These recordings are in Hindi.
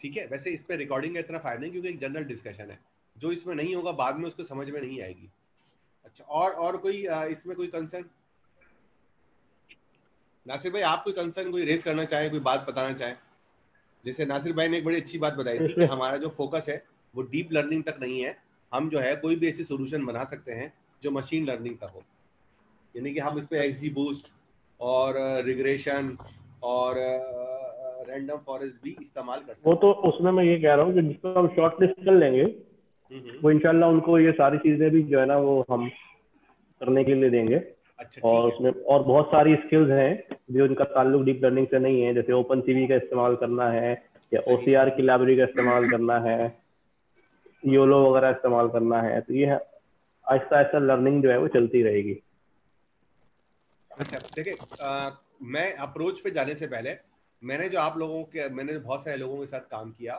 ठीक है, वैसे इस पे रिकॉर्डिंग का इतना फायदा नहीं क्योंकि एक जनरल डिस्कशन है, जो इसमें नहीं होगा बाद में उसको समझ में नहीं आएगी। अच्छा, और कोई इसमें कोई कंसर्न? नासिर भाई आप कोई कंसर्न कोई रेज करना चाहे, कोई बात बताना चाहे? जैसे नासिर भाई ने एक बड़ी अच्छी बात बताई थी कि हमारा जो फोकस है वो डीप लर्निंग तक नहीं है, हम जो है कोई भी ऐसी सोल्यूशन बना सकते हैं जो मशीन लर्निंग तक हो, यानी कि हम इस पे एक्सजी बूस्ट और रिग्रेशन और रैंडम फॉरेस्ट भी इस्तेमाल कर सकते वो हैं। तो उसमें मैं ये कह रहा हूँ कि जिसको हम शॉर्ट लिस्ट कर लेंगे वो इंशाल्लाह उनको ये सारी चीजें भी जो है ना वो हम करने के लिए देंगे। अच्छा ठीक और है। उसमें और बहुत सारी स्किल्स हैं जो उनका ताल्लुक डीप लर्निंग से नहीं है, जैसे ओपन सीवी का इस्तेमाल करना है या सही ओसीआर की लाइब्रेरी का इस्तेमाल करना है, योलो वगैरह इस्तेमाल करना है। तो ये आहिस्ता आहिस्ता लर्निंग जो है वो चलती रहेगी। अच्छा देखिए, मैं अप्रोच पे जाने से पहले मैंने बहुत सारे लोगों के साथ काम किया,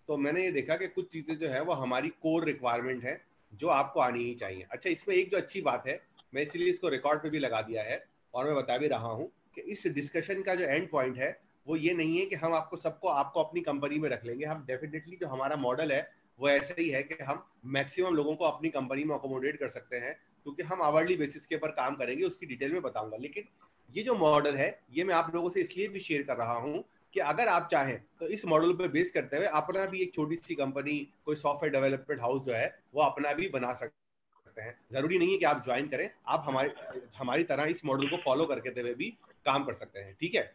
तो मैंने ये देखा कि कुछ चीज़ें जो है वो हमारी कोर रिक्वायरमेंट है जो आपको आनी ही चाहिए। अच्छा, इसमें एक जो अच्छी बात है, मैं इसीलिए इसको रिकॉर्ड पे भी लगा दिया है और मैं बता भी रहा हूँ कि इस डिस्कशन का जो एंड पॉइंट है वो ये नहीं है कि हम आपको अपनी कंपनी में रख लेंगे। हम डेफिनेटली जो हमारा मॉडल है वो ऐसा ही है कि हम मैक्सिमम लोगों को अपनी कंपनी में अकोमोडेट कर सकते हैं, क्योंकि हम आवरली बेसिस के ऊपर काम करेंगे, उसकी डिटेल में बताऊंगा। लेकिन ये जो मॉडल है ये मैं आप लोगों से इसलिए भी शेयर कर रहा हूँ कि अगर आप चाहें तो इस मॉडल पर बेस करते हुए अपना भी एक छोटी सी कंपनी, कोई सॉफ्टवेयर डेवलपमेंट हाउस जो है वो अपना भी बना सकते हैं। जरूरी नहीं है कि आप ज्वाइन करें, आप हमारी तरह इस मॉडल को फॉलो करके हुए भी काम कर सकते हैं। ठीक है,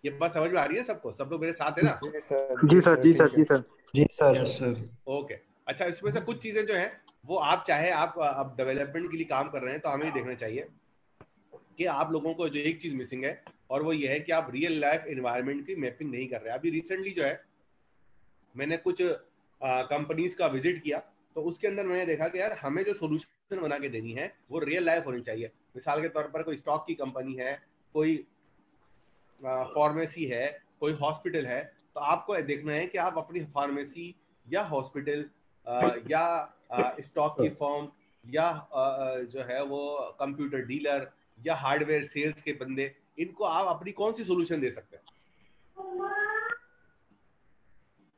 ये बात समझ में आ रही है सबको? सब लोग मेरे साथ है ना? जी सर, जी जी सर, सर, जी सर, ठीक है। जी सर। जी सर। Yes sir. ओके। अच्छा, इसमें से कुछ चीजें जो है वो आप चाहे आप अब डेवलपमेंट के लिए काम कर रहे हैं तो हमें ये देखना चाहिए कि आप लोगों को जो एक चीज मिसिंग है और वो ये है कि आप रियल लाइफ एनवायरनमेंट की मैपिंग नहीं कर रहे हैं। अभी रिसेंटली जो है मैंने कुछ कंपनीज का विजिट किया, तो उसके अंदर मैंने देखा कि यार हमें जो सोल्यूशन बना के देनी है वो रियल लाइफ होनी चाहिए। मिसाल के तौर पर कोई स्टॉक की कंपनी है, कोई फार्मेसी है, कोई हॉस्पिटल है, तो आपको देखना है कि आप अपनी फार्मेसी या हॉस्पिटल या स्टॉक की फर्म या जो है वो कंप्यूटर डीलर या हार्डवेयर सेल्स के बंदे, इनको आप अपनी कौन सी सोल्यूशन दे सकते हैं?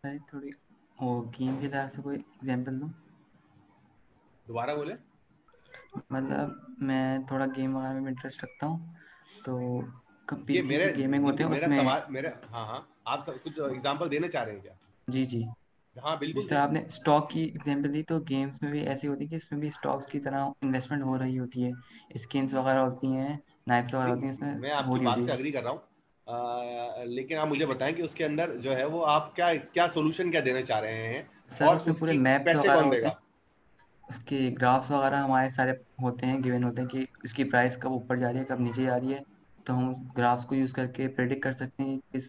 सर थोड़ी वो गेम के तरह से कोई एग्जांपल दूं? दोबारा बोले। मतलब मैं थोड़ा गेम वगैरह में इंटरेस्ट रखता हूँ, तो ये पीसी जो गेमिंग होते हैं मेरा उसमें। सवाल मेरा हाँ हाँ, आप सब कुछ एग्जांपल देना चाह रहे हैं क्या? जी जी। हाँ बिल्कुल जिस दे। तरह आपने स्टॉक की एग्जांपल दी, तो गेम्स में भी ऐसी होती है कि इसमें भी स्टॉक्स की तरह इन्वेस्टमेंट हो रही होती है, स्किन्स वगैरह होती हैं, नाइफ्स वगैरह होती हैं, नहीं, इसमें मैं हो आपकी रही बात होती से है। अग्री कर रहा हूँ, लेकिन आप मुझे बताएं कि उसके अंदर जो है वो आप क्या क्या सोल्यूशन क्या देना चाह रहे हैं सर और उसमें पूरे उसकी मैप्स पैसे वगैरह कौन होते देगा? हैं, उसके ग्राफ्स वगैरह हमारे सारे होते हैं, गिवन होते हैं कि उसकी प्राइस कब ऊपर जा रही है कब नीचे जा रही है। तो हम ग्राफ्स को यूज़ करके प्रेडिक्ट कर सकते हैं कि किस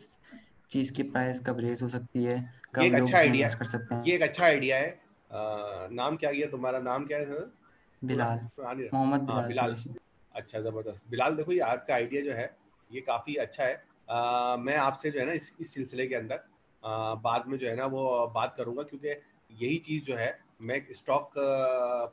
चीज़ की प्राइस कब रेस हो सकती है, ये कब एक लोग अच्छा उसमें आइडिया इन्वेस्ट है, कर सकते हैं। ये एक अच्छा आइडिया है। नाम क्या है तुम्हारा? नाम क्या है सर? पूरा बिलाल, सुना नहीं रहा। मोहम्मद हाँ बिलाल बिलाल। कुरैशी। अच्छा ज़बरदस्त बिलाल, देखो ये आपका आइडिया जो है ये काफ़ी अच्छा है। मैं आपसे जो है ना इस सिलसिले के अंदर बाद में जो है ना वो बात करूँगा, क्योंकि यही चीज़ जो है मैं स्टॉक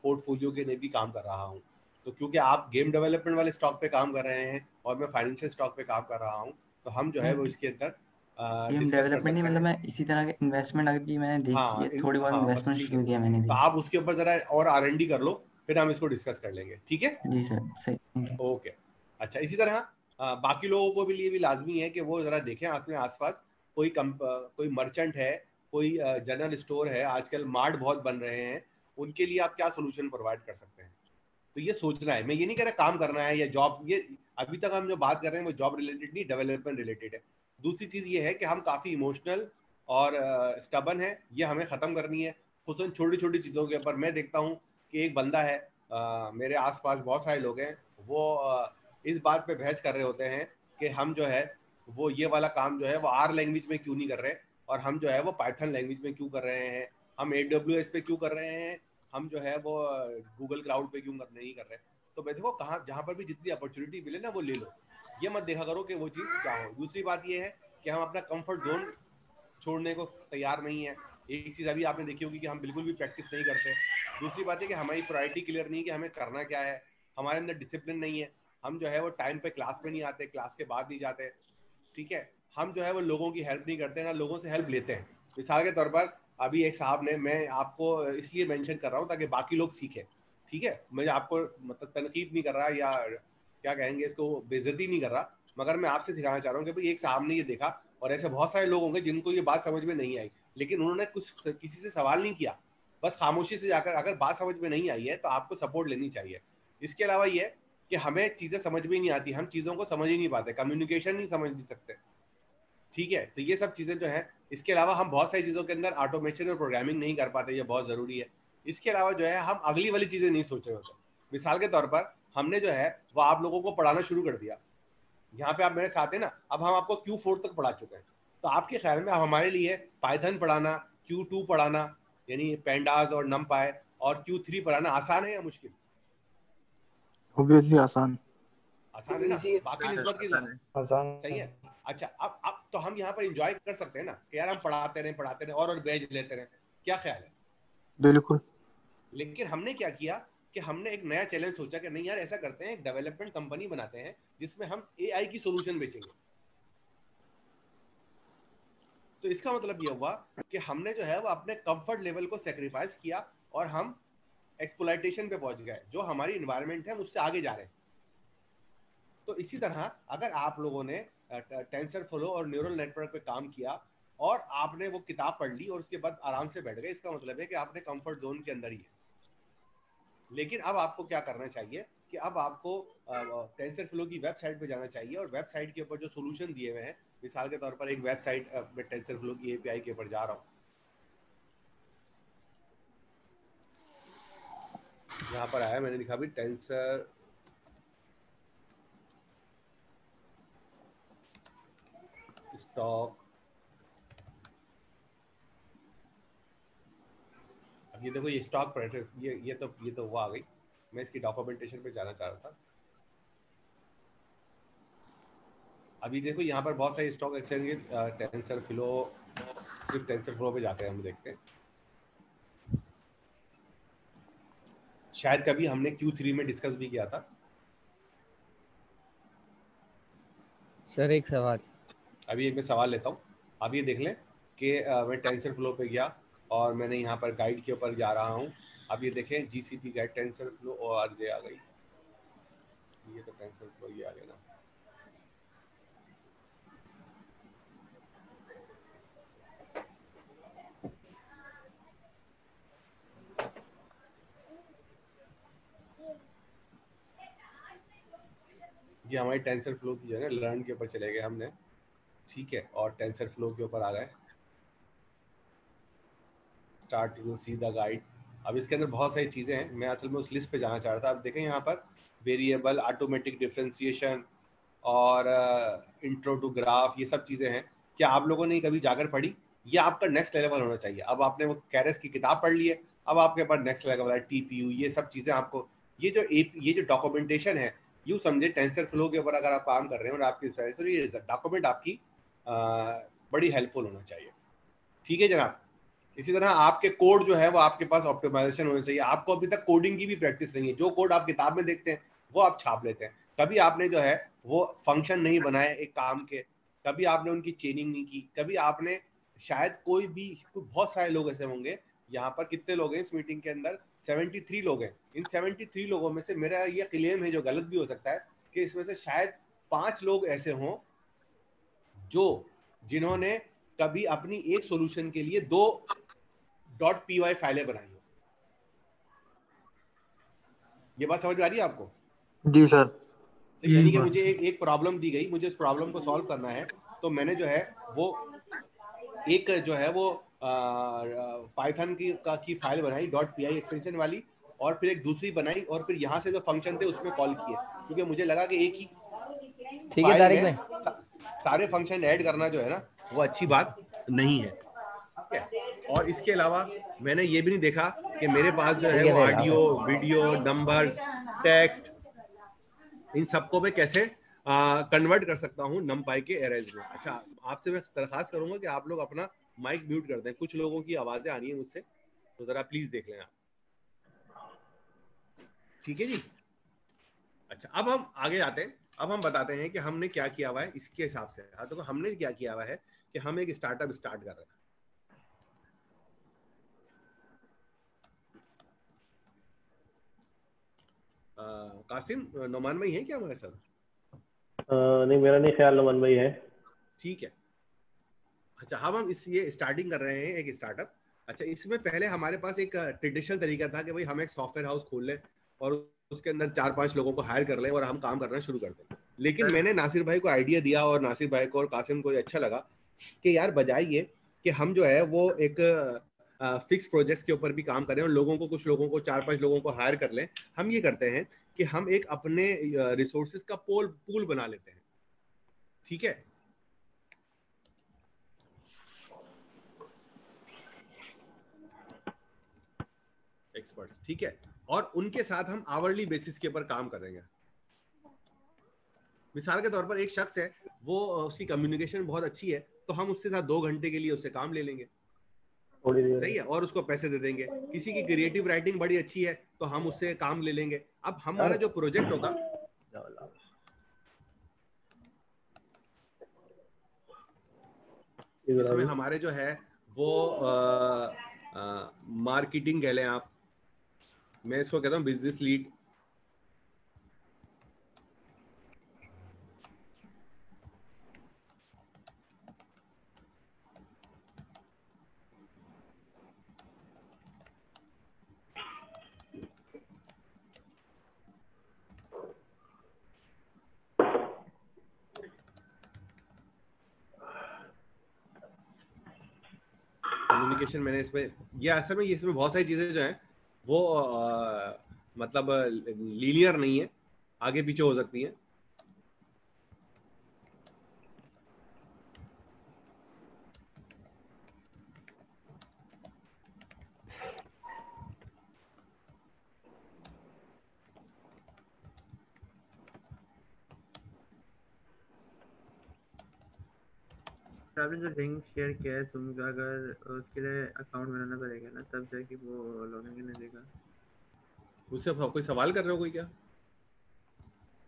पोर्टफोलियो के लिए भी काम कर रहा हूँ। तो क्योंकि आप गेम डेवलपमेंट वाले स्टॉक पे काम कर रहे हैं और मैं फाइनेंशियल स्टॉक पे काम कर रहा हूँ, तो हम जो है वो इसके अंदर गेम डिस्कस कर डेवलपमेंट नहीं, सकते मतलब हैं। मैं इसी तरह के इन्वेस्टमेंट अगर भी मैंने देखी हाँ है, थोड़ी बहुत हाँ बस इन्वेस्टमेंट ठीक है, शुरू किया मैंने तो भी। आप उसके ऊपर ज़रा और R&D कर लो, फिर हम इसको डिस्कस कर लेंगे। ठीक है, जी सर, सही, थैंक यू। ओके। अच्छा, इसी तरह बाकी लोगों को भी लिए भी लाजमी है कि वो ज़रा देखें अपने आसपास कोई मर्चेंट है, कोई जनरल स्टोर है, आजकल मार्ट बहुत बन रहे हैं, उनके लिए आप क्या सोल्यूशन प्रोवाइड कर सकते हैं। तो ये सोचना है, मैं ये नहीं कह रहा काम करना है या जॉब, ये अभी तक हम जो बात कर रहे हैं वो जॉब रिलेटेड नहीं, डेवलपमेंट रिलेटेड है। दूसरी चीज़ ये है कि हम काफ़ी इमोशनल और स्टबन है, ये हमें ख़त्म करनी है, खुसूसन छोटी छोटी चीज़ों के ऊपर। मैं देखता हूँ कि एक बंदा है, मेरे आसपास बहुत सारे लोग हैं, वो इस बात पे बहस कर रहे होते हैं कि हम जो है वो ये वाला काम जो है वो आर लैंग्वेज में क्यों नहीं कर रहे, और हम जो है वो पाइथन लैंग्वेज में क्यों कर रहे हैं, हम AWS पे क्यों कर रहे हैं, हम जो है वो गूगल क्लाउड पे क्यों नहीं कर रहे। तो मैं देखो कहाँ जहाँ पर भी जितनी अपॉर्चुनिटी मिले ना वो ले लो, ये मत देखा करो कि वो चीज़ क्या हो। दूसरी बात ये है कि हम अपना कंफर्ट जोन छोड़ने को तैयार नहीं है। एक चीज़ अभी आपने देखी होगी कि हम बिल्कुल भी प्रैक्टिस नहीं करते। दूसरी बात है कि हमारी प्रायोरिटी क्लियर नहीं है कि हमें करना क्या है, हमारे अंदर डिसिप्लिन नहीं है, हम जो है वो टाइम पे क्लास में नहीं आते, क्लास के बाद नहीं जाते। ठीक है, हम जो है वो लोगों की हेल्प नहीं करते ना लोगों से हेल्प लेते हैं। मिसाल के तौर पर अभी एक साहब ने, मैं आपको इसलिए मेंशन कर रहा हूँ ताकि बाकी लोग सीखें, ठीक है, मैं आपको मतलब तनकीद नहीं कर रहा या क्या कहेंगे इसको, बेइज्जती नहीं कर रहा, मगर मैं आपसे सिखाना चाह रहा हूँ कि भाई एक साहब ने ये देखा और ऐसे बहुत सारे लोग होंगे जिनको ये बात समझ में नहीं आई, लेकिन उन्होंने कुछ किसी से सवाल नहीं किया, बस खामोशी से जाकर अगर बात समझ में नहीं आई है तो आपको सपोर्ट लेनी चाहिए। इसके अलावा ये कि हमें चीज़ें समझ में ही नहीं आती, हम चीज़ों को समझ ही नहीं पाते, कम्युनिकेशन नहीं समझ नहीं सकते, ठीक है, तो ये सब चीज़ें जो है। इसके अलावा हम बहुत सारी चीज़ों के अंदर ऑटोमेशन और प्रोग्रामिंग नहीं कर पाते, ये बहुत ज़रूरी है। इसके अलावा जो है हम अगली वाली चीज़ें नहीं सोच रहे होते। मिसाल के तौर पर हमने जो है वो आप लोगों को पढ़ाना शुरू कर दिया, यहाँ पे आप मेरे साथ हैं ना, अब हम आपको Q4 तक पढ़ा चुके हैं, तो आपके ख्याल में अब हमारे लिए पाइथन पढ़ाना, Q2 पढ़ाना यानी पेंडास और नमपाई और Q3 पढ़ाना आसान है या मुश्किल? ऑब्वियसली आसान है ना, बाकी निस्बत की आसान सही है। अच्छा, अब तो हम यहाँ पर एंजॉय कर सकते हैं ना कि यार हम पढ़ाते रहे और बैच लेते रहे, क्या ख्याल है? बिल्कुल। लेकिन हमने क्या किया कि हमने एक नया चैलेंज सोचा कि नहीं यार ऐसा करते हैं, एक डेवलपमेंट कंपनी बनाते हैं जिसमें हम AI की सॉल्यूशन बेचेंगे। तो इसका मतलब ये हुआ कि हमने जो है वो अपने कंफर्ट लेवल को सेक्रीफाइस किया और हम एक्सप्लॉयटेशन पे पहुंच गए, जो हमारी इन्वायरमेंट है उससे आगे जा रहे हैं। तो इसी तरह अगर आप लोगों ने टेंसरफ्लो और न्यूरल नेटवर्क पे काम किया और आपने वो किताब पढ़ ली और उसके बाद आराम से बैठ गए, इसका मतलब है कि आपने कंफर्ट जोन के अंदर ही है। लेकिन अब आपको क्या करना चाहिए कि अब आपको टेंसरफ्लो की वेबसाइट पे जाना चाहिए और वेबसाइट के ऊपर जो सोल्यूशन दिए हुए हैं, मिसाल के तौर पर एक वेबसाइट में टेंसरफ्लो की API के ऊपर जा रहा हूँ, यहाँ पर आया, मैंने लिखा भी टेंसर स्टॉक। अब ये देखो ये स्टॉक पर ये तो वो आ गई। मैं इसकी डॉक्यूमेंटेशन पे जाना चाह रहा था। अभी देखो यहाँ पर बहुत सारे स्टॉक एक्सचेंज टेंसरफ्लो, सिर्फ टेंसरफ्लो पे जाते हैं, हम देखते हैं। शायद कभी हमने Q3 में डिस्कस भी किया था। सर एक सवाल, अभी एक मैं सवाल लेता हूँ। अब ये देख लें कि मैं टेंसरफ्लो पे गया और मैंने यहाँ पर गाइड के ऊपर जा रहा हूँ। अब ये देखें GCP गाइड टेंसरफ्लो ORJ आ गई, ये तो टेंसरफ्लो ये आ गया ना। ये हमारी टेंसरफ्लो की जो है ना लर्न के ऊपर चले गए हमने, ठीक है, और टेंसरफ्लो के ऊपर आ गए, start to see the guide. अब इसके अंदर बहुत सारी चीज़ें हैं, मैं असल में उस लिस्ट पे जाना चाह रहा था। अब देखें यहाँ पर वेरिएबल, ऑटोमेटिक डिफरेंशिएशन और इंट्रो टू ग्राफ, ये सब चीज़ें हैं। क्या आप लोगों ने कभी जाकर पढ़ी? ये आपका नेक्स्ट लेवल होना चाहिए। अब आपने वो कैरेस की किताब पढ़ ली है, अब आपके पास नेक्स्ट लेवल है TPU, ये सब चीज़ें आपको, ये जो डॉक्यूमेंटेशन है, यूँ समझे टेंसरफ्लो के ऊपर अगर आप काम कर रहे हैं और आपकी ये डॉक्यूमेंट आपकी बड़ी हेल्पफुल होना चाहिए, ठीक है जनाब। इसी तरह आपके कोड जो है वो आपके पास ऑप्टिमाइजेशन होना चाहिए। आपको अभी तक कोडिंग की भी प्रैक्टिस नहीं है, जो कोड आप किताब में देखते हैं वो आप छाप लेते हैं। कभी आपने जो है वो फंक्शन नहीं बनाए एक काम के, कभी आपने उनकी चेनिंग नहीं की, कभी आपने शायद बहुत सारे लोग ऐसे होंगे यहाँ पर, कितने लोग हैं इस मीटिंग के अंदर? 73 लोग हैं। इन 73 लोगों में से मेरा ये क्लेम है, जो गलत भी हो सकता है, कि इसमें से शायद 5 लोग ऐसे हों जिन्होंने कभी अपनी एक सॉल्यूशन के लिए 2 .py फाइलें बनाई हो। ये बात समझ में आ रही है आपको? जी सर। तो यानी कि मुझे एक प्रॉब्लम दी गई, मुझे उस प्रॉब्लम को सॉल्व करना है, तो मैंने जो है वो एक जो है वो पाइथन की फाइल बनाई .py एक्सटेंशन वाली, और फिर एक दूसरी बनाई, और फिर यहाँ से जो फंक्शन थे उसमें कॉल किए, क्योंकि मुझे लगा कि एक ही ठीक है तारिक भाई, सारे फंक्शन ऐड करना जो है ना वो अच्छी बात नहीं है। और इसके अलावा मैंने ये भी नहीं देखा कि मेरे पास जो है वो ऑडियो, वीडियो, नंबर्स, टेक्स्ट, इन सबको मैं कैसे कन्वर्ट कर सकता हूँ NumPy के एरेज में। अच्छा, आपसे मैं दरखास्त करूंगा कि आप लोग अपना माइक म्यूट कर दें, कुछ लोगों की आवाजें आ रही हैं मुझसे, तो जरा प्लीज देख लें आप, ठीक है जी। अच्छा, अब हम आगे आते हैं अब हम बताते हैं कि हमने क्या किया हुआ है इसके हिसाब से। हाँ, तो हमने क्या किया हुआ है कि हम एक स्टार्टअप स्टार्ट कर रहे हैं। कासिम, नोमान भाई है क्या हमारे साथ? नहीं, मेरा नहीं ख्याल नमन भाई है। ठीक है। अच्छा, हम इस ये स्टार्टिंग कर रहे हैं एक स्टार्टअप। अच्छा, इसमें पहले हमारे पास एक ट्रेडिशनल तरीका था कि भाई हम एक सॉफ्टवेयर हाउस खोल लें और उसके अंदर 4-5 लोगों को हायर कर लें और हम काम करना शुरू कर दें। लेकिन मैंने नासिर भाई को आइडिया दिया और नासिर भाई को और कासिम को अच्छा लगा कि यार बजाय ये कि हम जो है वो एक फिक्स प्रोजेक्ट्स के ऊपर भी काम करें और लोगों को, कुछ लोगों को, 4-5 लोगों को हायर कर लें, हम ये करते हैं कि हम एक अपने रिसोर्सेज का पूल बना लेते हैं। ठीक है, एक्सपर्ट्स, ठीक है, और उनके साथ हम आवरली बेसिस के ऊपर काम करेंगे। मिसाल के तौर पर एक शख्स है, वो उसकी कम्युनिकेशन बहुत अच्छी है, तो हम उसके साथ 2 घंटे के लिए उससे काम ले लेंगे, सही है, और उसको पैसे दे देंगे। किसी की क्रिएटिव राइटिंग बड़ी अच्छी है तो हम उससे काम ले लेंगे। अब हमारा जो प्रोजेक्ट होगा, इसमें हमारे जो है वो मार्केटिंग कह लें आप, मैं इसको कहता हूँ बिजनेस लीड, कम्युनिकेशन मैंने इसमें, ये असल में ये इसमें बहुत सारी चीजें जो हैं वो मतलब लीनियर नहीं है, आगे पीछे हो सकती हैं। आपने जो लिंक शेयर किया है तुम का, अगर उसके लिए अकाउंट बनाना पड़ेगा ना, तब जाके वो लॉगिन करने देगा। उससे कोई सवाल कर रहे हो कोई क्या?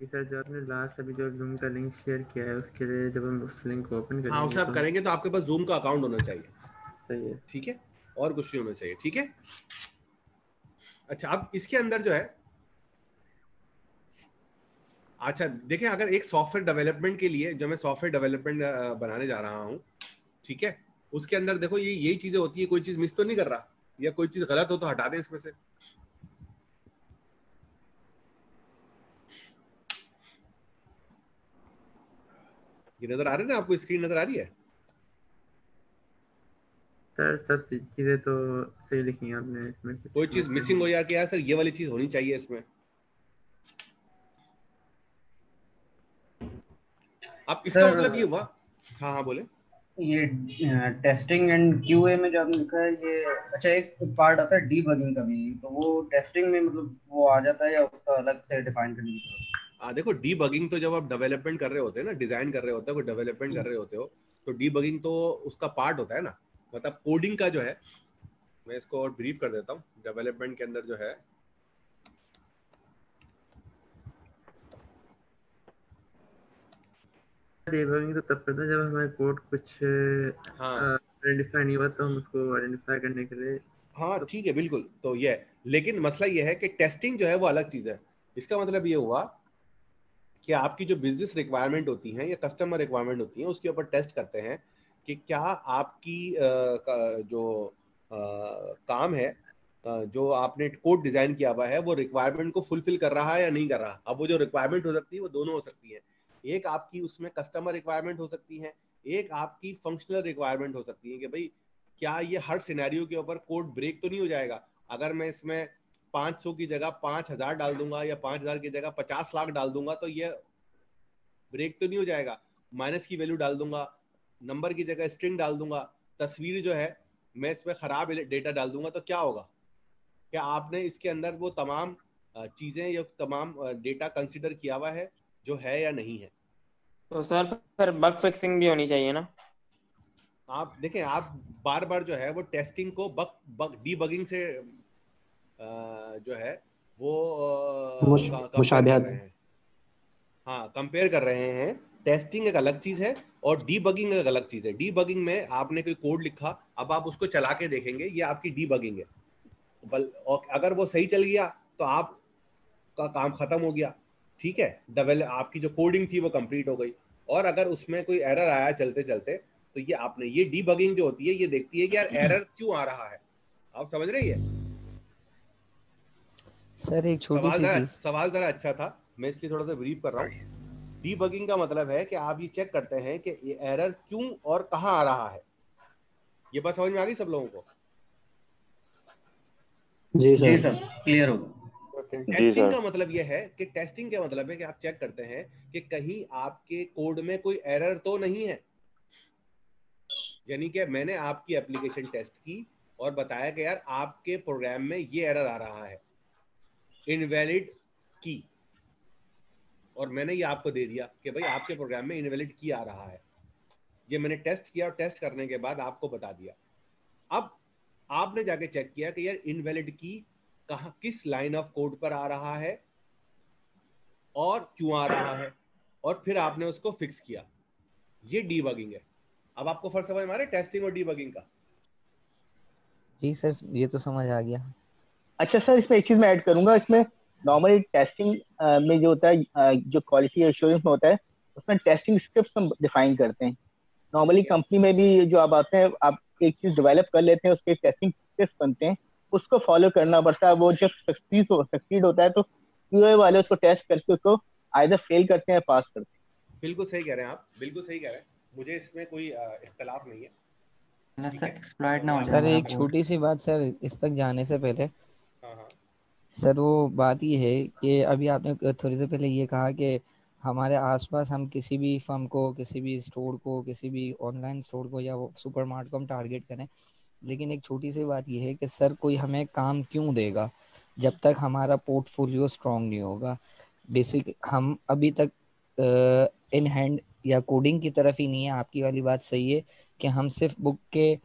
सर, जो आपने लास्ट अभी जो जूम का लिंक शेयर किया है, उसके लिए जब हम उस लिंक को ओपन करेंगे, हाँ, उसे आप करेंगे तो आपके पास जूम का अकाउंट होना चाहिए। सही है, ठीक है, और कुछ नहीं होना चाहिए। ठीक है, अच्छा, अब इसके अंदर जो है, अच्छा देखें, अगर एक सॉफ्टवेयर डेवलपमेंट के लिए, जो मैं सॉफ्टवेयर डेवलपमेंट बनाने जा रहा हूँ, ठीक है, उसके अंदर देखो ये यही चीजें होती है, कोई चीज मिस तो नहीं कर रहा, या कोई चीज गलत हो तो हटा दें इसमें से। ये नजर आ रही है ना आपको, स्क्रीन नजर आ रही है? सर सब चीज़ें तो सही लिखी हैं आपने, इसमें कोई चीज मिसिंग हो या कि यार सर ये वाली चीज होनी चाहिए इसमें। अब इसका मतलब ये हुआ, हाँ हाँ बोले। ये टेस्टिंग एंड क्यूए में जो आपने लिखा है ये, अच्छा एक पार्ट आता है डीबगिंग का भी, तो वो टेस्टिंग में मतलब वो आ जाता है या उसका अलग से डिफाइन करने की जरूरत है? देखो, डीबगिंग तो जब आप डेवलपमेंट कर रहे होते हैं ना, डिजाइन कर रहे होते हो, कोई डेवलपमेंट कर रहे होते हो, तो डीबगिंग तो उसका पार्ट होता है ना। मतलब कोडिंग का जो है, मैं इसको और ब्रीफ कर देता हूँ, डेवलपमेंट के अंदर जो है, डीबगिंग तो तब करते हैं जब हमारे कोड कुछ आइडेंटिफाई नहीं हुआ, तो हम उसको आइडेंटिफाई करने के लिए। हाँ ठीक है, बिल्कुल, तो ये, लेकिन मसला ये है कि टेस्टिंग जो है वो अलग चीज है। इसका मतलब ये हुआ कि आपकी जो बिजनेस रिक्वायरमेंट होती है या कस्टमर रिक्वायरमेंट होती है, उसके ऊपर टेस्ट करते हैं कि क्या आपकी जो काम है, जो आपने कोड डिजाइन किया हुआ है, वो रिक्वायरमेंट को फुलफिल कर रहा है या नहीं कर रहा। अब वो जो रिक्वायरमेंट हो सकती है वो दोनों हो सकती है, एक आपकी उसमें कस्टमर रिक्वायरमेंट हो सकती है, एक आपकी फंक्शनल रिक्वायरमेंट हो सकती है कि भाई क्या ये हर सिनेरियो के ऊपर कोड ब्रेक तो नहीं हो जाएगा। अगर मैं इसमें 500 की जगह 5000 डाल दूंगा या 5000 की जगह 50 लाख डाल दूंगा तो ये ब्रेक तो नहीं हो जाएगा। माइनस की वैल्यू डाल दूंगा, नंबर की जगह स्ट्रिंग डाल दूंगा, तस्वीर जो है मैं इसमें खराब डेटा डाल दूंगा, तो क्या होगा? क्या आपने इसके अंदर वो तमाम चीजें या तमाम डेटा कंसिडर किया हुआ है जो है या नहीं है? तो सर फिर बग फिक्सिंग भी होनी चाहिए ना? आप देखें, आप बार बार जो है वो टेस्टिंग को बग डीबगिंग से जो है वो मुशाबहत। कर रहे हैं। हाँ कंपेयर कर रहे हैं। टेस्टिंग एक अलग चीज है और डीबगिंग एक अलग चीज है। डीबगिंग में आपने कोई कोड लिखा, अब आप उसको चला के देखेंगे, ये आपकी डीबगिंग है। और अगर वो सही चल गया तो आपका काम खत्म हो गया, ठीक है, आपकी जो कोडिंग थी वो कंप्लीट हो गई। और अगर उसमें कोई एरर आया चलते चलते, तो ये आपने, ये डीबगिंग जो होती है ये देखती है कि यार एरर क्यों आ रहा है। आप समझ रहे हैं? सर एक छोटी सी चीज, सवाल जरा अच्छा था, मैं इसलिए थोड़ा सा ब्रीफ कर रहा हूँ। डीबगिंग का मतलब है कि आप ये चेक करते हैं कि ये एरर क्यों और कहाँ आ रहा है। ये बात समझ में आ गई सब लोगों को? जी जी सर। सर, क्लियर हो गया। टेस्टिंग का मतलब ये है कि टेस्टिंग का मतलब है कि आप चेक करते हैं कि कहीं आपके कोड में कोई एरर तो नहीं है। यानी कि मैंने आपकी एप्लीकेशन टेस्ट की और बताया कि यार आपके प्रोग्राम में ये एरर आ रहा है, इनवैलिड की, और मैंने ये आपको दे दिया कि भाई आपके प्रोग्राम में इनवैलिड की आ रहा है। ये मैंने टेस्ट किया और टेस्ट करने के बाद आपको बता दिया। अब आपने जाके चेक किया कि यार इनवैलिड की कहाँ, किस लाइन ऑफ कोड पर आ रहा है और क्यों आ रहा है, और फिर आपने उसको फिक्स किया। ये डीबगिंग है। अब आपको फर्क समझ में आ रहा है टेस्टिंग और डीबगिंग का? जी सर ये तो समझ आ गया। अच्छा सर, इसमें एक चीज मैं ऐड करूंगा। इसमें नॉर्मली टेस्टिंग में जो होता है, जो क्वालिटी एश्योरेंस में होता है, उसमें टेस्टिंग स्क्रिप्ट हम डिफाइन करते हैं। नॉर्मली कंपनी में भी जो आप आते हैं, आप एक चीज डेवलप कर लेते हैं, उसके टेस्टिंग स्क्रिप्ट बनते हैं, उसको फॉलो करना पड़ता है। वो जब सक्सीड होता है तो क्यूए वाले उसको टेस्ट करके उसको आइदर फेल करते हैं, पास करते हैं। बिल्कुल सही कह रहे हैं आप, बिल्कुल सही कह रहे हैं, मुझे इसमें कोई इख्तलाफ नहीं है। सर एक्सप्लॉइट ना हो जाए सर हमारा एक कोड। छोटी सी बात सर, इस तक जाने से पहले हाँ। सर वो बात ये है कि अभी आपने थोड़ी देर पहले ये कहा कि हमारे आसपास हम किसी भी फर्म को, किसी भी स्टोर को, किसी भी ऑनलाइन स्टोर को या वो सुपरमार्केट को हम टारगेट करें। लेकिन एक छोटी सी बात ये है कि सर कोई हमें काम क्यों देगा जब तक हमारा पोर्टफोलियो स्ट्रांग नहीं होगा। बेसिक हम अभी तक इन हैंड या कोडिंग की तरफ ही नहीं है। आपकी वाली बात सही है कि हम सिर्फ बुक के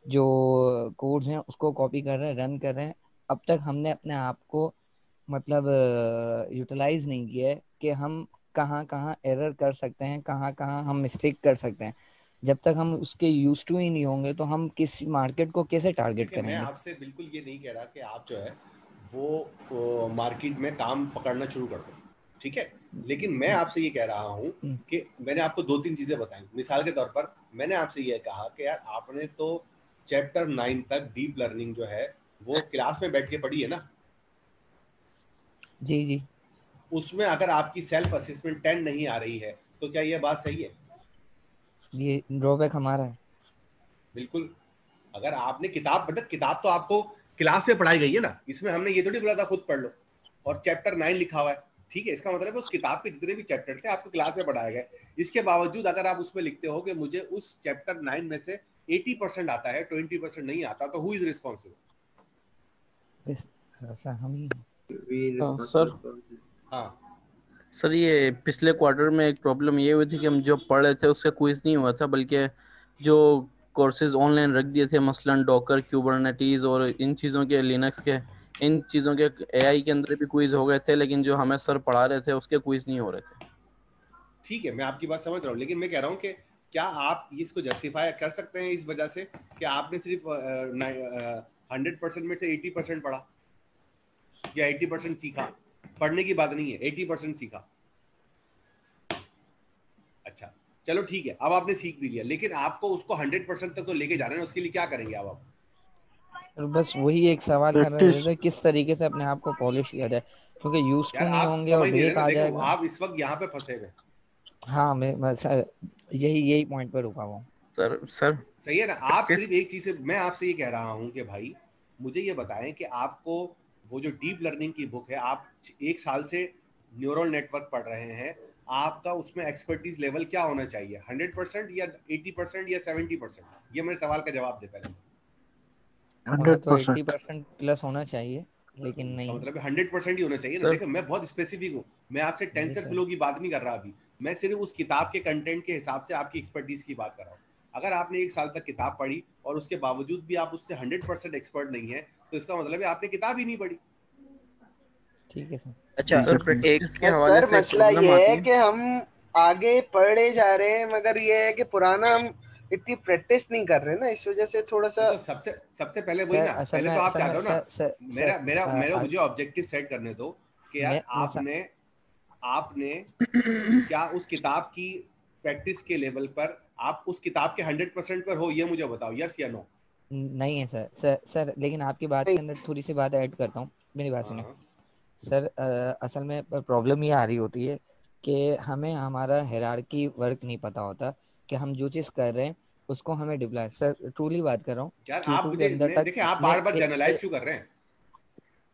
जो कोड्स हैं उसको कॉपी कर रहे हैं, रन कर रहे हैं। अब तक हमने अपने आप को मतलब यूटिलाइज नहीं किया है कि हम कहाँ कहाँ एरर कर सकते हैं, कहाँ कहाँ हम मिस्टेक कर सकते हैं। जब तक हम उसके यूज टू ही नहीं होंगे तो हम किस मार्केट को कैसे टारगेट करेंगे? मैं आपसे बिल्कुल ये नहीं कह रहा कि आप जो है वो मार्केट में काम पकड़ना शुरू कर दो, ठीक है, लेकिन मैं आपसे ये कह रहा हूँ कि मैंने आपको 2-3 चीजें बताई। मिसाल के तौर पर मैंने आपसे ये कहा कि यार आपने तो चैप्टर 9 तक डीप लर्निंग जो है वो क्लास में बैठ के पढ़ी है ना? जी जी। उसमें अगर आपकी सेल्फ असेसमेंट 10 नहीं आ रही है तो क्या ये बात सही है? ये ड्रॉबैक हमारा है। बिल्कुल। अगर आपने किताब तो आपको क्लास में पढ़ाई गई है ना, इसमें हमने ये थोड़ी बोला था खुद पढ़ लो, और चैप्टर 9 लिखा हुआ है, ठीक है, इसका मतलब है उस किताब के जितने भी चैप्टर थे आपको क्लास में पढ़ाए गए। इसके बावजूद अगर आप उसमें लिखते हो कि मुझे उस चैप्टर 9 में से 80% आता है, 20% नहीं आता, तो हु इज रिस्पॉन्सिबल? हम ही। सर हाँ सर, ये पिछले क्वार्टर में एक प्रॉब्लम ये हुई थी कि हम जो पढ़ रहे थे उसका क्विज नहीं हुआ था, बल्कि जो कोर्सेज ऑनलाइन रख दिए थे, मसलन डॉकर, क्यूबरनेटीज और इन चीज़ों के, लिनक्स के, इन चीज़ों के एआई के अंदर भी क्विज हो गए थे, लेकिन जो हमें सर पढ़ा रहे थे उसके क्विज नहीं हो रहे थे। ठीक है, मैं आपकी बात समझ रहा हूँ, लेकिन मैं कह रहा हूँ कि क्या आप इसको जस्टिफाई कर सकते हैं इस वजह से कि आपने सिर्फ 100% में से 80% पढ़ा या 80% सीखा? पढ़ने की बात नहीं है, 80% सीखा। अच्छा चलो ठीक है, अब आपने सीख भी लिया, लेकिन आपको उसको 100% तक तो लेके जाना है, उसके लिए क्या करेंगे आप? बस वही एक सवाल कर रहे थे, किस तरीके से अपने आप को पॉलिश किया जाए, क्योंकि यूज टू नहीं होंगे और ब्रेक आ जाएगा। आप इस वक्त यहाँ पे फंसे हुए। हाँ मैं यही पॉइंट पर रुका हुआ। सर सही है ना? आप सिर्फ एक चीज से, मैं आपसे ये कह रहा हूँ कि भाई मुझे ये बताएं कि आपको वो जो डीप लर्निंग की बुक है, आप 1 साल से न्यूरल नेटवर्क पढ़ रहे हैं, आपका उसमें एक्सपर्टीज लेवल क्या होना चाहिए? 100% या 80% या 70%? ये मेरे सवाल का जवाब दे पहले। 100% 80% प्लस होना चाहिए, लेकिन नहीं मतलब 100% ही होना चाहिए ना। देखो मैं बहुत स्पेसिफिक हूँ, मैं आपसे टेंसर फ्लो की बात नहीं कर रहा अभी, मैं सिर्फ उस किताब के कंटेंट के हिसाब से आपकी एक्सपर्टीज की बात कर रहा हूँ। अगर आपने 1 साल तक किताब पढ़ी और उसके बावजूद भी आप उससे 100% एक्सपर्ट नहीं है, तो इसका मतलब है आपने किताब ही नहीं पढ़ी। ठीक है सर। अच्छा सर, एक प्रैक्टिस के हवाले सर से मसला प्रॉब्लम ये आती है है। कि हम आगे पढ़े जा रहे हैं, मगर ये है कि पुराना हम इतनी प्रैक्टिस नहीं कर रहे ना, इस वजह से थोड़ा सा। देखो सबसे सबसे पहले वही सर ना, असल पहले में तो आप असल चाहते में हो ना, सर मेरा सर मेरा मेरा अ, मुझे ऑब्जेक्टिव सेट करने दो कि यार मैं आपने क्या उस किताब की प्रैक्टिस के लेवल पर आप उस किताब के 100% पर हो, ये मुझे बताओ, यस या नो। नहीं है सर लेकिन आपकी बात के अंदर थोड़ी सी बात ऐड करता हूँ, मेरी बात सुनिए हाँ सर। असल में प्रॉब्लम ये आ रही होती है कि हमें हमारा हायरार्की वर्क नहीं पता होता कि हम जो चीज़ कर रहे हैं उसको हमें डिप्लॉय, सर ट्रूली बात कर रहा हूँ, यार, आप Q2 के मुझे अंदर तक देखिए, आप ने बार बार ए, जनरलाइज ए, क्यों कर रहे हैं?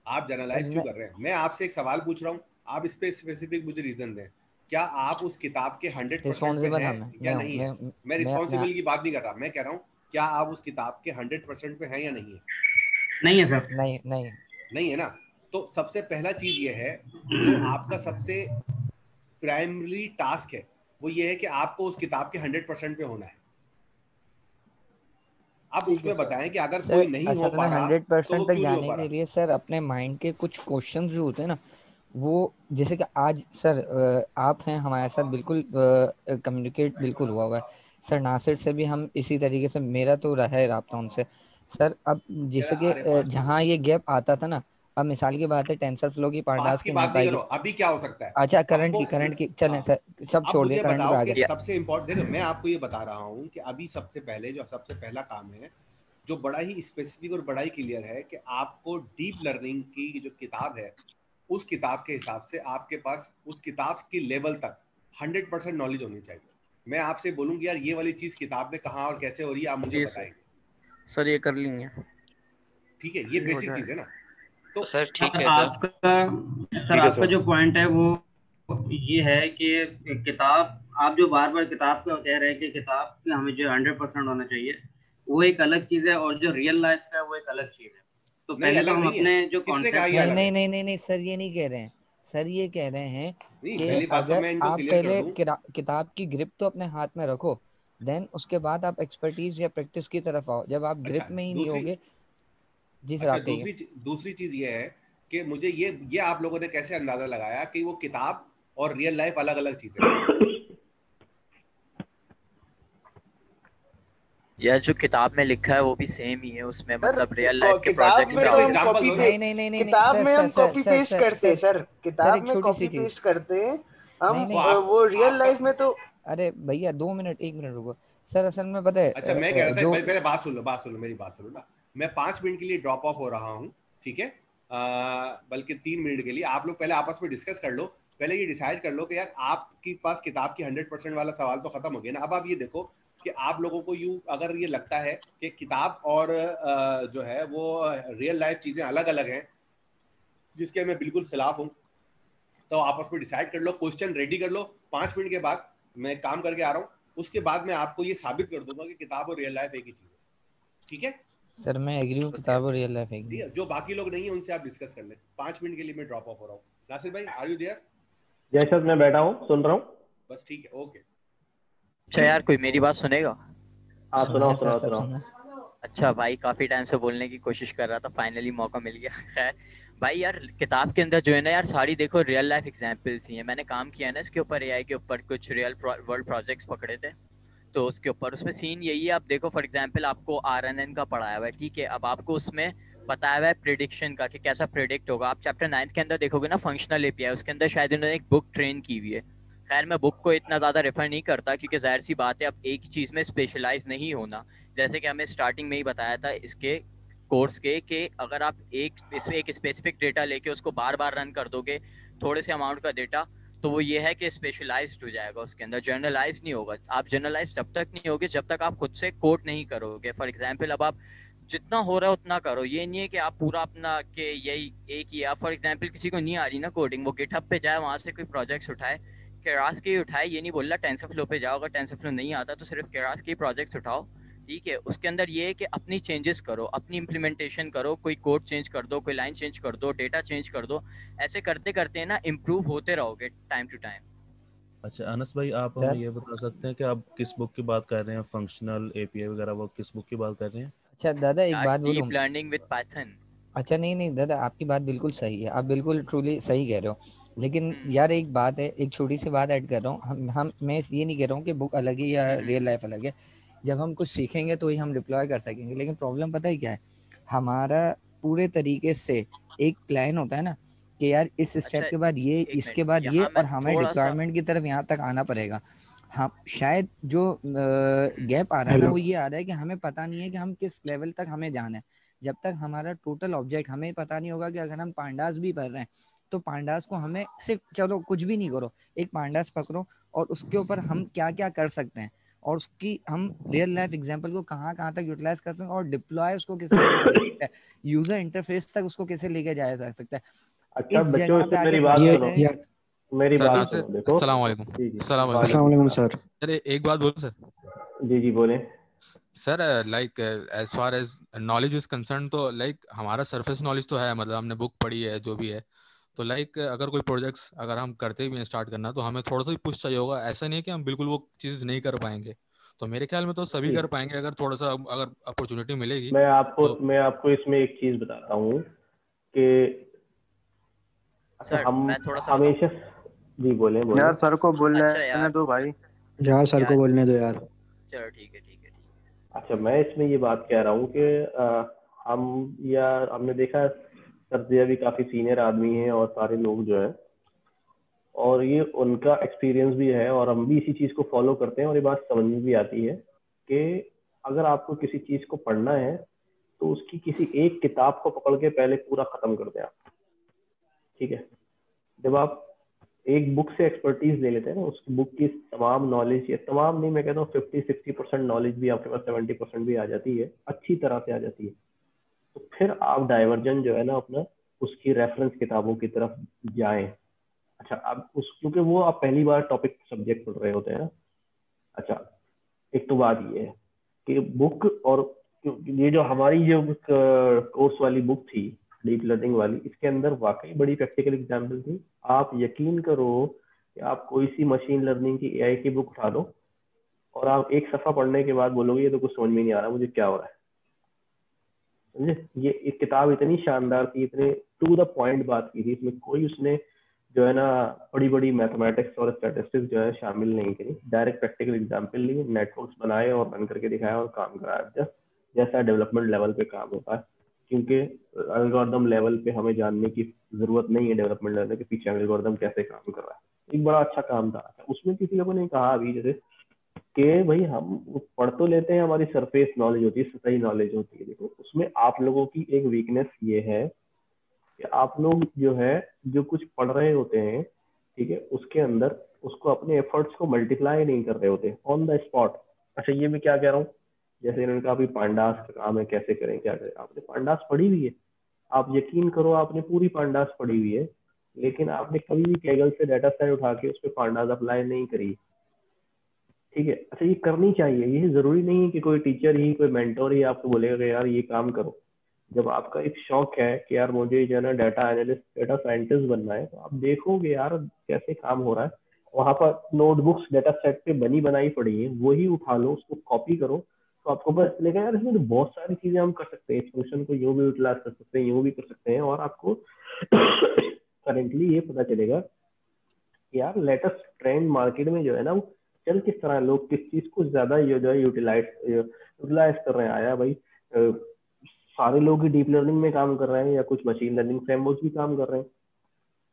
आप जनरलाइज क्यों न, कर रहे हैं? मैं आपसे एक सवाल पूछ रहा हूँ, आप इस पे स्पेसिफिक मुझे रीजन दें। क्या आप उस किताब के 100% पे रिस्पॉन्सिबल हैं हमें या मैं हूँ नहीं है? मैं मैं रिस्पॉन्सिबल की बात नहीं कर रहा, मैं कह रहा हूँ क्या आप उस किताब के 100% पे हैं या नहीं है? नहीं है सर। नहीं नहीं नहीं है ना? तो सबसे पहला चीज ये है, जो आपका सबसे प्राइमरी टास्क है वो ये है कि आपको उस किताब के 100% पे होना है। अब ठीक है उसमें सर। बताएं कि अगर कोई सर नहीं हो असल पा में रहा तो वो 100% तक क्यों नहीं हो जाने पा के रहा? लिए सर अपने माइंड के कुछ क्वेश्चंस जो होते हैं ना, वो जैसे कि आज सर आप हैं हमारे साथ बिल्कुल कम्युनिकेट बिल्कुल हुआ है सर। नासिर से भी हम इसी तरीके से, मेरा तो रहा है रब्ता उनसे सर। अब जैसे कि अरे 5 मिनट जहाँ ये गैप आता था ना, अब मिसाल की बात है टेंसर फ्लो की पांडास पास्ट की की नहीं बात नहीं पाएगी। करो, अभी क्या हो सकता है अच्छा आपको? करंट की चलें हाँ, सर, सब अब छोड़ दिए, मुझे करंट पे बताओ आ कि जाए। सबसे इम्पोर्टेंट, देखो मैं आपको ये बता रहा हूँ कि अभी सबसे पहले जो सबसे पहला काम है, जो बड़ा ही स्पेसिफिक और बड़ा ही क्लियर है, कि आपको डीप लर्निंग की जो किताब है, उस किताब के हिसाब से आपके पास उस किताब की लेवल तक 100% नॉलेज होनी चाहिए। मैं आपसे बोलूंगी यार ये वाली चीज किताब में कहाँ और कैसे हो रही है, आप मुझे जी बताएंगे। सर ये कर लेंगे, ठीक है, ये हो बेसिक चीज जाएगा है ना। तो सर ठीक और है तो सर ठीक है आपका सर। जो पॉइंट है वो ये है कि किताब, आप जो बार बार किताब का कह रहे हैं कि किताब का हमें जो 100% होना चाहिए, वो एक अलग चीज है, और जो रियल लाइफ का है वो एक अलग चीज है। तो नहीं, पहले तो अलग हम नहीं है। अपने जो किसने कहा कॉन्सेप्ट ये नहीं अलग नहीं है? नहीं नहीं नहीं सर, ये नहीं कह रहे हैं सर, ये कह रहे हैं नहीं, कि पहली बात तो अगर मैं इनको आप क्लियर कर पहले दूं। किताब की ग्रिप तो अपने हाथ में रखो, देन उसके बाद आप एक्सपर्टीज या प्रैक्टिस की तरफ आओ। जब आप अच्छा ग्रिप में ही नहीं दूसरी होगे। जी सर अच्छा आप कहिए। दूसरी चीज ये है कि मुझे ये आप लोगों ने कैसे अंदाजा लगाया कि वो किताब और रियल लाइफ अलग अलग चीजें हैं? यार जो किताब में लिखा है वो भी सेम ही है उसमें, सर मतलब रियल लाइफ के किताब प्रोजेक्ट्स में पे मुझे तो कोई हम एग्जांपल कॉपी दो ना। पेस्ट, नहीं नहीं नहीं नहीं किताब सर में सर हम sir copy sir paste sir करते हैं सर सर, सर किताब एक में छोटी सी कॉपी चीज। पेस्ट करते हैं हम। नहीं वो नहीं वो रियल आपका लाइफ में तो। अरे भैया 2 मिनट 1 मिनट रुको सर। असल में पता अच्छा मैं कह है रहा था, जो पहले बात सुन लो, मेरी बात सुनो ना। मैं 5 मिनट के लिए ड्रॉप ऑफ हो रहा हूँ, ठीक है? बल्कि 3 मिनट के लिए। आप लोग पहले आपस में डिस्कस कर लो, पहले ये डिसाइड कर लो कि यार आपके पास किताब की 100% वाला सवाल तो खत्म हो गया ना। अब आप ये देखो कि आप लोगों को अगर ये लगता है कि किताब और जो है वो रियल लाइफ चीजें अलग अलग हैं, जिसके मैं बिल्कुल खिलाफ हूँ, तो आपस में डिसाइड कर लो, क्वेश्चन रेडी कर लो। 5 मिनट के बाद मैं काम करके आ रहा हूँ, उसके बाद मैं आपको ये साबित कर दूंगा कि किताब और रियल लाइफ एक ही चीज है। ठीक है? सर मैं एग्री हूँ, किताब और रियल लाइफ ठीक एग्री। है, जो बाकी लोग नहीं है उनसे आप डिस्कस कर ले। 5 मिनट के लिए मैं ड्रॉप ऑफ हो रहा हूँ। नासिर भाई, आर यू देयर? जय सर, मैं बैठा हूँ, सुन रहा हूँ। बस ठीक है, ओके। अच्छा यार कोई मेरी बात सुनेगा? आप सुनिए सुनाओ सर, सब सुनाओ। सुनिए। अच्छा भाई, काफी टाइम से बोलने की कोशिश कर रहा था, फाइनली मौका मिल गया। खैर भाई यार, किताब के अंदर जो है ना यार, सारी देखो रियल लाइफ एग्जांपल्स ही हैं। मैंने काम किया है ना इसके ऊपर, एआई के ऊपर, कुछ रियल वर्ल्ड प्रोजेक्ट्स पकड़े थे, तो उसके ऊपर उसमें सीन यही है। आप देखो फॉर एग्जांपल आपको आरएनएन का पढ़ाया हुआ है, ठीक है? अब आपको उसमें बताया हुआ है प्रिडिक्शन का कि कैसा प्रिडिक्ट होगा। आप चैप्टर 9 के अंदर देखोगे ना, फंक्शनल एपीआई, उसके अंदर शायद इन्होंने एक बुक ट्रेन की हुई है। खैर मैं बुक को इतना ज़्यादा रेफर नहीं करता, क्योंकि जाहिर सी बात है अब एक ही चीज़ में स्पेशलाइज नहीं होना। जैसे कि हमें स्टार्टिंग में ही बताया था इसके कोर्स के, कि अगर आप इसमें एक स्पेसिफिक डेटा लेके उसको बार बार रन कर दोगे, थोड़े से अमाउंट का डेटा, तो वो ये है कि स्पेशलाइज्ड हो जाएगा, उसके अंदर जनरलाइज नहीं होगा। आप जनरलाइज तब तक नहीं होगे जब तक आप खुद से कोड नहीं करोगे। फॉर एग्जांपल अब आप जितना हो रहा है उतना करो, ये नहीं है कि आप पूरा अपना कि यही एक ही। आप फॉर एग्जांपल किसी को नहीं आ रही ना कोडिंग, वो गिटहब पे जाए, वहाँ से कोई प्रोजेक्ट्स उठाए, केरास के ही उठाए। ये नहीं बोल रहा टेंसरफ्लो पे जाओ, अगर टेंसरफ्लो नहीं आता तो सिर्फ केरास के प्रोजेक्ट्स उठाओ, ठीक है? उसके अंदर ये है कि अपनी चेंजेस करो, अपनी इम्प्लीमेंटेशन करो, कोई कोड चेंज कर दो, कोई लाइन चेंज कर दो, डेटा चेंज कर दो। ऐसे करते करते ना इम्प्रूव होते रहोगे टाइम टू टाइम। अच्छा अनस भाई, आप हमें ये बता सकते हैं कि आप किस बुक की बात कर रहे हैं? फंक्शनल एपीआई वगैरह, वो किस बुक की बात कर रहे हैं? अच्छा दादा एक बात बोलूं? Deep learning with Python. अच्छा नहीं नहीं दादा, आपकी बात बिल्कुल सही है, आप बिल्कुल ट्रूली सही कह रहे हो, लेकिन यार एक बात है, एक छोटी सी बात ऐड कर रहा हूँ। हम मैं ये नहीं कह रहा हूँ कि बुक अलग है या रियल लाइफ अलग है। जब हम कुछ सीखेंगे तो ही हम डिप्लॉय कर सकेंगे, लेकिन प्रॉब्लम पता है क्या है, हमारा पूरे तरीके से एक प्लान होता है ना कि यार इस स्टेप अच्छा के बाद ये, एक इसके मिनट, बाद ये, यहाँ मैं और हमें थोड़ा सा डिप्लॉयमेंट की तरफ यहाँ तक आना पड़ेगा। हम शायद जो गैप आ रहा है ना, वो ये आ रहा है कि हमें पता नहीं है कि हम किस लेवल तक हमें जाना है। जब तक हमारा टोटल ऑब्जेक्ट हमें पता नहीं होगा कि अगर हम पांडास भी पढ़ रहे हैं तो पांडास को हमें सिर्फ, चलो कुछ भी नहीं करो, एक पांडास पकड़ो और उसके ऊपर हम क्या क्या कर सकते हैं और उसकी हम रियल लाइफ एग्जांपल को कहाँ कहाँ तक यूटिलाइज कर सकते हैं और डिप्लॉय उसको कैसे लेके जा सकते हैं, यूजर इंटरफेस तक उसको कैसे लेके जाया जा सकता है। अच्छा इस बच्चों, जगह पे इससे आके मेरी बात प्रॉब्लम सुनो, है। मेरी सर बात नासिर, सुनो, देखो। अस्सलाम वालेकुम। जी जी, अस्सलाम वालेकुम। वालेकुम अस्सलाम वालेकुम सलाम। सर। सर एक बात बोलो सर। जी जी बोले। Sir like as far as knowledge is concern, तो लाइक हमारा सरफेस नॉलेज तो है, मतलब हमने बुक पढ़ी है जो भी है, तो लाइक अगर कोई प्रोजेक्ट्स अगर हम करते भी हैं स्टार्ट करना, तो हमें थोड़ा सा भी पुश चाहिए होगा। ऐसा नहीं है कि हम बिल्कुल वो चीज़ नहीं कर पाएंगे। तो मेरे ख्याल में तो सभी जी, कर पाएंगे अगर थोड़ा सा, अगर अपॉर्चुनिटी मिलेगी तो। मैं आपको इसमें एक चीज बताता हूँ कि अच्छा सर हम मैं थोड़ा सा बताऊं। हमेशा, जी बोले बोले। यार सर को अच्छा बोलने यार, दो भाई। यार सर को यार बोलने दो यार। चलो ठीक है ठीक है। अच्छा मैं इसमें ये बात कह रहा हूँ कि हम, या हमने देखा सरदिया भी काफी सीनियर आदमी हैं और सारे लोग जो है, और ये उनका एक्सपीरियंस भी है और हम भी इसी चीज को फॉलो करते हैं और ये बात समझ में भी आती है कि अगर आपको किसी चीज को पढ़ना है तो उसकी किसी एक किताब को पकड़ के पहले पूरा खत्म कर दें आप। ठीक है, जब आप एक बुक से एक्सपर्टीज ले लेते हैं ना, उस बुक की तमाम नॉलेज, या तमाम नहीं, मैं कहता हूँ 50-60% नॉलेज भी आपके पास 70% भी आ जाती है, अच्छी तरह से आ जाती है, तो फिर आप डाइवर्जन जो है ना अपना, उसकी रेफरेंस किताबों की तरफ जाएं। अच्छा, आप उस, क्योंकि वो आप पहली बार टॉपिक सब्जेक्ट पढ़ रहे होते हैं ना। अच्छा, एक तो बात ये है कि बुक, और ये जो हमारी जो कोर्स वाली बुक थी डीप लर्निंग वाली, इसके अंदर वाकई बड़ी प्रैक्टिकल एग्जाम्पल थी। आप यकीन करो कि आप कोई सी मशीन लर्निंग की एआई की बुक उठा दो और आप एक सफा पढ़ने के बाद बोलोगे ये तो कुछ समझ में नहीं आ रहा मुझे क्या हो रहा है। समझे, ये एक किताब इतनी शानदार थी, इतने टू द पॉइंट बात की थी, इसमें कोई उसने जो है ना बड़ी बड़ी मैथमेटिक्स और स्टैटिस्टिक्स जो है शामिल नहीं करी, डायरेक्ट प्रैक्टिकल एग्जाम्पल लिए, नेटवर्क्स बनाए और रन करके दिखाया और काम कराया, जस्ट जैसा डेवलपमेंट लेवल पे काम होता है। क्योंकि एल्गोरिदम लेवल पे हमें जानने की जरूरत नहीं है डेवलपमेंट लेवल के पीछे एल्गोरिदम कैसे काम कर रहा है। एक बड़ा अच्छा काम था। उसमें किसी लोगों ने कहा अभी जैसे कि भाई हम पढ़ तो लेते हैं, हमारी सरफेस नॉलेज होती है, सतही नॉलेज होती है, देखो उसमें आप लोगों की एक वीकनेस ये है कि आप लोग जो है जो कुछ पढ़ रहे होते हैं, ठीक है, उसके अंदर उसको अपने एफर्ट्स को मल्टीप्लाई नहीं कर रहे होते ऑन द स्पॉट। अच्छा ये मैं क्या कह रहा हूँ, जैसे इन्होंने कहा अभी पांडास का काम है, कैसे करें क्या करें, आपने पांडास पढ़ी हुई है, आप यकीन करो आपने पूरी पांडास पढ़ी हुई है, लेकिन आपने कभी भी कैगल से डाटा सेट उठा के उस पर पांडास अप्लाई नहीं करी। ठीक है, अच्छा ये करनी चाहिए, ये जरूरी नहीं है कि कोई टीचर ही, कोई मेंटोर ही आपको बोलेगा कि यार ये काम करो। जब आपका एक शौक है कि यार मुझे जो है ना डाटा एनालिस्ट, डाटा साइंटिस्ट बनना है, तो आप देखोगे यार कैसे काम हो रहा है, वहां पर नोटबुक्स डाटा सेट पे बनी बनाई पड़ी है, वही उठा लो, उसको कॉपी करो, तो आपको पता चलेगा यार इसमें तो बहुत सारी चीजें हम कर सकते हैं, इस फंक्शन को यूं भी यूटिलाइज कर सकते हैं, यूं भी कर सकते हैं, और आपको करेंटली ये पता चलेगा कि यार लेटेस्ट ट्रेंड मार्केट में जो है ना वो चल किस तरह, लोग किस चीज को ज्यादा जो है यूटिलाइज कर रहे हैं। आया भाई सारे लोग ही डीप लर्निंग में काम कर रहे हैं या कुछ मशीन लर्निंग फ्रेमवर्क भी काम कर रहे हैं।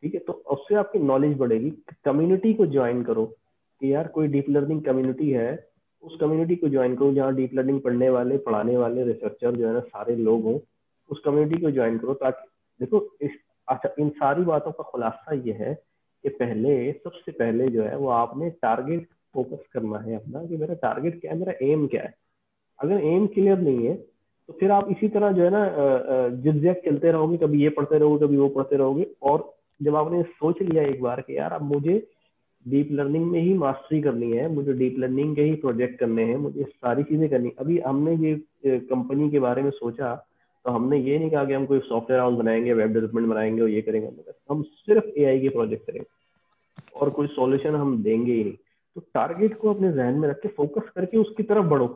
ठीक है, तो उससे आपकी नॉलेज बढ़ेगी। कम्युनिटी को ज्वाइन करो कि यार कोई डीप लर्निंग कम्युनिटी है, उस कम्युनिटी को ज्वाइन करो जहाँ डीप लर्निंग पढ़ने वाले, पढ़ाने वाले, रिसर्चर जो है ना सारे लोग हों, उस कम्युनिटी को ज्वाइन करो। ताकि देखो अच्छा इन सारी बातों का खुलासा ये है कि पहले, सबसे पहले जो है वो आपने टारगेट फोकस करना है अपना, कि मेरा टारगेट क्या है, मेरा एम क्या है। अगर एम क्लियर नहीं है तो फिर आप इसी तरह जो है ना जिग-जैग चलते रहोगे, कभी ये पढ़ते रहोगे कभी वो पढ़ते रहोगे। और जब आपने सोच लिया एक बार कि यार अब मुझे डीप लर्निंग में ही मास्टरी करनी है, मुझे डीप लर्निंग के ही प्रोजेक्ट करने हैं, मुझे सारी चीजें करनी, अभी हमने ये कंपनी के बारे में सोचा तो हमने ये नहीं कहा कि हम कोई सॉफ्टवेयर हाउस बनाएंगे, वेब डेवलपमेंट बनाएंगे और ये करेंगे, हम सिर्फ एआई के प्रोजेक्ट करेंगे और कोई सॉल्यूशन हम देंगे ही नहीं। तो टारगेट को अपने जहन में रख के फोकस करके उसकी तरफ बढ़ो।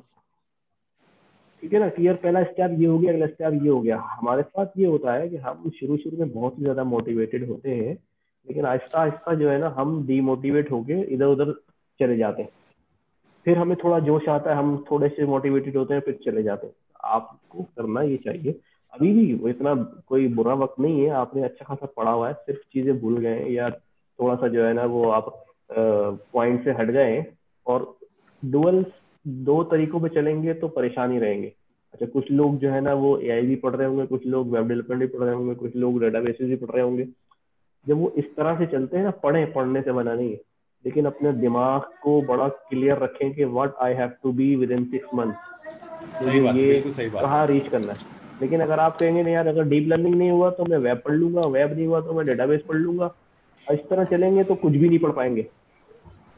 ठीक है ना, क्लियर। पहला स्टेप ये हो गया, अगला स्टेप ये हो गया। हमारे साथ ये होता है कि हम शुरू में बहुत ही ज्यादा मोटिवेटेड होते हैं, लेकिन आहिस्ता आहिस्ता जो है ना हम डीमोटिवेट होके इधर उधर चले जाते हैं। फिर हमें थोड़ा जोश आता है, हम थोड़े से मोटिवेटेड होते हैं, फिर चले जाते हैं। आपको करना ये चाहिए, अभी भी वो इतना कोई बुरा वक्त नहीं है, आपने अच्छा खासा पढ़ा हुआ है, सिर्फ चीजें भूल गए हैं या थोड़ा सा जो है ना वो आप पॉइंट से हट गए हैं। और डुअल 2 तरीकों पे चलेंगे तो परेशानी रहेंगे। अच्छा, कुछ लोग जो है ना वो एआई भी पढ़ रहे होंगे, कुछ लोग वेब डेवलपमेंट भी पढ़ रहे होंगे, कुछ लोग डेटाबेसेस भी पढ़ रहे होंगे। जब वो इस तरह से चलते हैं ना, पढ़ने से बना नहीं है, लेकिन अपने दिमाग को बड़ा क्लियर रखें कि what I have to be within 6 months, सही बात है, ये बिल्कुल सही बात है। कहाँ रीच करना है। लेकिन अगर आप कहेंगे नहीं यार, अगर डीप लर्निंग नहीं हुआ तो मैं वेब पढ़ लूंगा, वेब नहीं हुआ तो मैं डेटाबेस पढ़ लूंगा, इस तरह चलेंगे तो कुछ भी नहीं पढ़ पाएंगे।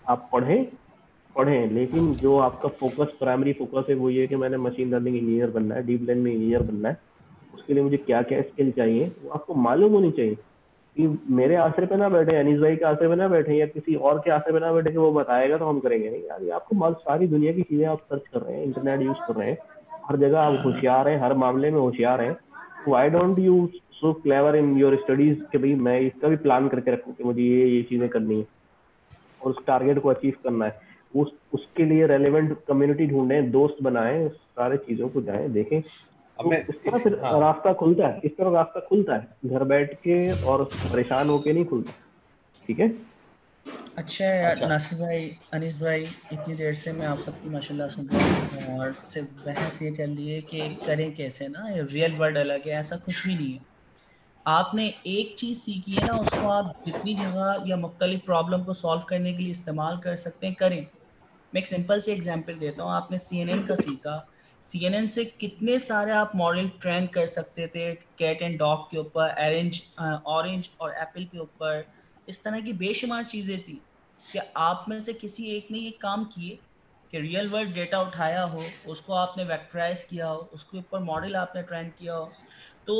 आप पढ़ें, लेकिन जो आपका फोकस, प्राइमरी फोकस है वो ये है कि मैंने मशीन लर्निंग इंजीनियर बनना है, डीप लर्निंग इंजीनियर बनना है। उसके लिए मुझे क्या क्या स्किल चाहिए वो आपको मालूम होनी चाहिए। कि मेरे आश्रय पे ना बैठे, अनीस भाई के आश्रय पे ना बैठे, या किसी और के आश्रय पे ना बैठे कि वो बताएगा तो हम करेंगे। नहीं यार, ये आपको सारी दुनिया की चीजें आप सर्च कर रहे हैं, इंटरनेट यूज कर रहे हैं, हर जगह आप होशियार हैं, हर मामले में होशियार हैं। Why don't you so clever in your studies कि भाई मैं इसका भी प्लान करके रखूं कि मुझे ये चीजें करनी है और उस टारगेट को अचीव करना है। उसके लिए रेलेवेंट कम्युनिटी ढूंढें, दोस्त बनाएं, सारे चीजों को जाएं देखें। तो इस तरह फिर रास्ता खुलता है, इस तरह रास्ता खुलता है, घर बैठ के और परेशान होके नहीं खुलता। ठीक है। अच्छा यार नासिर भाई, अनीस भाई, इतनी देर से मैं आप सबकी माशाल्लाह सुन रहा हूँ और सिर्फ बहस ये चल रही है कि करें कैसे ना, रियल वर्ल्ड अलग है, ऐसा कुछ भी नहीं है। आपने एक चीज़ सीखी है ना, उसको आप जितनी जगह या मुख्तलिफ प्रॉब्लम को सॉल्व करने के लिए इस्तेमाल कर सकते हैं, करें। मैं एक सिंपल सी एग्जांपल देता हूँ। आपने CNN का सीखा, CNN से कितने सारे आप मॉडल ट्रेन कर सकते थे, कैट एंड डॉग के ऊपर, ऑरेंज और एप्पल के ऊपर, इस तरह की बेशुमार चीज़ें थी। कि आप में से किसी एक ने ये काम किए कि रियल वर्ल्ड डेटा उठाया हो, उसको आपने वेक्टराइज किया हो, उसके ऊपर मॉडल आपने ट्रेन किया हो। तो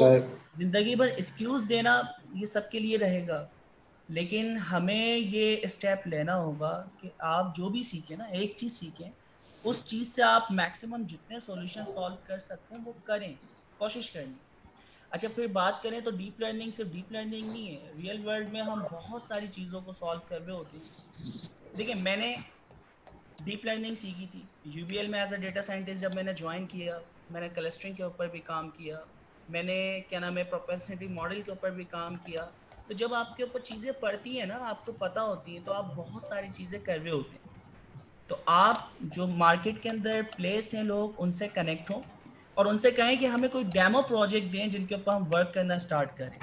जिंदगी भर एक्सक्यूज देना ये सबके लिए रहेगा, लेकिन हमें ये स्टेप लेना होगा कि आप जो भी सीखें ना, एक चीज़ सीखें, उस चीज़ से आप मैक्सिमम जितने सॉल्यूशन सॉल्व कर सकते हैं वो करें, कोशिश करनी। अच्छा, फिर बात करें तो डीप लर्निंग सिर्फ डीप लर्निंग नहीं है, रियल वर्ल्ड में हम बहुत सारी चीज़ों को सॉल्व कर रहे होते हैं। देखिए, मैंने डीप लर्निंग सीखी थी UBL में एज अ डेटा साइंटिस्ट। जब मैंने ज्वाइन किया, मैंने क्लस्टरिंग के ऊपर भी काम किया, मैंने क्या नाम है प्रोपेंसिटी मॉडल के ऊपर भी काम किया। तो जब आपके ऊपर चीज़ें पड़ती हैं ना, आपको पता होती हैं, तो आप बहुत सारी चीज़ें कर रहे होते हैं। तो आप जो मार्केट के अंदर प्लेस हैं लोग, उनसे कनेक्ट हों और उनसे कहें कि हमें कोई डेमो प्रोजेक्ट दें जिनके ऊपर हम वर्क करना स्टार्ट करें।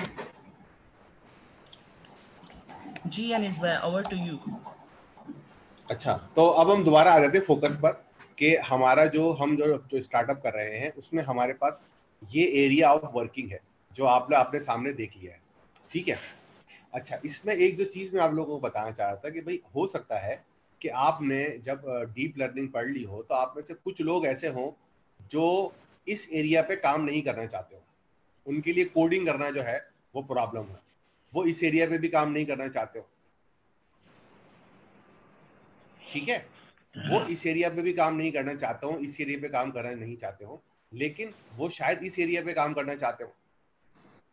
जी अनीस भाई, ओवर टू यू। अच्छा, तो अब हम दोबारा आ जाते हैं फोकस पर कि हमारा हम जो स्टार्टअप कर रहे हैं उसमें हमारे पास ये एरिया ऑफ वर्किंग है जो आपने सामने देख लिया है। ठीक है। अच्छा, इसमें एक जो चीज़ मैं आप लोगों को बताना चाह रहा था कि भाई हो सकता है कि आपने जब डीप लर्निंग पढ़ ली हो तो आप में से कुछ लोग ऐसे हों जो इस एरिया पे काम नहीं करना चाहते हो, उनके लिए कोडिंग करना जो है वो प्रॉब्लम है, वो इस एरिया पे भी काम नहीं करना चाहते हो। ठीक है, वो इस एरिया पे भी काम नहीं करना चाहते हो, इस एरिया पे काम करना नहीं चाहते हो, लेकिन वो शायद इस एरिया पे काम करना चाहते हो।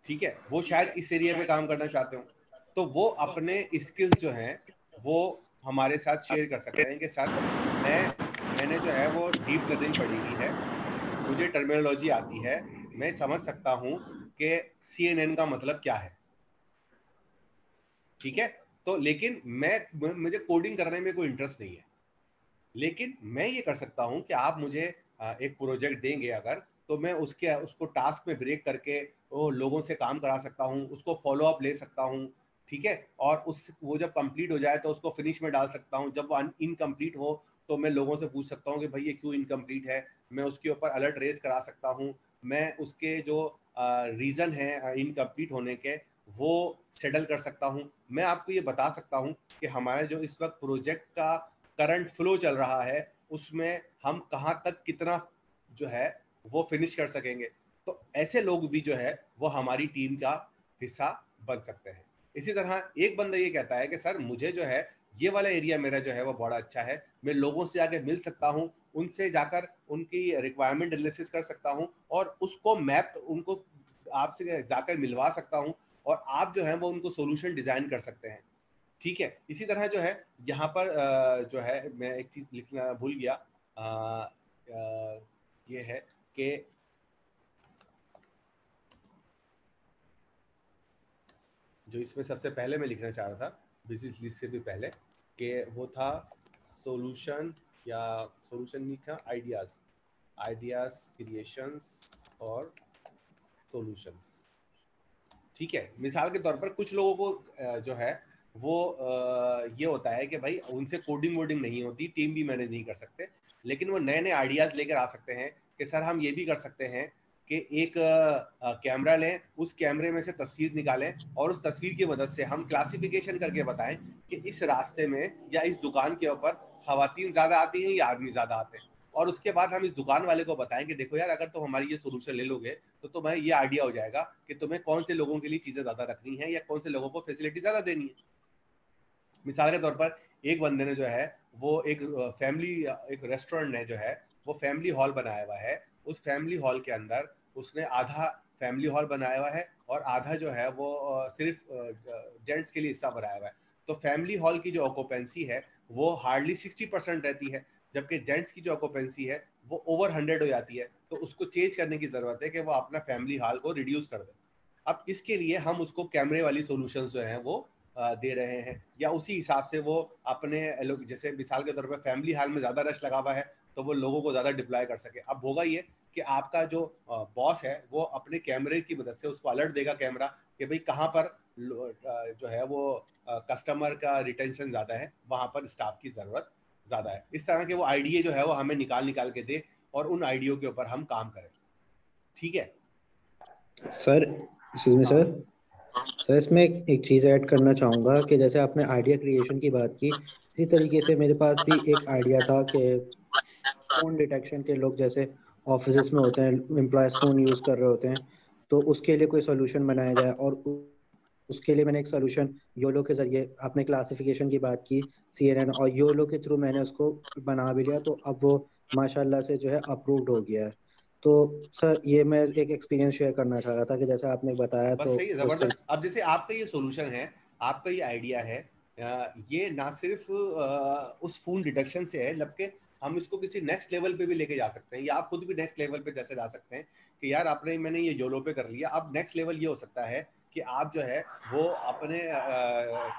ठीक है, वो शायद इस एरिया पे काम करना चाहते हो, तो वो अपने स्किल्स जो हैं वो हमारे साथ शेयर कर सकते हैं कि सर मैंने जो है वो डीप लर्निंग पढ़ी हुई है, मुझे टर्मिनोलॉजी आती है, मैं समझ सकता हूँ कि CNN का मतलब क्या है। ठीक है, तो लेकिन मुझे कोडिंग करने में कोई इंटरेस्ट नहीं है, लेकिन मैं ये कर सकता हूँ कि आप मुझे एक प्रोजेक्ट देंगे अगर, तो मैं उसको टास्क में ब्रेक करके वो लोगों से काम करा सकता हूँ, उसको फॉलो अप ले सकता हूँ। ठीक है, और वो जब कंप्लीट हो जाए तो उसको फिनिश में डाल सकता हूँ। जब वो इनकम्प्लीट हो तो मैं लोगों से पूछ सकता हूँ कि भाई ये क्यों इनकम्प्लीट है, मैं उसके ऊपर अलर्ट रेज करा सकता हूँ, मैं उसके जो रीज़न है इनकम्प्लीट होने के वो सेटल कर सकता हूँ। मैं आपको ये बता सकता हूँ कि हमारा जो इस वक्त प्रोजेक्ट का करंट फ्लो चल रहा है उसमें हम कहाँ तक कितना जो है वो फिनिश कर सकेंगे। तो ऐसे लोग भी जो है वो हमारी टीम का हिस्सा बन सकते हैं। इसी तरह एक बंदा ये कहता है कि सर मुझे जो है ये वाला एरिया मेरा जो है वो बड़ा अच्छा है, मैं लोगों से आके मिल सकता हूँ, उनसे जाकर उनकी रिक्वायरमेंट एनालिसिस कर सकता हूँ और उसको मैप उनको आपसे जाकर मिलवा सकता हूँ और आप जो है वो उनको सोल्यूशन डिजाइन कर सकते हैं। ठीक है, इसी तरह जो है यहाँ पर जो है मैं एक चीज लिखना भूल गया, ये है कि जो इसमें सबसे पहले मैं लिखना चाह रहा था बिजनेस लिस्ट से भी पहले, कि वो था सॉल्यूशन, या सॉल्यूशन नहीं था, आइडियाज क्रिएशंस और सॉल्यूशंस। ठीक है, मिसाल के तौर पर कुछ लोगों को जो है वो ये होता है कि भाई उनसे कोडिंग वोडिंग नहीं होती, टीम भी मैनेज नहीं कर सकते, लेकिन वो नए नए आइडियाज़ लेकर आ सकते हैं कि सर हम ये भी कर सकते हैं कि एक कैमरा लें, उस कैमरे में से तस्वीर निकालें और उस तस्वीर की मदद से हम क्लासिफिकेशन करके बताएं कि इस रास्ते में या इस दुकान के ऊपर ख़वातीन ज़्यादा आती हैं या आदमी ज़्यादा आते हैं, और उसके बाद हम इस दुकान वाले को बताएं कि देखो यार अगर तुम हमारी ये सोल्यूशन ले लोगे तो तुम्हें ये आइडिया हो जाएगा कि तुम्हें कौन से लोगों के लिए चीज़ें ज़्यादा रखनी है या कौन से लोगों को फैसिलिटी ज़्यादा देनी है। मिसाल के तौर पर एक बंदे ने जो है वो एक फैमिली, एक रेस्टोरेंट ने जो है वो फैमिली हॉल बनाया हुआ है, उस फैमिली हॉल के अंदर उसने आधा फैमिली हॉल बनाया हुआ है और आधा जो है वो सिर्फ जेंट्स के लिए हिस्सा बनाया हुआ है। तो फैमिली हॉल की जो ऑक्यूपेंसी है वो हार्डली 60% रहती है, जबकि जेंट्स की जो ऑक्यूपेंसी है वो ओवर 100 हो जाती है। तो उसको चेंज करने की ज़रूरत है कि वो अपना फैमिली हॉल को रिड्यूस कर दे। अब इसके लिए हम उसको कैमरे वाली सॉल्यूशंस जो हैं वो दे रहे हैं, या उसी हिसाब से वो अपने जैसे मिसाल के तौर पर फैमिली हॉल में ज़्यादा रश लगा हुआ है तो वो लोगों को ज़्यादा डिप्लॉय कर सके। अब होगा ये कि आपका जो बॉस है वो अपने कैमरे की मदद से उसको अलर्ट देगा कैमरा कि भाई कहाँ पर जो है वो कस्टमर का रिटेंशन ज़्यादा है, वहाँ पर स्टाफ की ज़रूरत ज़्यादा है। इस तरह के वो आइडिया जो है वो हमें निकाल के दे और उन आइडियो के ऊपर हम काम करें। ठीक है सर, एक्सक्यूज मी सर, इसमें एक चीज़ ऐड करना चाहूँगा कि जैसे आपने आइडिया क्रिएशन की बात की, इसी तरीके से मेरे पास भी एक आइडिया था कि फ़ोन डिटेक्शन के लोग जैसे ऑफिस में होते हैं, एम्प्लॉयज़ फ़ोन यूज़ कर रहे होते हैं, तो उसके लिए कोई सोल्यूशन बनाया जाए। और उसके लिए मैंने एक सोल्यूशन योलो के ज़रिए, आपने क्लासिफिकेशन की बात की, CNN और योलो के थ्रू मैंने उसको बना भी लिया, तो अब वो माशाल्लाह से जो है अप्रूव्ड हो गया है। तो सर ये मैं एक एक्सपीरियंस शेयर करना चाह रहा था कि जैसे आपने बताया, बस तो सही है, जबरदस्त। अब जैसे आपका ये सॉल्यूशन है, आपका ये आइडिया है, ये ना सिर्फ उस फोन डिटेक्शन से है, जबकि हम इसको किसी नेक्स्ट लेवल पे भी लेके जा सकते हैं, या आप खुद भी नेक्स्ट लेवल पे जैसे जा सकते हैं कि यार आपने मैंने ये योलो पे कर लिया, अब नेक्स्ट लेवल ये हो सकता है कि आप जो है वो अपने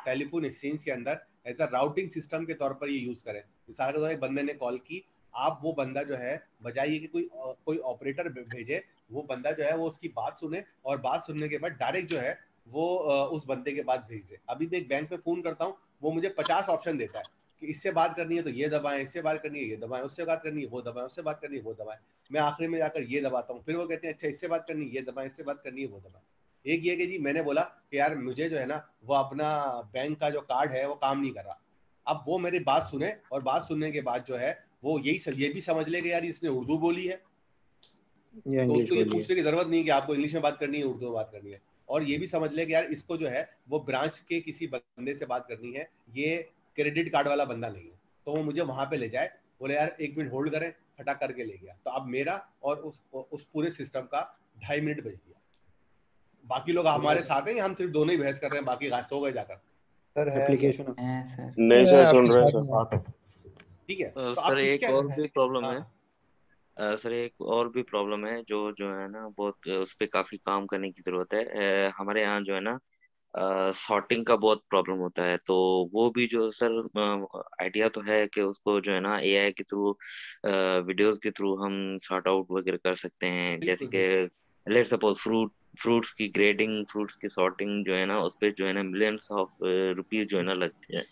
टेलीफोन एक्सचेंज के अंदर एज अ राउटिंग सिस्टम के तौर पर ये यूज़ करें। मिसाल के तौर पर बंदे ने कॉल की, आप वो बंदा जो है बजाय ये कि कोई ऑपरेटर भेजे, वो बंदा जो है वो उसकी बात सुने और बात सुनने के बाद डायरेक्ट जो है वो उस बंदे के बाद भेज दे। अभी मैं एक बैंक में फ़ोन करता हूँ, वो मुझे 50 ऑप्शन देता है कि इससे बात करनी है तो ये दबाएं, इससे बात करनी है ये दबाएं, उससे बात करनी है वो दबाएं, उससे बात करनी है वो दबाएं। मैं आखिरी में जाकर ये दबाता हूँ, फिर वो कहते हैं अच्छा इससे बात करनी है ये दबाएं, इससे बात करनी है वो दबाएं। एक ये कि जी मैंने बोला कि यार मुझे जो है ना वो अपना बैंक का जो कार्ड है वो काम नहीं कर रहा। अब वो मेरी बात सुने और बात सुनने के बाद जो है वो ये भी समझ ले कि यार इसने उर्दू बोली है, तो उसको ये पूछने की जरूरत नहीं कि आपको इंग्लिश में बात करनी है उर्दू में बात करनी है, और ये भी समझ ले कि यार इसको जो है वो ब्रांच के किसी बंदे से बात करनी है, ये क्रेडिट कार्ड वाला बंदा नहीं है, तो वो मुझे वहां पे ले जाए, बोले यार 1 मिनट होल्ड करें, फटाक करके ले गया। तो अब मेरा और उस पूरे सिस्टम का 2.5 मिनट बच दिया। बाकी लोग हमारे साथ हैं, हम सिर्फ दोनों ही बहस कर रहे हैं, बाकी सो गए जाकर। सर एप्लीकेशन नहीं सर, सुन रहे हैं सर। ठीक है, तो सर एक और भी प्रॉब्लम हाँ। है। सर एक और भी प्रॉब्लम है जो है ना बहुत उस पर काफी काम करने की जरूरत है। हमारे यहाँ जो है ना सॉर्टिंग का बहुत प्रॉब्लम होता है, तो वो भी जो सर आइडिया तो है कि उसको जो है ना AI के थ्रू, वीडियोस के थ्रू हम सॉर्ट आउट वगैरह कर सकते हैं। जैसे कि लेट्स सपोज फ्रूट्स की ग्रेडिंग, फ्रूट्स की सॉर्टिंग जो है ना उस पर जो है ना मिलियंस ऑफ रुपीज जो है ना लगते हैं।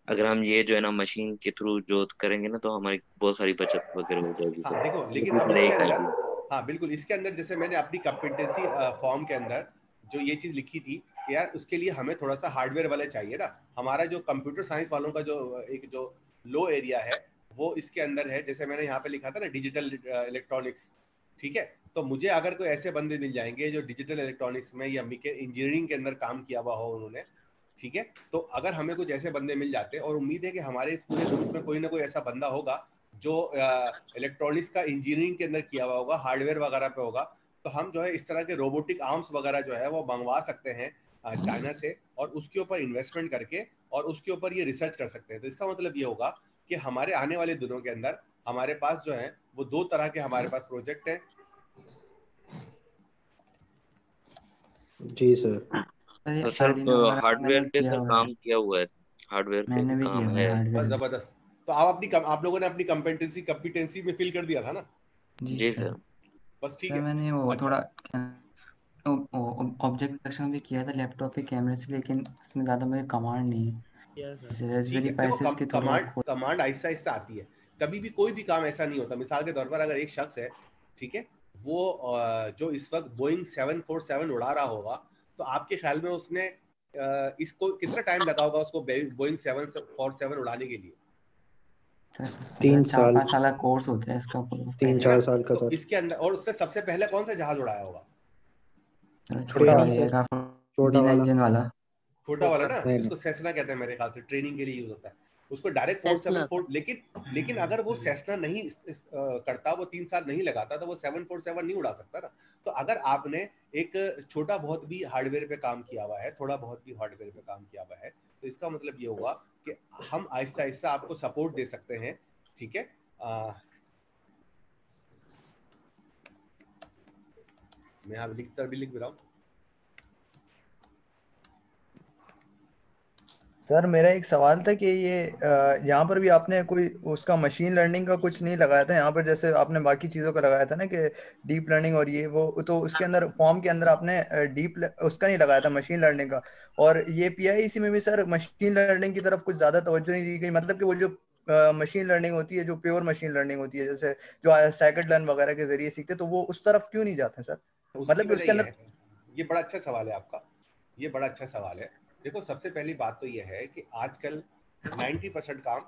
अगर हम ये जो है ना मशीन के थ्रू जो करेंगे ना तो हमारी बहुत सारी बचत वगैरह हो जाएगी हाँ सर। देखो, लेकिन ये अब मेरा इसके एक अंदर, आइडिया। हाँ बिल्कुल, इसके अंदर जैसे मैंने अपनी कॉम्पिटेंसी फॉर्म के अंदर जो ये चीज़ लिखी थी कि यार उसके लिए हमें थोड़ा सा हार्डवेयर वाले चाहिए ना। हमारा जो कंप्यूटर साइंस वालों का जो लो एरिया है वो इसके अंदर है, जैसे मैंने यहाँ पे लिखा था ना डिजिटल इलेक्ट्रॉनिक्स। ठीक है, तो मुझे अगर कोई ऐसे बंदे मिल जाएंगे जो डिजिटल इलेक्ट्रॉनिक्स में या इंजीनियरिंग के अंदर काम किया हुआ हो उन्होंने, ठीक है। तो अगर हमें कुछ ऐसे बंदे मिल जाते, और उम्मीद है कि हमारे इस पूरे ग्रुप में कोई ना कोई ऐसा बंदा होगा जो इलेक्ट्रॉनिक्स का इंजीनियरिंग के अंदर किया हुआ होगा, हार्डवेयर वगैरह पे होगा, तो हम जो है इस तरह के रोबोटिक आर्म्स वगैरह जो है वो मंगवा सकते हैं चाइना से, और उसके ऊपर इन्वेस्टमेंट करके और उसके ऊपर ये रिसर्च कर सकते हैं। तो इसका मतलब ये होगा कि हमारे आने वाले दिनों के अंदर हमारे पास जो है वो 2 तरह के हमारे पास प्रोजेक्ट हैं। जी सर। तो सर हार्डवेयर पे सर काम किया हुआ है, हार्डवेयर पे मैंने भी काम किया हुआ है। है हार्डवेयर बस में। जबरदस्त। तो आप लोगों ने अपनी कॉम्पिटेंसी में फिल कर दिया था ना? जी सर। बस ठीक सर है। मैंने वो अच्छा, थोड़ा ऑब्जेक्ट डिटेक्शन भी किया था लैपटॉप पे कैमरे से, लेकिन उसमें ज़्यादा मुझे कमांड नहीं है। जैसे ठीक रास्पबेरी है। पाई देखो से इसके थोड़ा बहुत कमांड आहिस्ता आहिस्ता आती है। कभी भी कोई भी काम ऐसा नहीं होता। मिसाल के तौर पर अगर एक शख्स है, ठीक है, वो जो इस वक्त बोइंग 747 उड़ा रहा होगा, तो आपके ख्याल में उसने इसको कितना टाइम लगा होगा उसको बोइंग 747 उड़ाने के लिए? 3 साल। 4-5 साल का कोर्स होता है इसका पूरा। 3-4 साल का तो सर। इसके अंदर, और उसने सबसे पहले कौन सा जहाज उड़ाया होगा? छोटा वाला एयरक्राफ्ट बिना इंजन वाला। छोटा वाला ना, नहीं, जिसको सेसना कहते हैं मेरे ख्याल से, ट्रेनिंग के लिए यूज होता है। उसको डायरेक्ट 474, लेकिन अगर वो सेसना नहीं करता, वो 3 साल नहीं लगाता, तो वो 747 नहीं उड़ा सकता ना। तो अगर आपने एक छोटा बहुत भी हार्डवेयर पे काम किया हुआ है, थोड़ा बहुत भी हार्डवेयर पे काम किया हुआ है, तो इसका मतलब ये हुआ कि हम आहिस्ता आहिस्ता आपको सपोर्ट दे सकते हैं। ठीक है, मैं यहाँ लिख भी रहा हूँ। सर मेरा एक सवाल था कि ये यहाँ पर भी आपने कोई उसका मशीन लर्निंग का कुछ नहीं लगाया था यहाँ पर, जैसे आपने बाकी चीज़ों का लगाया था ना कि डीप लर्निंग और ये वो, तो उसके अंदर फॉर्म के अंदर आपने उसका नहीं लगाया था मशीन लर्निंग का। और ये पीआईसी में भी सर मशीन लर्निंग की तरफ कुछ ज़्यादा तवज्जो नहीं दी गई, मतलब कि वो जो मशीन लर्निंग होती है, जो प्योर मशीन लर्निंग होती है, जैसे जो साइकिल लर्न वगैरह के जरिए सीखते, तो वो उस तरफ क्यों नहीं जाते सर? उसकी मतलब कि वजह उसके ये अंदर है, ये बड़ा अच्छा सवाल है आपका, ये बड़ा अच्छा सवाल है। देखो, सबसे पहली बात तो ये है कि आजकल 90% काम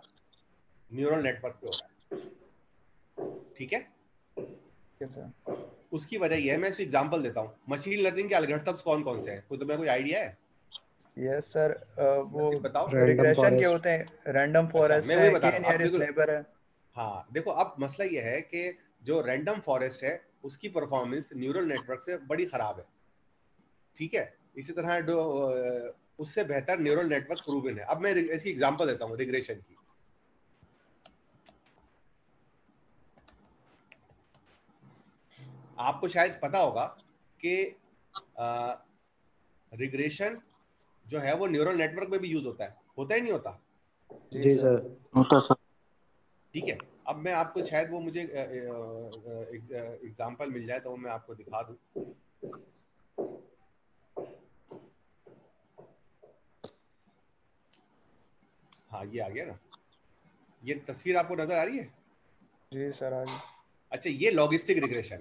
न्यूरल नेटवर्क पे हो रहा है। ठीक है, उसकी वजह ये है, मैं इस एग्जांपल देता हूँ। मशीन लर्निंग के एल्गोरिथम्स कौन कौन से हैं? कोई तुम्हें कोई आइडिया है? यस सर, वो बताओ। रिग्रेशन के होते हैं, रैंडम फॉरेस्ट मैं वही है, बता के रहा हूँ। नियरेस्ट नेबर है। हाँ, देखो, अब मसला ये है कि जो रैंडम फॉरेस्ट है उसकी परफॉर्मेंस न्यूरल नेटवर्क से बड़ी खराब है। ठीक है, इसी तरह उससे बेहतर न्यूरल नेटवर्क प्रूवन है। अब मैं ऐसी एग्जांपल देता हूँ रिग्रेशन की। आपको शायद पता होगा कि रिग्रेशन जो है वो न्यूरल नेटवर्क में भी यूज होता ही नहीं होता? जी सर। होता सर। ठीक है, अब मैं आपको शायद वो मुझे एग्जांपल मिल जाए तो मैं आपको दिखा दूं। हाँ, ये आ गया ना, ये तस्वीर आपको नजर आ रही है? जी सर, आ गई। अच्छा, ये लॉजिस्टिक रिग्रेशन।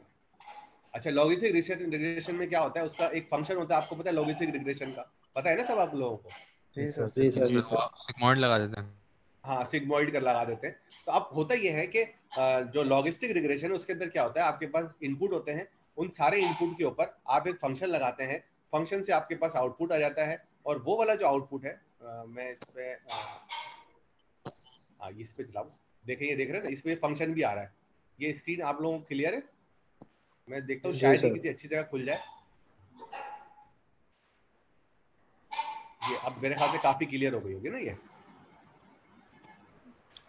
अच्छा, लॉजिस्टिक रिग्रेशन में क्या होता है? उसका एक फंक्शन होता है, आपको पता है लॉजिस्टिक रिग्रेशन का? पता है ना सब आप लोगों को? जी सर। सिग्मॉइड लगा देते हैं। हाँ, सिग्मॉइड कर लगा देते हैं। तो अब होता ये है कि जो लॉजिस्टिक रिग्रेशन है उसके अंदर क्या होता है, आपके पास इनपुट होते हैं, उन सारे इनपुट के ऊपर आप एक फंक्शन लगाते हैं, फंक्शन से आपके पास आउटपुट आ जाता है, और वो वाला जो आउटपुट है, मैं इस पे इस पे चलाऊं, देखें, ये देख रहे हैं ना, इसमें फंक्शन भी आ रहा है। ये स्क्रीन आप लोगों को क्लियर है? मैं देखता हूँ शायद ही किसी अच्छी जगह खुल जाए। ये अब मेरे ख्याल से काफी क्लियर हो गई होगी ना, ये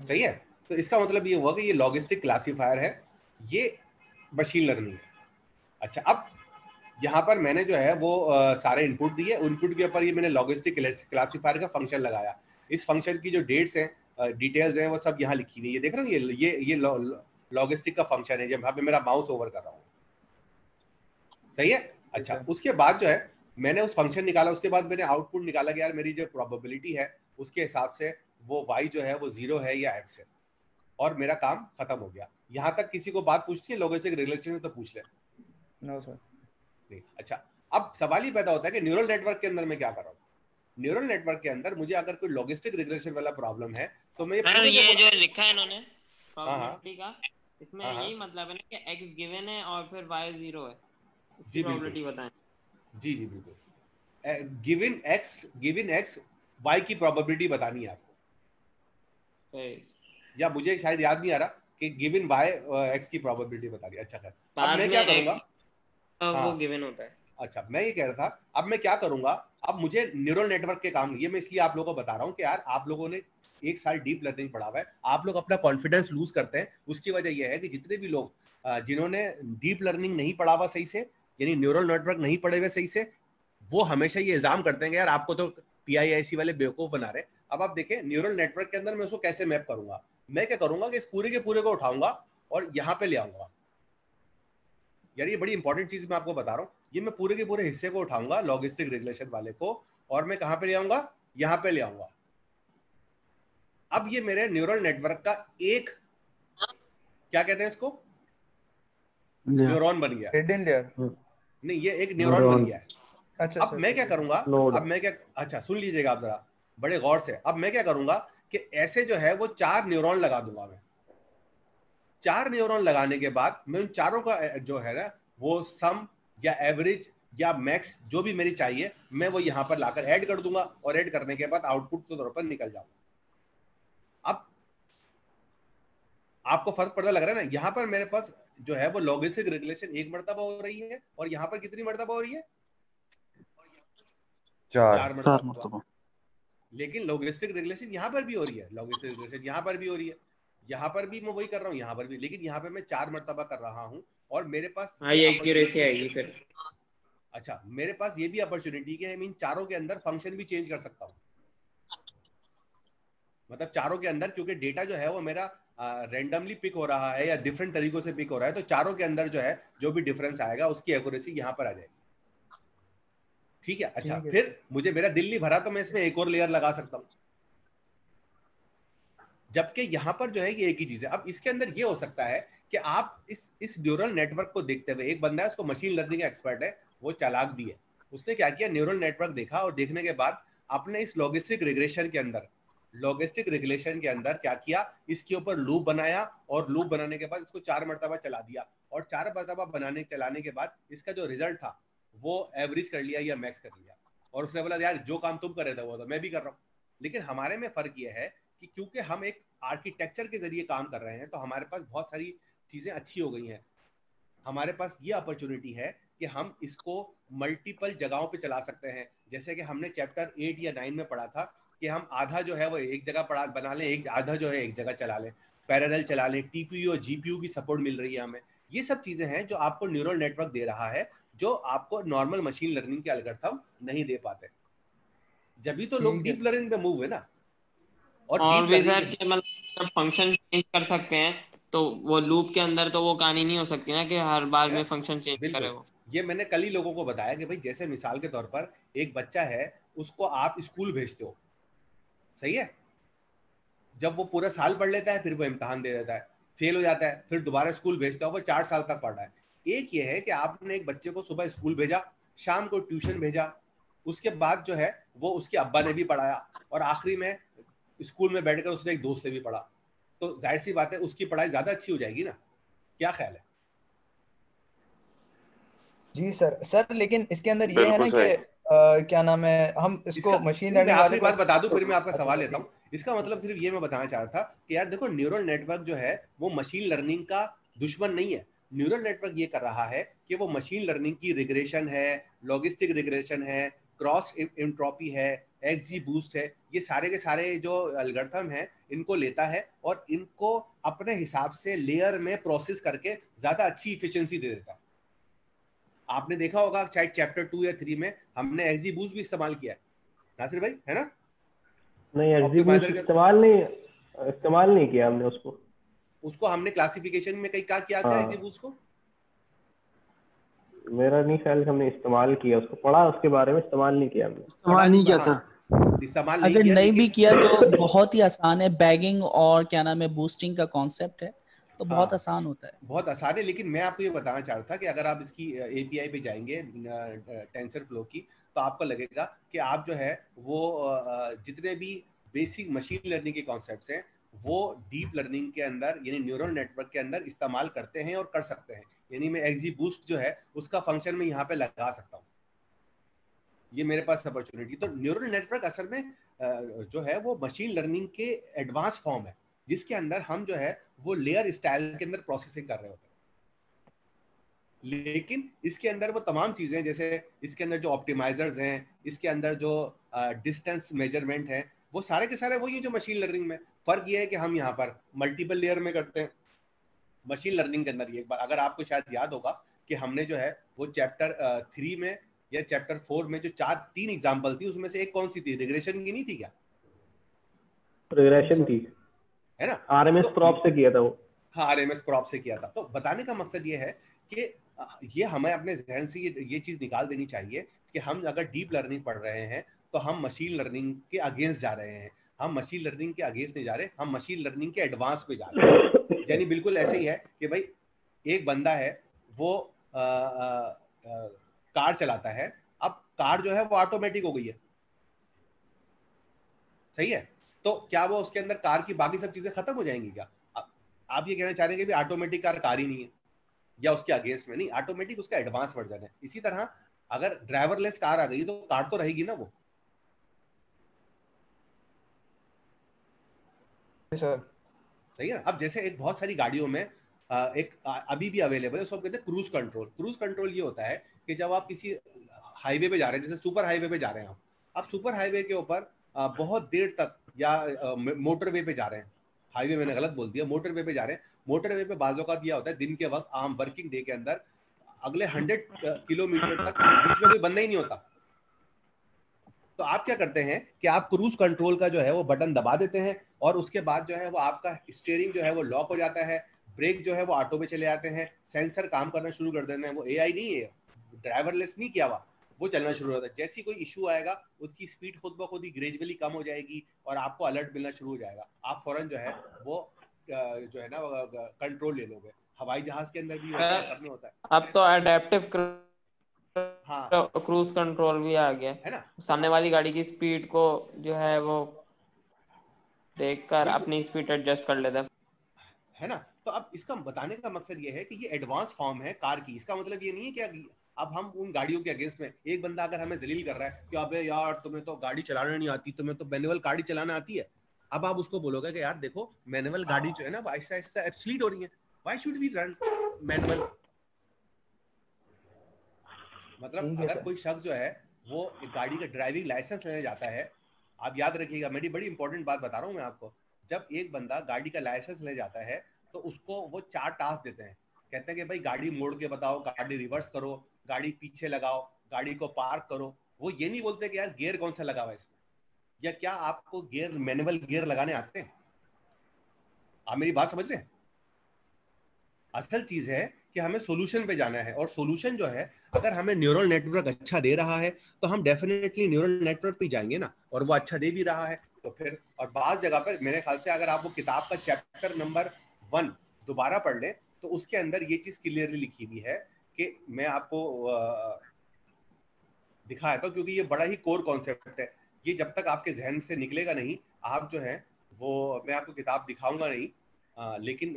सही है? तो इसका मतलब ये हुआ कि ये लॉजिस्टिक क्लासीफायर है, ये मशीन लर्निंग है। अच्छा, अब यहाँ पर मैंने जो है वो सारे इनपुट दिए, इनपुट के ऊपर ये मैंने लॉजिस्टिक क्लासीफायर का फंक्शन लगाया। इस फंक्शन की जो डेट्स हैं, डिटेल्स हैं, वो सब यहाँ लिखी हुई है। देख रहे हो, ये लॉजिस्टिक का फंक्शन है, जहाँ पे मेरा माउस ओवर कर रहा हूँ। सही है? अच्छा, उसके बाद जो है मैंने उस फंक्शन निकाला, उसके बाद मैंने आउटपुट निकाला कि यार मेरी जो प्रोबेबिलिटी है उसके हिसाब से वो y जो है वो 0 है या x है, और मेरा काम खत्म हो गया। यहाँ तक किसी को बात पूछनी है लॉजिस्टिक रिलेशन से? तो पूछ ले। No sir. नहीं। अच्छा, अब सवाल ही पैदा होता है कि न्यूरल नेटवर्क के अंदर मैं क्या कर रहा हूँ। न्यूरल नेटवर्क के अंदर मुझे अगर कोई लॉजिस्टिक रिग्रेशन वाला प्रॉब्लम है तो मैं ये जो लिखा है इन्होंने प्रोबेबिलिटी का, इसमें हाँ, यही मतलब है ना कि x गिवन है और फिर y 0 है, इसकी जी प्रोबेबिलिटी बताएं। जी बिल्कुल। गिवन एक्स वाई की प्रोबेबिलिटी बतानी है आपको, या मुझे शायद याद नहीं आ रहा कि गिवन वाई एक्स की प्रोबेबिलिटी बतानी है। अच्छा कर, अब मैं क्या करूंगा, वो गिवन होता है। अच्छा मैं ये कह रहा था, अब मैं क्या करूंगा, अब मुझे न्यूरल नेटवर्क के काम, ये मैं इसलिए आप लोगों को बता रहा हूँ कि यार आप लोगों ने 1 साल डीप लर्निंग पढ़ा हुआ है, आप लोग अपना कॉन्फिडेंस लूज करते हैं। उसकी वजह यह है कि जितने भी लोग जिन्होंने डीप लर्निंग नहीं पढ़ा हुआ सही से, यानी न्यूरल नेटवर्क नहीं पढ़े हुए सही से, वो हमेशा ये इल्जाम करते हैं कि यार आपको तो PIIC वाले बेवकूफ बना रहे। अब आप देखें न्यूरल नेटवर्क के अंदर मैं उसको कैसे मैप करूंगा, मैं क्या करूंगा कि इस पूरे के पूरे को उठाऊंगा और यहाँ पे ले आऊंगा। यार ये बड़ी इंपॉर्टेंट चीज मैं आपको बता रहा हूँ, ये मैं पूरे के पूरे हिस्से को उठाऊंगा लॉजिस्टिक रिग्रेशन वाले को, और मैं कहाँ पे ले आऊंगा, यहाँ पे ले आऊंगा। अब ये मेरे न्यूरल नेटवर्क का एक, क्या कहते हैं इसको, न्यूरॉन बन गया। नहीं, ये एक न्यूरॉन बन गया है। अच्छा, अब मैं क्या करूंगा, अब मैं क्या, अच्छा सुन लीजिएगा आप जरा बड़े गौर से। अब मैं क्या करूंगा कि ऐसे जो है वो 4 न्यूरॉन लगा दूंगा मैं। 4 न्यूरॉन लगाने के बाद मैं उन चारों का जो है ना वो सम या एवरेज या मैक्स जो भी मेरी चाहिए मैं वो यहाँ पर लाकर ऐड कर दूंगा, और ऐड करने के बाद आउटपुट के तौर पर निकल जाऊंगा। अब आपको फर्क पड़ता लग रहा है ना, यहाँ पर मेरे पास जो है वो लॉजिस्टिक रिग्रेशन 1 मर्तबा हो रही है, और यहाँ पर कितनी मर्तबा हो रही है, 4 मर्तबा। लेकिन लॉजिस्टिक रिग्रेशन यहाँ पर भी हो रही है, लॉजिस्टिक रिग्रेशन यहाँ पर भी हो रही है, यहाँ पर भी मैं वही कर रहा हूँ, यहाँ पर भी, लेकिन यहाँ पे मैं 4 मर्तबा कर रहा हूँ, और मेरे पास एक्यूरेसी आएगी फिर। अच्छा, मेरे पास ये भी अपॉर्चुनिटी है मैं इन चारों के अंदर फंक्शन भी चेंज कर सकता हूँ। मतलब चारों के अंदर, क्योंकि डेटा जो है वो मेरा रैंडमली पिक हो रहा है या डिफरेंट तरीकों से पिक हो रहा है, तो चारों के अंदर जो है जो भी डिफरेंस आएगा उसकी एक्यूरेसी यहाँ पर आ जाएगी। ठीक है, अच्छा फिर मुझे मेरा दिल नहीं भरा तो मैं इसमें एक और लेयर लगा सकता हूँ, जबकि यहाँ पर जो है ये एक ही चीज है। अब इसके अंदर ये हो सकता है कि आप इस न्यूरल नेटवर्क को देखते हुए, एक बंदा है उसको मशीन लर्निंग का एक्सपर्ट है, वो चालाक भी है, उसने क्या किया, न्यूरल नेटवर्क देखा और देखने के बाद आपने इस लॉजिस्टिक रिग्रेशन के अंदर, लॉजिस्टिक रिग्रेशन के अंदर क्या किया, इसके ऊपर लूप बनाया, और लूप बनाने के बाद इसको 4 मरतबा चला दिया, और 4 मरतबा चलाने के बाद इसका जो रिजल्ट था वो एवरेज कर लिया या मैक्स कर लिया, और उसने बोला यार जो काम तुम कर रहे थे वो तो मैं भी कर रहा हूँ। लेकिन हमारे में फर्क ये है कि क्योंकि हम एक आर्किटेक्चर के जरिए काम कर रहे हैं, तो हमारे पास बहुत सारी चीजें अच्छी हो गई हैं। हमारे पास ये अपॉर्चुनिटी है कि हम इसको मल्टीपल जगहों पे चला सकते हैं। जैसे कि हमने चैप्टर 8 या 9 में पढ़ा था कि हम आधा जो है वो एक जगह बना लें, एक आधा जो है एक जगह चला लें, पैरेलल चला लें, TPU और GPU की सपोर्ट मिल रही है हमें। ये सब चीजें हैं जो आपको न्यूरल नेटवर्क दे रहा है, जो आपको नॉर्मल मशीन लर्निंग के एल्गोरिथम नहीं दे पाते। जब भी तो लोग डीप लर्निंग पे मूव हुए ना। और भी सर कि मतलब फंक्शन चेंज कर सकते हैं, तो वो लूप के अंदर तो वो कहानी नहीं हो सकती ना कि हर बार में फंक्शन चेंज करे वो। ये मैंने कल ही लोगों को बताया कि भाई जैसे मिसाल के तौर पर एक बच्चा है, उसको आप स्कूल भेजते हो, सही है, जब वो पूरा साल पढ़ लेता है फिर वो इम्तिहान दे देता है, फेल हो जाता है, फिर दोबारा स्कूल भेजता है, वो 4 साल तक पढ़ रहा है। एक ये है कि आपने एक बच्चे को सुबह स्कूल भेजा, शाम को ट्यूशन भेजा, उसके बाद जो है वो उसके अब्बा ने भी पढ़ाया, और आखिरी में स्कूल में बैठकर उसने एक दोस्त से भी पढ़ा, तो जाहिर सी बात है उसकी पढ़ाई ज्यादा अच्छी हो जाएगी ना। क्या ख्याल है? जी सर लेकिन इसके अंदर ये है ना कि क्या नाम है, हम इसको मशीन लर्निंग वाले बात बता दूं फिर मैं आपका सवाल लेता हूं। इसका मतलब सिर्फ ये मैं बताना चाह रहा था कि यार देखो, न्यूरल नेटवर्क जो है वो मशीन लर्निंग का दुश्मन नहीं है। न्यूरल नेटवर्क ये कर रहा है कि वो मशीन लर्निंग की रिग्रेशन है, लॉजिस्टिक रिग्रेशन है, क्रॉस एंट्रोपी है, XGBoost है, ये सारे के सारे जो एल्गोरिथम है इनको लेता है और इनको अपने हिसाब से लेयर में प्रोसेस करके ज्यादा अच्छी इफिशिएंसी दे देता है। आपने देखा होगा शायद चैप्टर 2 या 3 में हमने XGBoost भी इस्तेमाल किया है, नासिर भाई, है ना? नहीं, XGBoost इस्तेमाल नहीं किया हमने। उसको हमने क्लासिफिकेशन में कहीं क्या किया था XGBoost को? मेरा नहीं ख्याल हमने इस्तेमाल किया, उसको पढ़ा, उसके बारे में इस्तेमाल नहीं किया हमने। इस्तेमाल नहीं किया था। अगर नहीं भी किया तो बहुत ही आसान है। बैगिंग और क्या नाम है बूस्टिंग का कॉन्सेप्ट है, तो बहुत आसान होता है, बहुत आसान है। लेकिन मैं आपको ये बताना चाह रहा था कि अगर आप इसकी API पे जाएंगे टेंसरफ्लो की, तो आपको लगेगा कि आप जो है वो जितने भी बेसिक मशीन लर्निंग के कॉन्सेप्ट्स हैं वो डीप लर्निंग के अंदर यानी न्यूरल नेटवर्क के अंदर इस्तेमाल करते हैं और कर सकते हैं। यानी मैं XGBoost जो है उसका फंक्शन मैं यहाँ पे लगा सकता हूँ। ये मेरे पास अपॉर्चुनिटी। तो न्यूरल नेटवर्क असल में जो है वो मशीन लर्निंग के एडवांस फॉर्म है, जिसके अंदर हम जो है वो लेयर स्टाइल के अंदर प्रोसेसिंग कर रहे होते हैं। लेकिन इसके अंदर वो तमाम चीजें, जैसे इसके अंदर जो ऑप्टिमाइजर्स हैं, इसके अंदर जो डिस्टेंस मेजरमेंट है, वो सारे के सारे वही है जो मशीन लर्निंग में। फर्क ये है कि हम यहाँ पर मल्टीपल लेयर में करते हैं। मशीन लर्निंग के अंदर एक बार अगर आपको शायद याद होगा कि हमने जो है वो चैप्टर 3 में या चैप्टर 4 में जो 3 एग्जाम्पल थी, उसमें से एक कौन सी थी? रिग्रेशन की नहीं थी क्या? रिग्रेशन थी, है ना? आरएमएस प्रॉप से किया था वो। हाँ, आरएमएस प्रॉप से किया था। तो बताने का मकसद ये है कि ये हमें अपने जहन से ये चीज निकाल देनी चाहिए कि हम अगर डीप लर्निंग पढ़ रहे हैं तो हम मशीन लर्निंग के अगेंस्ट जा रहे हैं। हम मशीन लर्निंग के अगेंस्ट नहीं जा रहे, हम मशीन लर्निंग के एडवांस पे जा रहे हैं। यानी बिल्कुल ऐसे ही है कि भाई एक बंदा है वो कार चलाता है, अब कार जो है वो ऑटोमेटिक हो गई है, सही है? तो क्या वो उसके अंदर कार की बाकी सब चीजें खत्म हो जाएंगी क्या? आप ये कहना चाह रहे हैं कि ऑटोमेटिक कार ही नहीं है, या उसके अगेंस्ट में नहीं, ऑटोमेटिक उसका एडवांस वर्जन है। इसी तरह अगर ड्राइवरलेस कार आ गई तो कार तो रहेगी ना वो। सही है ना? अब जैसे एक बहुत सारी गाड़ियों में एक अभी भी अवेलेबल है, उसको कहते हैं क्रूज कंट्रोल। क्रूज कंट्रोल ये होता है कि जब आप किसी हाईवे पे जा रहे हैं, जैसे सुपर हाईवे पे जा रहे हैं आप सुपर हाईवे के ऊपर बहुत देर तक, या मोटरवे पे जा रहे हैं, हाईवे मैंने गलत बोल दिया, मोटरवे पे जा रहे हैं। मोटरवे पे बाजों का दिया होता है दिन के वक्त, आम वर्किंग डे के अंदर अगले 100 किलोमीटर तक बीच में कोई बंदा ही नहीं होता। तो आप क्या करते हैं कि आप क्रूज कंट्रोल का जो है वो बटन दबा देते हैं, और उसके बाद जो है वो आपका स्टीयरिंग जो है वो लॉक हो जाता है, ब्रेक जो है वो ऑटो पे चले जाते हैं, सेंसर काम करना शुरू कर देते हैं। वो एआई नहीं है, ड्राइवरलेस नहीं किया हुआ, वो चलना शुरू होता है। जैसी कोई इशू आएगा उसकी स्पीड खुद ब खुद ही ग्रेजुअली कम हो जाएगी और आपको अलर्ट मिलना शुरू हो जाएगा। आप फौरन जो है वो जो है ना कंट्रोल ले लोगे। हवाई जहाज के अंदर भी होता है, सब में होता है। अब तो एडेप्टिव हाँ, क्रूज कंट्रोल भी आ गया है ना? सामने वाली गाड़ी की स्पीड को जो है वो देखकर अपनी स्पीड एडजस्ट कर लेता है ना? तो अब इसका बताने का मकसद ये है कि ये एडवांस फॉर्म है कार की। इसका मतलब ये नहीं है कि अब हम उन गाड़ियों के अगेंस्ट में, एक बंदा अगर हमें जलील कर रहा है कि अबे यार तुम्हें तो गाड़ी चलाना नहीं आती, तुम्हें तो मैनुअल गाड़ी चलाना आती है, अब आप उसको बोलोगे कि यार देखो मैनुअल गाड़ी जो है ना आहिस्ता आहिस्ता एब्सोल्यूट हो रही है, why should we run manual? मतलब अगर कोई शख्स जो है वो एक गाड़ी का ड्राइविंग लाइसेंस लेने जाता है, आप याद रखिएगा, मेरी बड़ी इंपॉर्टेंट बात बता रहा हूँ मैं आपको, जब एक बंदा गाड़ी का लाइसेंस ले जाता है तो उसको वो 4 टास्क देते हैं। कहते हैं कि भाई गाड़ी मोड़ के बताओ, गाड़ी रिवर्स करो, गाड़ी पीछे लगाओ, गाड़ी को पार्क करो। वो ये नहीं बोलते कि यार गियर कौन सा लगा हुआ है इसमें, या क्या आपको गियर मैनुअल गियर लगाने आते हैं? आप मेरी बात समझ रहे हैं? असल चीज है कि हमें सॉल्यूशन पे जाना है, और सॉल्यूशन जो है अगर हमें न्यूरल नेटवर्क अच्छा दे रहा है तो हम डेफिनेटली न्यूरल नेटवर्क पे जाएंगे ना, और वो अच्छा दे भी रहा है तो फिर। और बाज़ जगह पर मेरे ख्याल से अगर आप वो किताब का चैप्टर नंबर 1 दोबारा पढ़ लें तो उसके अंदर ये चीज़ क्लियरली लिखी हुई है कि मैं आपको दिखाया था, क्योंकि ये बड़ा ही कोर कॉन्सेप्ट है। ये जब तक आपके जहन से निकलेगा नहीं, आप जो है वो, मैं आपको किताब दिखाऊंगा नहीं, लेकिन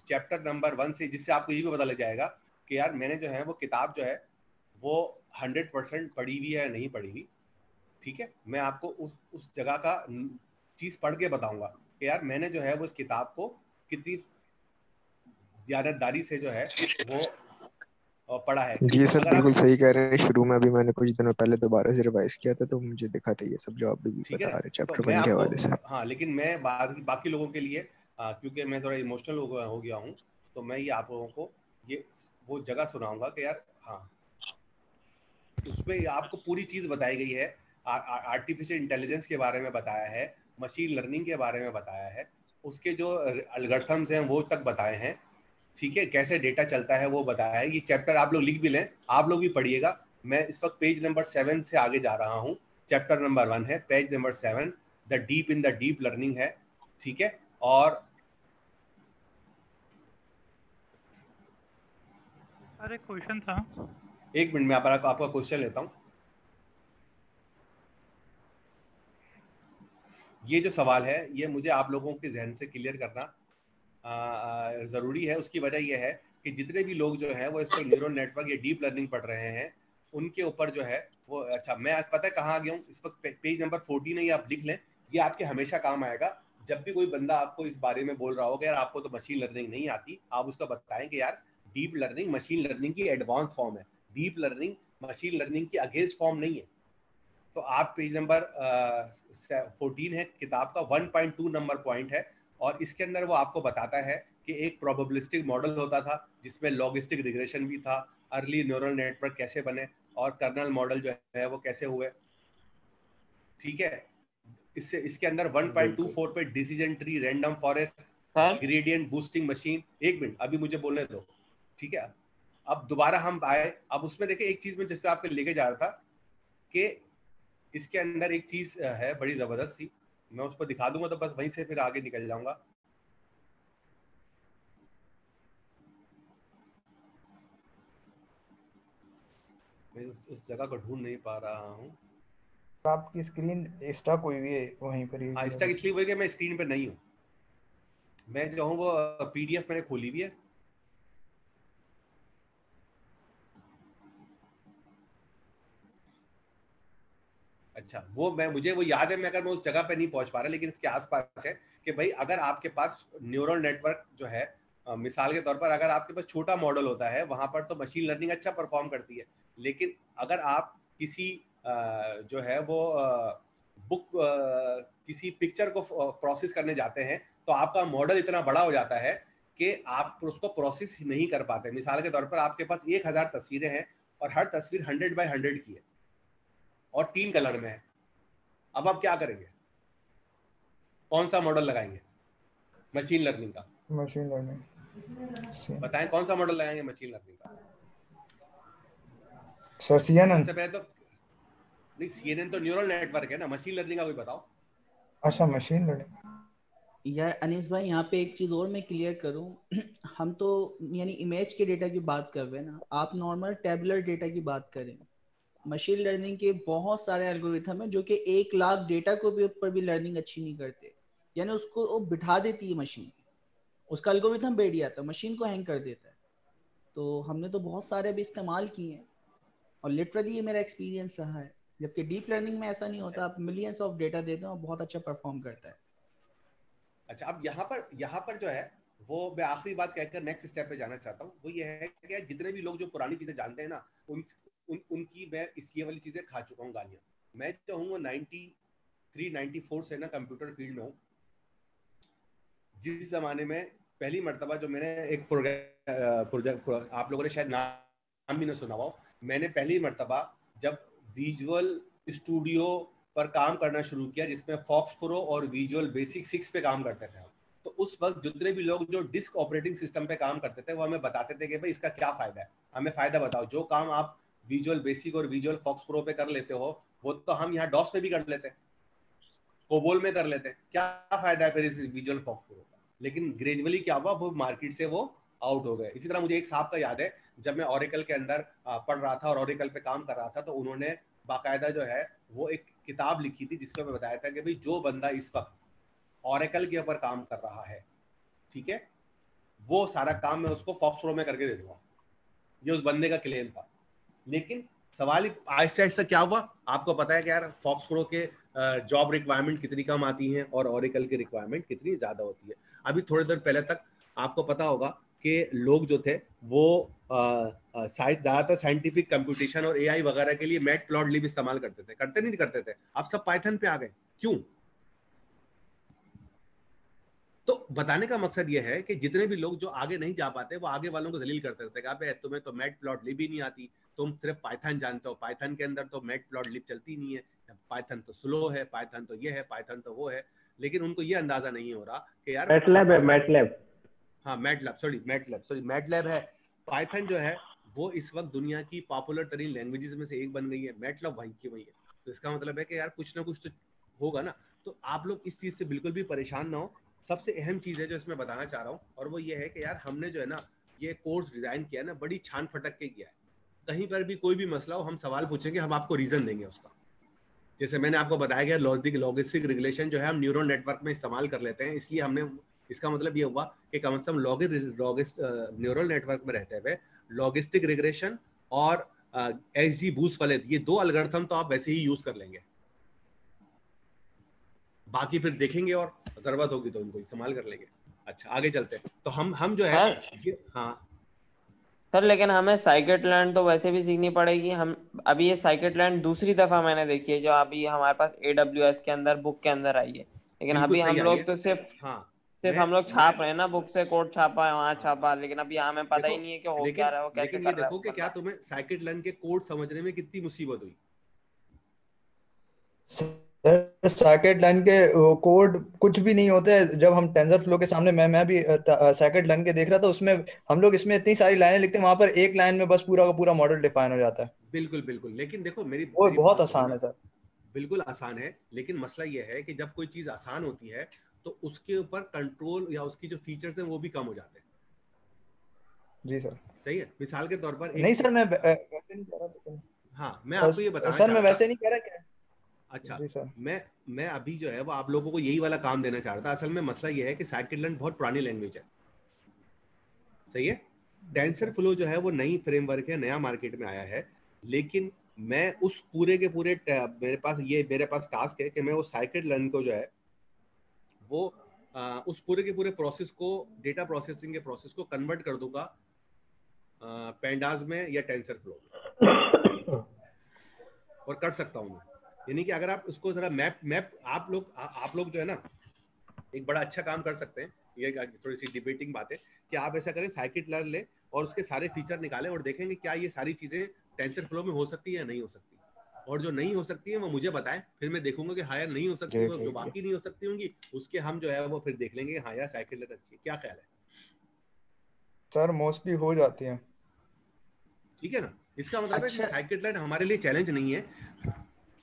चैप्टर नंबर 1 से, जिससे आपको ये भी पता लग जाएगा कि यार मैंने जो है वो किताब जो है वो 100% पढ़ी हुई है नहीं पढ़ी हुई। ठीक है, मैं आपको उस जगह का चीज़ पढ़ के बताऊंगा कि यार मैंने जो है वो इस किताब को कितनी ध्यानदारी से जो है वो पढ़ा है। जी सर, बिल्कुल सही कह रहे हैं। शुरू में अभी मैंने कुछ दिनों पहले दोबारा से रिवाइज किया था तो मुझे दिखा था ये सब जो आप भी बता रहे चैप्टर 1 के हवाले से। हाँ, लेकिन मैं बाकी लोगों के लिए क्योंकि मैं थोड़ा इमोशनल हो गया हूँ, तो मैं ये आप लोगों को ये वो जगह सुनाऊंगा कि यार हाँ, उसमें आपको पूरी चीज़ बताई गई है। आर्टिफिशियल इंटेलिजेंस के बारे में बताया है, मशीन लर्निंग के बारे में बताया है, उसके जो एल्गोरिथम्स हैं वो तक बताए हैं। ठीक है, कैसे डेटा चलता है वो बताया है। ये चैप्टर आप लोग लिख भी लें, आप लोग भी पढ़िएगा। मैं इस वक्त पेज नंबर 7 से आगे जा रहा हूँ। चैप्टर नंबर 1 है, page number 7 the deep in the deep learning है। ठीक है, और अरे क्वेश्चन था, 1 मिनट में आपका क्वेश्चन लेता हूँ। ये जो सवाल है ये मुझे आप लोगों के जहन से क्लियर करना ज़रूरी है। उसकी वजह यह है कि जितने भी लोग जो हैं वो इस पर न्यूरल नेटवर्क या डीप लर्निंग पढ़ रहे हैं, उनके ऊपर जो है वो, अच्छा मैं पता है कहाँ आ गया हूँ इस वक्त, पेज नंबर 14 है, ये आप लिख लें, ये आपके हमेशा काम आएगा। जब भी कोई बंदा आपको इस बारे में बोल रहा हो कि यार आपको तो मशीन लर्निंग नहीं आती, आप उसको बताएं कि यार डीप लर्निंग मशीन लर्निंग की एडवांस फॉर्म है, डीप लर्निंग मशीन लर्निंग की अगेंस्ट फॉर्म नहीं है। तो आप पेज नंबर 14 है किताब का, 1.2 नंबर पॉइंट है, और इसके अंदर वो आपको बताता है कि एक प्रोबेबिलिस्टिक मॉडल होता था जिसमें लॉजिस्टिक रिग्रेशन भी था, अर्ली न्यूरल नेटवर्क कैसे बने, और कर्नल मॉडल जो है वो कैसे हुए। ठीक है, इसके अंदर 1.24 पे decision tree, random forest, gradient boosting machine. एक मिनट अभी मुझे बोलने दो, ठीक है। अब दोबारा हम आए, अब उसमें देखे एक चीज में जिसपे आपको लेके जा रहा था कि इसके अंदर एक चीज है बड़ी जबरदस्त सी, मैं उसको दिखा दूंगा तो बस वहीं से फिर आगे निकल जाऊंगा। मैं उस जगह को ढूंढ नहीं पा रहा हूँ। आपकी स्क्रीन स्टक हुई हुई है वहीं पर ही। हाँ, स्टक इसलिए हुई कि मैं स्क्रीन पे नहीं हूँ, मैं जो हूँ वो पीडीएफ मैंने खोली हुई है। अच्छा, वो मुझे वो याद है, मैं अगर मैं उस जगह पे नहीं पहुंच पा रहा, लेकिन इसके आसपास है कि भाई अगर आपके पास न्यूरल नेटवर्क जो है, मिसाल के तौर पर अगर आपके पास छोटा मॉडल होता है वहां पर तो मशीन लर्निंग अच्छा परफॉर्म करती है, लेकिन अगर आप किसी जो है वो किसी पिक्चर को प्रोसेस करने जाते हैं तो आपका मॉडल इतना बड़ा हो जाता है कि आप उसको प्रोसेस नहीं कर पाते। मिसाल के तौर पर आपके पास 1000 तस्वीरें हैं और हर तस्वीर 100 बाय 100 की है और 3 कलर में है। अब आप क्या करेंगे, कौन सा मॉडल लगाएंगे? मशीन लर्निंग का। मशीन लर्निंग बताएं कौन सा मॉडल लगाएंगे मशीन लर्निंग का? Sir CNN। सबसे पहले तो नहीं, CNN तो न्यूरल नेटवर्क है ना, मशीन लर्निंग का कोई बताओ। अच्छा, मशीन लर्निंग। यार अनीस भाई यहाँ पे एक चीज और मैं क्लियर करूँ, हम तो यानी इमेज के डेटा की बात कर रहे हैं ना, आप नॉर्मल टेबुलर डेटा की बात करें। मशीन लर्निंग के बहुत सारे एल्गोरिथम है जो कि 1 लाख डेटा को भी ऊपर भी लर्निंग अच्छी नहीं करते, यानी उसको वो बिठा देती है मशीन, उसका एल्गोरिथम बैठ जाता है, मशीन को हैंग कर देता है। तो हमने तो बहुत सारे भी इस्तेमाल किए हैं और लिटरली ये मेरा एक्सपीरियंस रहा है, जबकि डीप लर्निंग में ऐसा नहीं होता, आप मिलियंस ऑफ डेटा देते हैं और बहुत अच्छा परफॉर्म करता है। अच्छा, अब यहाँ पर जो है वो मैं आखिरी बात कहकर नेक्स्ट स्टेप पे जाना चाहता हूँ, वो ये है कि जितने भी लोग जो पुरानी चीजें जानते हैं ना, उनकी मैं ये वाली चीजें खा चुका हूँ गालियाँ। मैं जो हूँ 93-94 से ना कंप्यूटर फील्ड में हूँ। जिस जमाने में पहली मर्तबा जो मैंने एक प्रोजेक्ट, आप लोगों ने शायद नाम भी ना सुना हो, मैंने पहली मर्तबा जब विजुअल स्टूडियो पर काम करना शुरू किया जिसमें फॉक्स प्रो और विजुअल बेसिक 6 पे काम करते थे, तो उस वक्त जितने भी लोग जो डिस्क ऑपरेटिंग सिस्टम पे काम करते थे वो हमें बताते थे कि भाई इसका क्या फायदा है, हमें फायदा बताओ। जो काम आप विजुअल बेसिक और विजुअल फॉक्स प्रो पे कर लेते हो वो तो हम यहाँ डॉस पे भी कर लेते हैं, कोबोल में कर लेते हैं, क्या फायदा है फिर इस विजुअल फॉक्स प्रो का? लेकिन ग्रेजुअली क्या हुआ, वो मार्केट से वो आउट हो गए। इसी तरह मुझे एक साहब का याद है, जब मैं ओरेकल के अंदर पढ़ रहा था और ओरेकल पे काम कर रहा था, तो उन्होंने बाकायदा जो है वो एक किताब लिखी थी जिसमें बताया था कि भाई जो बंदा इस वक्त ओरेकल के ऊपर काम कर रहा है, ठीक है, वो सारा काम मैं उसको फॉक्स प्रो में करके दे दूंगा। ये उस बंदे का क्लेम था। लेकिन सवाल आहिस्ता आहिस्ता क्या हुआ, आपको पता है कि यार फॉक्स प्रो के जॉब रिक्वायरमेंट कितनी कम आती हैं और ओरेकल की रिक्वायरमेंट कितनी ज्यादा होती है। अभी थोड़ी देर पहले तक आपको पता होगा कि लोग जो थे वो ज्यादातर साइंटिफिक कंप्यूटेशन और एआई वगैरह के लिए मैटप्लॉटलिब इस्तेमाल करते थे। अब सब पाइथन पे आ गए। क्यों? तो बताने का मकसद ये है कि जितने भी लोग जो आगे नहीं जा पाते वो आगे वालों को जलील करते रहते हैं कि तुम्हें तो मैटप्लॉटलिब ही नहीं आती, तुम सिर्फ पाइथन जानते हो, पाइथन के अंदर तो मैटप्लॉटलिब चलती नहीं है, पाइथन तो स्लो है, पाइथन तो ये है, पाइथन तो वो है। लेकिन उनको ये अंदाजा नहीं हो रहा कि यार मैटलैब है, मैटलैब है। पाइथन जो है वो इस वक्त दुनिया की पॉपुलर तरीन लैंग्वेजेस में से एक बन गई है, मैटलैब वहीं की वहीं है। तो इसका मतलब है कि यार कुछ ना कुछ तो होगा ना। तो आप लोग इस चीज से बिल्कुल भी परेशान ना हो। सबसे अहम चीज है जो इसमें बताना चाह रहा हूँ, और वो ये है कि यार हमने जो है ना ये कोर्स डिजाइन किया ना, बड़ी छान फटक के किया है। कहीं पर भी कोई भी मसला हो हम सवाल पूछेंगे, हम आपको रीजन देंगे उसका। जैसे मैंने आपको बताया गया लॉजिस्टिक रिग्रेशन जो है हम न्यूरल नेटवर्क में इस्तेमाल कर लेते हैं, इसलिए हमने, इसका मतलब ये हुआ कि कम से कम न्यूरल नेटवर्क में रहते हुए लॉजिस्टिक रिग्रेशन और XG बूस्ट वाले, ये 2 एल्गोरिथम तो आप वैसे ही यूज कर लेंगे, बाकी फिर देखेंगे और जरूरत होगी तो उनको इस्तेमाल कर लेंगे। अच्छा आगे चलते हैं। तो हम जो है हाँ सर, लेकिन हमें साइकिट-लर्न तो वैसे भी सीखनी पड़ेगी। हम अभी ये साइकिट-लर्न दूसरी दफा मैंने देखी है, जो अभी हमारे पास AWS के अंदर बुक के अंदर आई है, लेकिन अभी हम लोग तो सिर्फ हम लोग छाप रहे हैं ना, बुक से कोड छापा है, वहाँ छापा, लेकिन अभी हमें पता ही नहीं है कि हो क्या रहा है, वो कैसे कर रहा है। देखो कि क्या तुम्हें साइकिट-लर्न के कोड समझने में कितनी मुसीबत हुई? साइकिट-लर्न के कोड कुछ भी नहीं होते हैं। जब हम टेंसरफ्लो के सामने मैं भी साइकिट-लर्न के देख रहा था, उसमें हम लोग इसमें इतनी सारी लाइनें लिखते हैं, वहां पर एक लाइन में बस पूरा का पूरा मॉडल डिफाइन हो जाता है। बिल्कुल बिल्कुल, लेकिन देखो वो बहुत आसान है सर। बिल्कुल आसान है, लेकिन मसला ये है कि जब कोई चीज आसान होती है तो उसके ऊपर कंट्रोल या उसकी जो फीचर्स हैं वो भी कम हो जाते हैं। जी सर, सही है। मिसाल के तौर पर नहीं सर, मैं वैसे नहीं कह रहा। हाँ, मैं आपको ये बताना सर, मैं वैसे नहीं कह रहा क्या। अच्छा जी सर, मैं अभी जो है वो आप लोगों को यही वाला काम देना चाह रहा था। असल में मसला ये है कि साइकिट-लर्न बहुत पुरानी लैंग्वेज है, सही है। टेंसरफ्लो जो है वो नई फ्रेमवर्क है, नया मार्केट में आया है, लेकिन मैं उस पूरे के पूरे मेरे पास टास्क है कि मैं वो साइकिट-लर्न को जो है वो उस पूरे के पूरे प्रोसेस को, डेटा प्रोसेसिंग के प्रोसेस को कन्वर्ट कर दूंगा पेंडास में या टेंसरफ्लो में, और कर सकता हूँ मैं। यानी कि अगर आप उसको जरा मैप आप लोग जो है ना एक बड़ा अच्छा काम कर सकते हैं। ये थोड़ी सी डिबेटिंग बात है कि आप ऐसा करें, साइकिट-लर्न ले और उसके सारे फीचर निकालें और देखेंगे क्या ये सारी चीजें टेंसरफ्लो में हो सकती है या नहीं हो सकती, और जो नहीं हो सकती है वो मुझे बताएं, फिर मैं देखूंगा कि हाँ यार नहीं हो सकती, जो बाकी नहीं हो सकती होंगी उसके हम जो है वो फिर देख लेंगे। हाँ यार साइकिट-लर्न अच्छी है, क्या ख्याल है? सर मोस्टली हो जाती है। ठीक है ना, इसका मतलब है कि साइकिट-लर्न हमारे लिए चैलेंज नहीं है,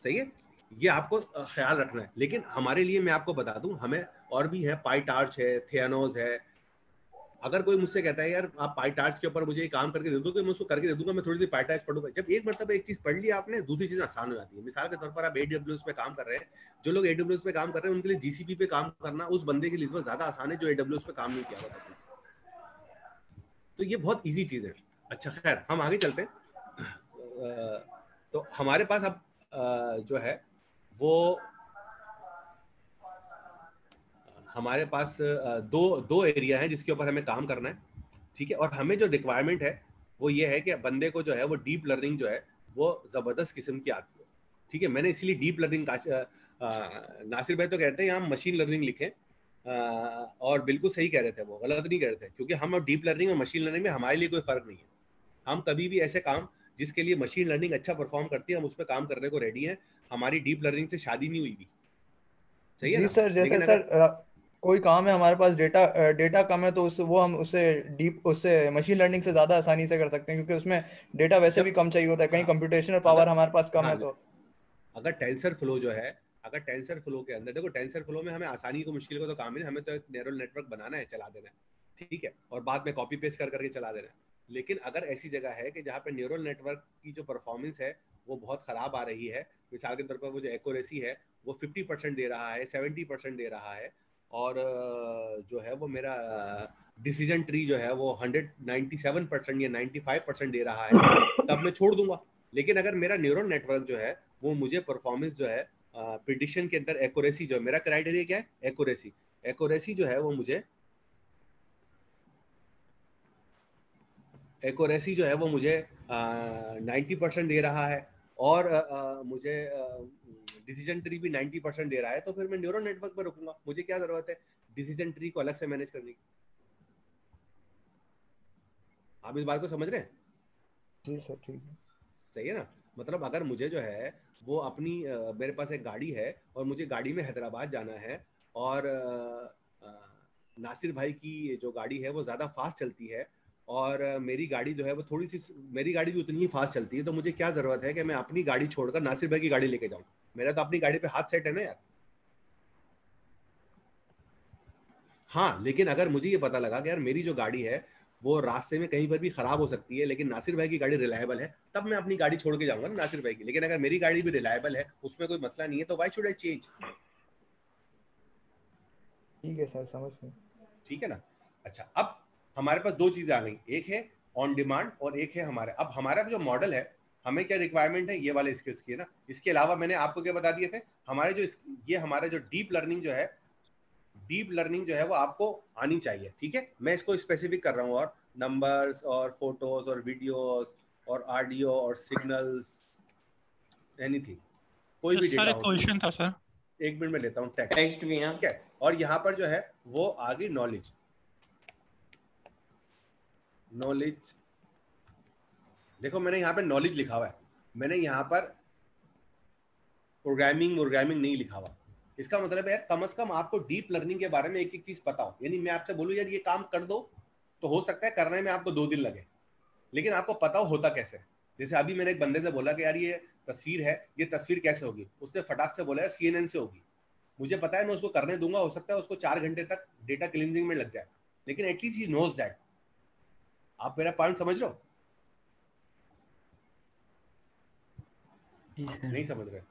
सही है, ये आपको ख्याल रखना है। लेकिन हमारे लिए मैं आपको बता दूं, हमें और भी है, पाईटार्च है, थियानोस है। अगर कोई मुझसे कहता है यार आप पाईटार्च के ऊपर मुझे ये काम करके दे दो, तो मैं उसको करके दे दूंगा। मैं थोड़ी सी पाईटार्च पढ़ूंगा। जब एक मरतबा एक चीज पढ़ लिया आपने, दूसरी चीज आसान हो जाती है। मिसाल के तौर पर आप AWS पे काम कर रहे हैं, जो लोग AWS पे काम कर रहे हैं उनके लिए GCP पे काम करना उस बंदे की निस्बत ज्यादा आसान है जो AWS पे काम नहीं किया होता। तो ये बहुत ईजी चीज है। अच्छा खैर, हम आगे चलते हैं। तो हमारे पास अब जो है वो हमारे पास दो एरिया हैं जिसके ऊपर हमें काम करना है, ठीक है। और हमें जो रिक्वायरमेंट है वो ये है कि बंदे को जो है वो डीप लर्निंग जो है वो जबरदस्त किस्म की आती है, ठीक है। मैंने इसीलिए डीप लर्निंग नासिर भाई तो कहते हैं यहाँ मशीन लर्निंग लिखें, और बिल्कुल सही कह रहे थे, वो गलत नहीं कह रहे थे, क्योंकि हम और डीप लर्निंग और मशीन लर्निंग में हमारे लिए कोई फर्क नहीं है। हम कभी भी ऐसे काम जिसके लिए मशीन लर्निंग अच्छा परफॉर्म करती है हम उस पर काम करने को रेडी हैं। हमारी डीप लर्निंग से शादी नहीं हुई, सही है जी ना? सर, जैसे सर कोई काम है हमारे पास, डेटा कम है तो वो हम उससे मशीन लर्निंग से ज्यादा आसानी से कर सकते हैं, क्योंकि उसमें डेटा वैसे भी कम चाहिए होता है। कहीं कंप्यूटेशनल पावर हमारे पास कम है तो अगर टेंसरफ्लो जो है, अगर टेंसरफ्लो के अंदर देखो, टेंसरफ्लो में हमें आसानी को मुश्किल को तो काम नहीं, हमें तो एक न्यूरल नेटवर्क बनाना है, चला देना है, ठीक है, और बाद में कॉपी पेस्ट करके चला देना है। लेकिन अगर ऐसी जगह है कि जहाँ पे न्यूरल नेटवर्क की जो परफॉर्मेंस है वो बहुत ख़राब आ रही है, मिसाल के तौर पर वो जो एक्यूरेसी है वो 50% दे रहा है, 70% दे रहा है, और जो है वो मेरा डिसीजन ट्री जो है वो 197% या 95% दे रहा है, तब मैं छोड़ दूंगा। लेकिन अगर मेरा न्यूरल नेटवर्क जो है वो मुझे परफॉर्मेंस जो है प्रिडिक्शन के अंदर एक्यूरेसी जो है, मेरा क्राइटेरिया क्या है, एक्यूरेसी जो है वो मुझे एक्यूरेसी जो है वो मुझे 90% दे रहा है, और मुझे डिसीजन ट्री भी 90% दे रहा है, तो फिर मैं न्यूरल नेटवर्क पर रुकूंगा। मुझे क्या जरूरत है डिसीजन ट्री को अलग से मैनेज करने की? आप इस बात को समझ रहे हैं? जी सर, ठीक है, सही है ना। मतलब अगर मुझे जो है वो अपनी मेरे पास एक गाड़ी है और मुझे गाड़ी में हैदराबाद जाना है, और नासिर भाई की जो गाड़ी है वो ज़्यादा फास्ट चलती है, और मेरी गाड़ी जो है वो थोड़ी सी, मेरी गाड़ी भी उतनी ही फास्ट चलती है, तो मुझे क्या ज़रूरत है कि मैं अपनी गाड़ी छोड़कर नासिर भाई की गाड़ी लेके जाऊँ? मेरा तो अपनी गाड़ी पे हाथ सेट है ना यार। हाँ, लेकिन अगर मुझे ये पता लगा कि यार मेरी जो गाड़ी है वो रास्ते में कहीं पर भी खराब हो सकती है, लेकिन नासिर भाई की गाड़ी रिलायबल है, तब मैं अपनी गाड़ी छोड़ के जाऊंगा ना नासिर भाई की। लेकिन अगर मेरी गाड़ी भी रिलायबल है, उसमें कोई मसला नहीं है, तो व्हाई शुड आई चेंज? ठीक है सर, समझ गए। ठीक है ना। अच्छा, अब हमारे पास दो चीजें आ गई, एक है ऑन डिमांड और एक है हमारे, अब हमारा जो मॉडल है हमें क्या रिक्वायरमेंट है, ये वाले स्किल्स की है ना। इसके अलावा मैंने आपको क्या बता दिए थे, हमारे जो ये हमारा जो डीप लर्निंग जो है वो आपको आनी चाहिए, ठीक है। मैं इसको स्पेसिफिक कर रहा हूँ, और नंबर्स और फोटोज और वीडियोस और ऑडियो और सिग्नल्स, एनीथिंग, कोई भी डेटा हो। क्वेश्चन था सर, एक मिनट में लेता हूँ। टेक्स्ट भी है, ठीक है। और यहाँ पर जो है वो आ गई नॉलेज। देखो मैंने यहाँ पे नॉलेज लिखा हुआ है, मैंने यहाँ पर प्रोग्रामिंग नहीं लिखा हुआ। इसका मतलब है कम से कम आपको डीप लर्निंग के बारे में एक एक चीज पता हो। यानी मैं आपसे बोलूँ यार ये काम कर दो, तो हो सकता है करने में आपको 2 दिन लगे, लेकिन आपको पता हो होता कैसे। जैसे अभी मैंने एक बंदे से बोला कि यार ये तस्वीर है, ये तस्वीर कैसे होगी, उसने फटाक से बोला यार CNN से होगी। मुझे पता है मैं उसको करने दूंगा, हो सकता है उसको 4 घंटे तक डेटा क्लींजिंग में लग जाए, लेकिन एटलीस्ट ही नोज दैट। आप मेरा पॉइंट समझ रहे हो? नहीं समझ रहे?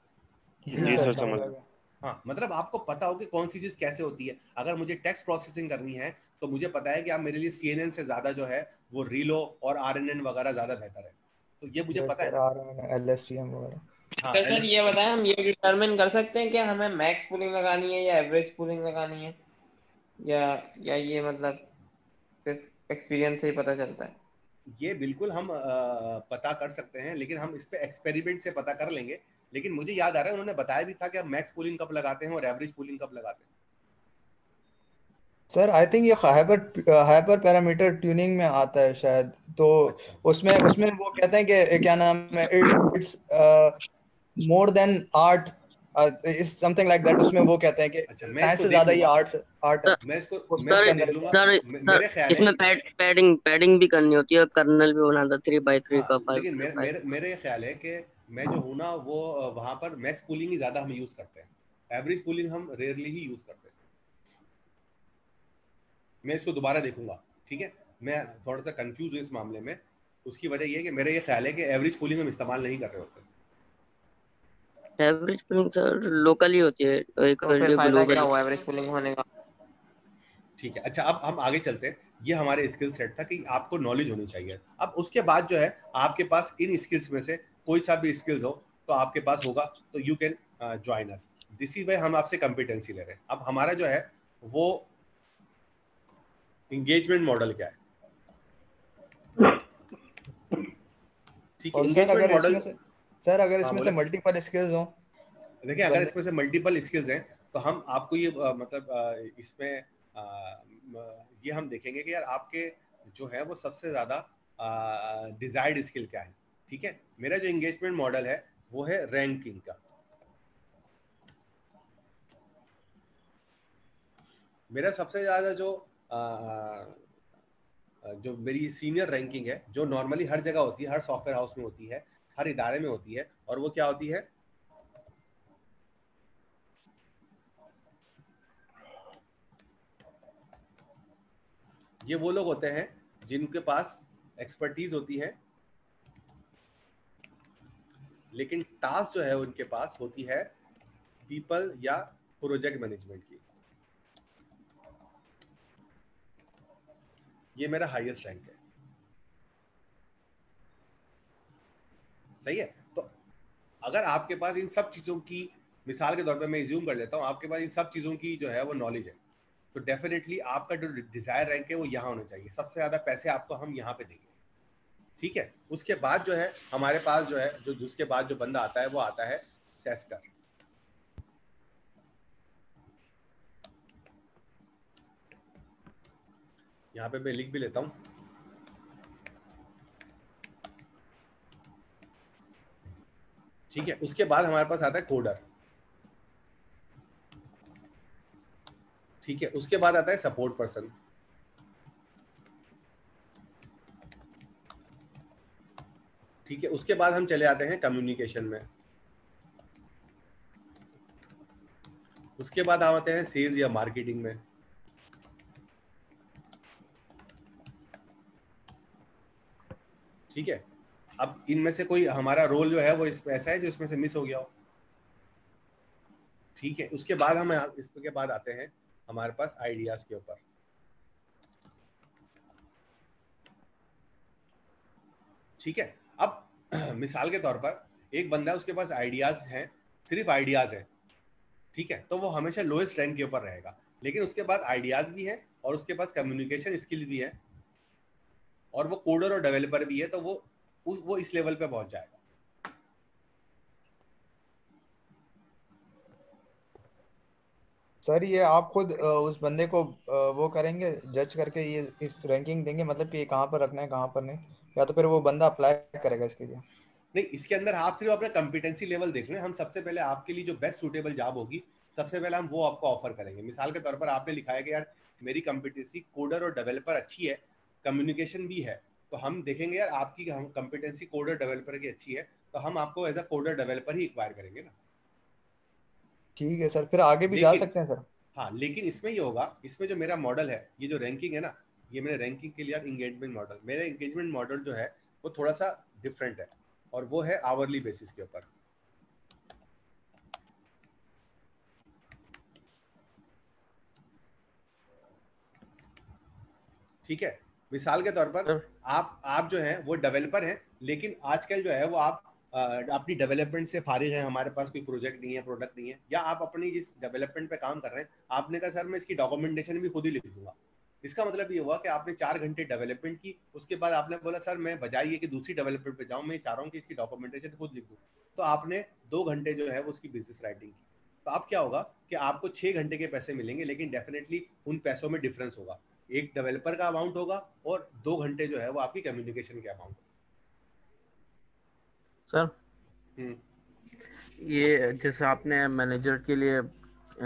जी सर समझ गया। हाँ, मतलब आपको पता हो कि कौन सी चीज कैसे होती है। अगर मुझे टेक्स्ट प्रोसेसिंग करनी है तो मुझे पता है कि आप मेरे लिए CNN से ज्यादा जो है वो रीलो और RNN वगैरह ज्यादा बेहतर है, तो ये मुझे पता है ना। LSTM वगैरह। हाँ, तो सर ये बताएं, हम ये डिटरमिन कर सकते हैं कि हमें मैक्स पूलिंग लगानी है या एवरेज पूलिंग लगानी है, या ये मतलब सिर्फ एक्सपीरियंस से ही पता चलता है? ये बिल्कुल हम पता कर सकते हैं, लेकिन हम इस पे एक्सपेरिमेंट से पता कर लेंगे। लेकिन मुझे याद आ रहा है उन्होंने बताया भी था कि आप मैक्स पूलिंग कब लगाते हैं और एवरेज पूलिंग कब लगाते हैं। सर आई थिंक ये हाइपर पैरामीटर ट्यूनिंग में आता है शायद, तो उसमें वो कहते हैं कि क्या नाम है, it's more than art, is something like that. उसमें वो कहते हैं कि साइंस से ज्यादा ये आर्ट है। मैं इसको सर मेरे ख्याल इसमें पैडिंग भी करनी होती है, कर्नल भी बनाता 3x3 का 5। लेकिन मेरे ख्याल है कि मैं जो हूँ ना वो वहां पर मैक्स पूलिंग ही ज्यादा हम यूज करते हैं, एवरेज पूलिंग हम रेयरली ही यूज करते हैं। मैं इसको दोबारा देखूंगा, ठीक है। मैं थोड़ा सा कंफ्यूज हूँ इस मामले में, उसकी वजह ये है कि मेरा ये ख्याल है कि एवरेज पूलिंग हम इस्तेमाल नहीं कर रहे होते। एवरेज पूलिंग सर लोकल ही होती है, एक तो फिर फायदा ग्लोबल क्या हुआ एवरेज पूलिंग होने का? ठीक है। अच्छा, अब हम आगे चलते हैं। ये हमारे स्किल सेट था कि आपको नॉलेज होनी चाहिए। अब उसके बाद जो है आपके पास इन स्किल्स में से कोई सा भी स्किल्स हो तो आपके पास होगा, तो you can join us. This is way हम आपसे कॉम्पिटेंसी ले रहे हैं। अब हमारा जो है वो एंगेजमेंट मॉडल क्या है, ठीक है। एंगेजमेंट मॉडल सर अगर इसमें से मल्टीपल स्किल्स हो, देखिए अगर इसमें से मल्टीपल स्किल्स हैं तो हम आपको ये मतलब इसमें ये हम देखेंगे कि यार आपके जो है वो सबसे ज्यादा डिजायर्ड स्किल क्या है, ठीक है। मेरा जो एंगेजमेंट मॉडल है वो है रैंकिंग का। मेरा सबसे ज्यादा जो मेरी सीनियर रैंकिंग है, जो नॉर्मली हर जगह होती है, हर सॉफ्टवेयर हाउस में होती है, हर इदारे में होती है, और वो क्या होती है, ये वो लोग होते हैं जिनके पास एक्सपर्टीज होती है, लेकिन टास्क जो है उनके पास होती है पीपल या प्रोजेक्ट मैनेजमेंट की। ये मेरा हाईएस्ट रैंक है, सही है। तो अगर आपके पास इन सब चीजों की, मिसाल के तौर पे मैं एज्यूम कर लेता हूँ आपके पास इन सब चीजों की जो है वो नॉलेज है, तो डेफिनेटली आपका जो डिजायर रैंक है वो यहाँ होना चाहिए। सबसे ज्यादा पैसे आपको हम यहाँ पे देंगे, ठीक है। उसके बाद जो है हमारे पास जो है जिसके बाद जो बंदा आता है वो आता है टेस्टर। यहाँ पे मैं लिख भी लेता हूँ, ठीक है। उसके बाद हमारे पास आता है कोडर, ठीक है। उसके बाद आता है सपोर्ट पर्सन, ठीक है। उसके बाद हम चले आते हैं कम्युनिकेशन में। उसके बाद हम आते हैं सेल्स या मार्केटिंग में, ठीक है। अब इनमें से कोई हमारा रोल जो है वो इसमें ऐसा है जो इसमें से मिस हो गया हो, ठीक है। उसके बाद हम इसके बाद आते हैं हमारे पास आइडियाज के ऊपर, ठीक है। अब मिसाल के तौर पर एक बंदा, उसके पास आइडियाज हैं, सिर्फ आइडियाज हैं, ठीक है, तो वो हमेशा लोएस्ट रैंक के ऊपर रहेगा। लेकिन उसके बाद आइडियाज भी है और उसके पास कम्युनिकेशन स्किल भी है और वो कोडर और डेवलपर भी है, तो वो इस लेवल पे पहुंच जाएगा। सर ये आप खुद उस बंदे को वो करेंगे, जज करके ये इस रैंकिंग देंगे, मतलब कि कहाँ पर रखना है कहाँ पर नहीं, या तो फिर वो बंदा अप्लाई करेगा इसके लिए? नहीं, इसके अंदर आप सिर्फ अपना कॉम्पिटेंसी लेवल देख लें। हम सबसे पहले आपके लिए जो बेस्ट सूटेबल जॉब होगी, सबसे पहले हम वो आपको ऑफर करेंगे। मिसाल के तौर पर आपने लिखा है कि यार मेरी कॉम्पिटेंसी कोडर और डेवलपर अच्छी है, कम्युनिकेशन भी है, तो हम देखेंगे यार आपकी कॉम्पिटेंसी कोडर डेवलपर की अच्छी है, तो हम आपको एज अ कोडर डेवलपर ही एक्वायर करेंगे ना। ठीक है सर, फिर आगे भी जा सकते हैं सर। हाँ, लेकिन इसमें ये होगा, इसमें जो मेरा मॉडल है, ये जो रैंकिंग है ना, ये मेरे रैंकिंग के लिए एंगेजमेंट मॉडल, मेरा एंगेजमेंट मॉडल जो है वो थोड़ा सा डिफरेंट है और वो है आवरली बेसिस के ऊपर। ठीक है, मिसाल के तौर पर आप जो है वो डेवलपर हैं, लेकिन आजकल जो है वो आप अपनी डेवलपमेंट से फारिग है, हमारे पास कोई प्रोजेक्ट नहीं है, प्रोडक्ट नहीं है, या आप अपनी जिस डेवलपमेंट पे काम कर रहे हैं, आपने कहा सर मैं इसकी डॉक्यूमेंटेशन भी खुद ही लिख दूंगा। इसका मतलब ये हुआ कि आपने 4 घंटे डेवलपमेंट की, उसके बाद आपने बोला सर मैं बजाय ये कि दूसरी डेवलपमेंट पे जाऊँ, मैं चाह रहा हूँ कि इसकी डॉक्यूमेंटेशन खुद लिख दूँ, तो आपने 2 घंटे जो है वो उसकी बिजनेस राइटिंग की। तो अब क्या होगा कि आपको 6 घंटे के पैसे मिलेंगे, लेकिन डेफिनेटली उन पैसों में डिफरेंस होगा। एक डेवलपर का अमाउंट होगा और 2 घंटे जो है वो आपकी कम्युनिकेशन के अमाउंट। सर ये जैसे आपने मैनेजर के लिए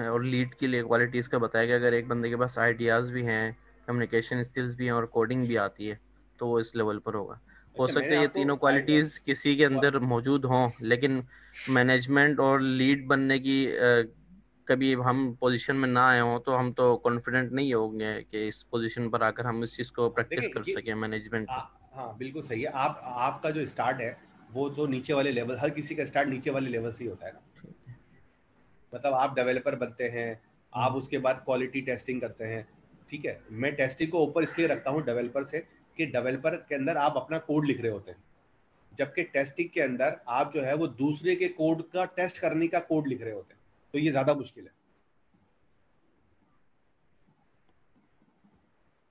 और लीड के लिए क्वालिटीज़ का बताया कि अगर एक बंदे के पास आइडियाज़ भी हैं, कम्युनिकेशन स्किल्स भी हैं और कोडिंग भी आती है, तो वो इस लेवल पर होगा। हो सकता है ये तीनों क्वालिटीज़ किसी के अंदर मौजूद हों, लेकिन मैनेजमेंट और लीड बनने की कभी हम पोजीशन में ना आए हों, तो हम तो कॉन्फिडेंट नहीं होंगे कि इस पोजीशन पर आकर हम इस चीज़ को प्रैक्टिस कर सकें मैनेजमेंट। हाँ बिल्कुल सही है। आपका जो स्टार्ट है वो तो नीचे वाले लेवल, हर किसी का स्टार्ट नीचे वाले लेवल से ही होता है ना। मतलब आप डेवलपर बनते हैं, आप उसके बाद क्वालिटी टेस्टिंग करते हैं, ठीक है। मैं टेस्टिंग को ऊपर इसलिए रखता हूँ डेवलपर से कि डेवलपर के अंदर आप अपना कोड लिख रहे होते हैं, जबकि टेस्टिंग के अंदर आप जो है वो दूसरे के कोड का टेस्ट करने का कोड लिख रहे होते हैं, तो ये ज्यादा मुश्किल है।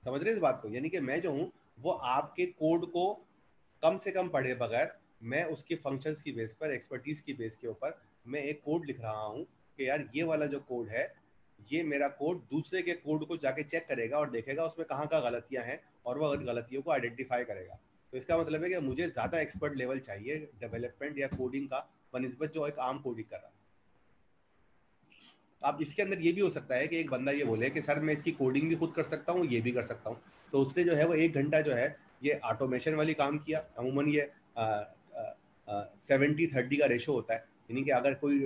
समझ रहे इस बात को? यानी कि मैं जो हूँ वो आपके कोड को कम से कम पढ़े बगैर, मैं उसके फंक्शंस की बेस पर, एक्सपर्टीज की बेस के ऊपर मैं एक कोड लिख रहा हूँ कि यार ये वाला जो कोड है, ये मेरा कोड दूसरे के कोड को जाके चेक करेगा और देखेगा उसमें कहाँ कहाँ गलतियाँ हैं और वह गलतियों को आइडेंटिफाई करेगा। तो इसका मतलब है कि मुझे ज़्यादा एक्सपर्ट लेवल चाहिए डेवलपमेंट या कोडिंग का बनिस्बत जो एक आम कोडिंग कर रहा है। अब इसके अंदर ये भी हो सकता है कि एक बंदा ये बोले कि सर मैं इसकी कोडिंग भी खुद कर सकता हूँ, ये भी कर सकता हूँ, तो उसने जो है वो 1 घंटा जो है ये ऑटोमेशन वाली काम किया। अमूमन ये 70-30 का रेशो होता है, यानी कि अगर कोई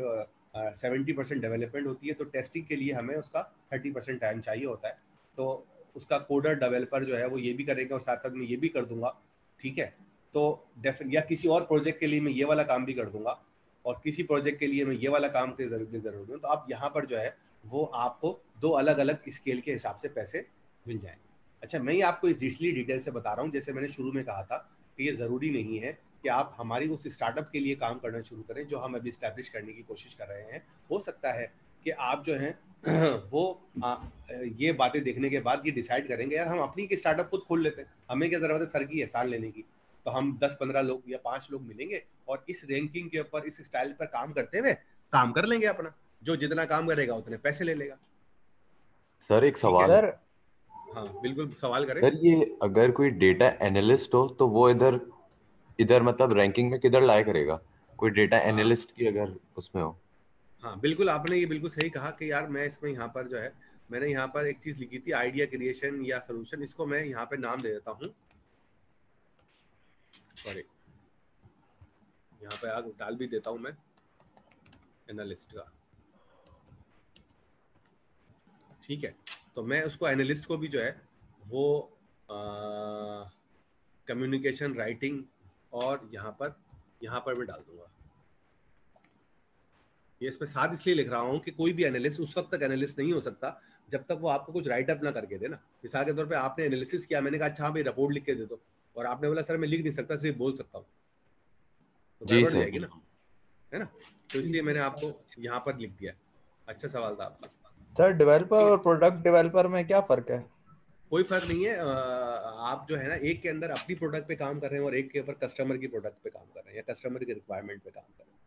70% डेवलपमेंट होती है तो टेस्टिंग के लिए हमें उसका 30% टाइम चाहिए होता है। तो उसका कोडर डेवलपर जो है वो ये भी करेगा और साथ साथ में ये भी कर दूंगा, ठीक है। तो या किसी और प्रोजेक्ट के लिए मैं ये वाला काम भी कर दूंगा और किसी प्रोजेक्ट के लिए मैं ये वाला काम की जरूरत है। तो आप यहाँ पर जो है वो आपको 2 अलग अलग स्केल के हिसाब से पैसे मिल जाएंगे। अच्छा, मैं ये आपको इसलिए डिटेल से बता रहा हूँ, जैसे मैंने शुरू में कहा था कि ये ज़रूरी नहीं है कि आप हमारी उस स्टार्टअप के लिए काम करना शुरू करें जो हम अभी इस्टेब्लिश करने की कोशिश कर रहे हैं। हो सकता है कि आप जो हैं वो ये बातें देखने के बाद ये डिसाइड करेंगे यार हम अपनी की स्टार्टअप खुद खोल लेते हैं, हमें क्या ज़रूरत है सर की एहसान लेने की। तो हम 10-15 लोग या 5 लोग मिलेंगे और इस रैंकिंग के ऊपर, इस स्टाइल पर काम करते हुए काम कर लेंगे अपना। जो जितना काम करेगा उतने पैसे ले लेगा। सर एक सवाल है। हाँ बिल्कुल, सवाल करें। सर ये अगर कोई डेटा एनालिस्ट हो तो वो इधर मतलब रैंकिंग में किधर लाया करेगा? कोई डेटा एनालिस्ट की अगर उसमें हो। हाँ बिल्कुल, आपने ये बिल्कुल सही कहा कि यार मैं इसमें यहाँ पर जो है मैंने यहाँ पर एक चीज लिखी थी, आइडिया क्रिएशन या सोल्यूशन। इसको मैं यहाँ पे नाम दे देता हूँ, सॉरी यहाँ पे आग डाल भी देता हूँ मैं एनालिस्ट का, ठीक है। तो मैं उसको एनालिस्ट को भी जो है वो कम्युनिकेशन राइटिंग और यहाँ पर भी डाल दूंगा। ये इसमें साथ इसलिए लिख रहा हूँ कि कोई भी एनालिस्ट उस वक्त तक एनालिस्ट नहीं हो सकता जब तक वो आपको कुछ राइट अप ना करके दे ना। मिसाल के तौर पे आपने एनालिसिस किया, मैंने कहा अच्छा भाई रिपोर्ट लिख के दे दो, और आपने बोला सर मैं लिख नहीं सकता, सिर्फ बोल सकता हूँ, गड़बड़ हो जाएगी ना, है ना। तो इसलिए मैंने आपको यहाँ पर लिख दिया। अच्छा सवाल था आपका सर। डेवलपर और प्रोडक्ट डेवलपर में क्या फर्क है? कोई फर्क नहीं है। आप जो है ना एक के अंदर अपनी प्रोडक्ट पे काम कर रहे हैं और एक के ऊपर कस्टमर की प्रोडक्ट पे काम कर रहे हैं या कस्टमर की रिक्वायरमेंट पे काम कर रहे हैं।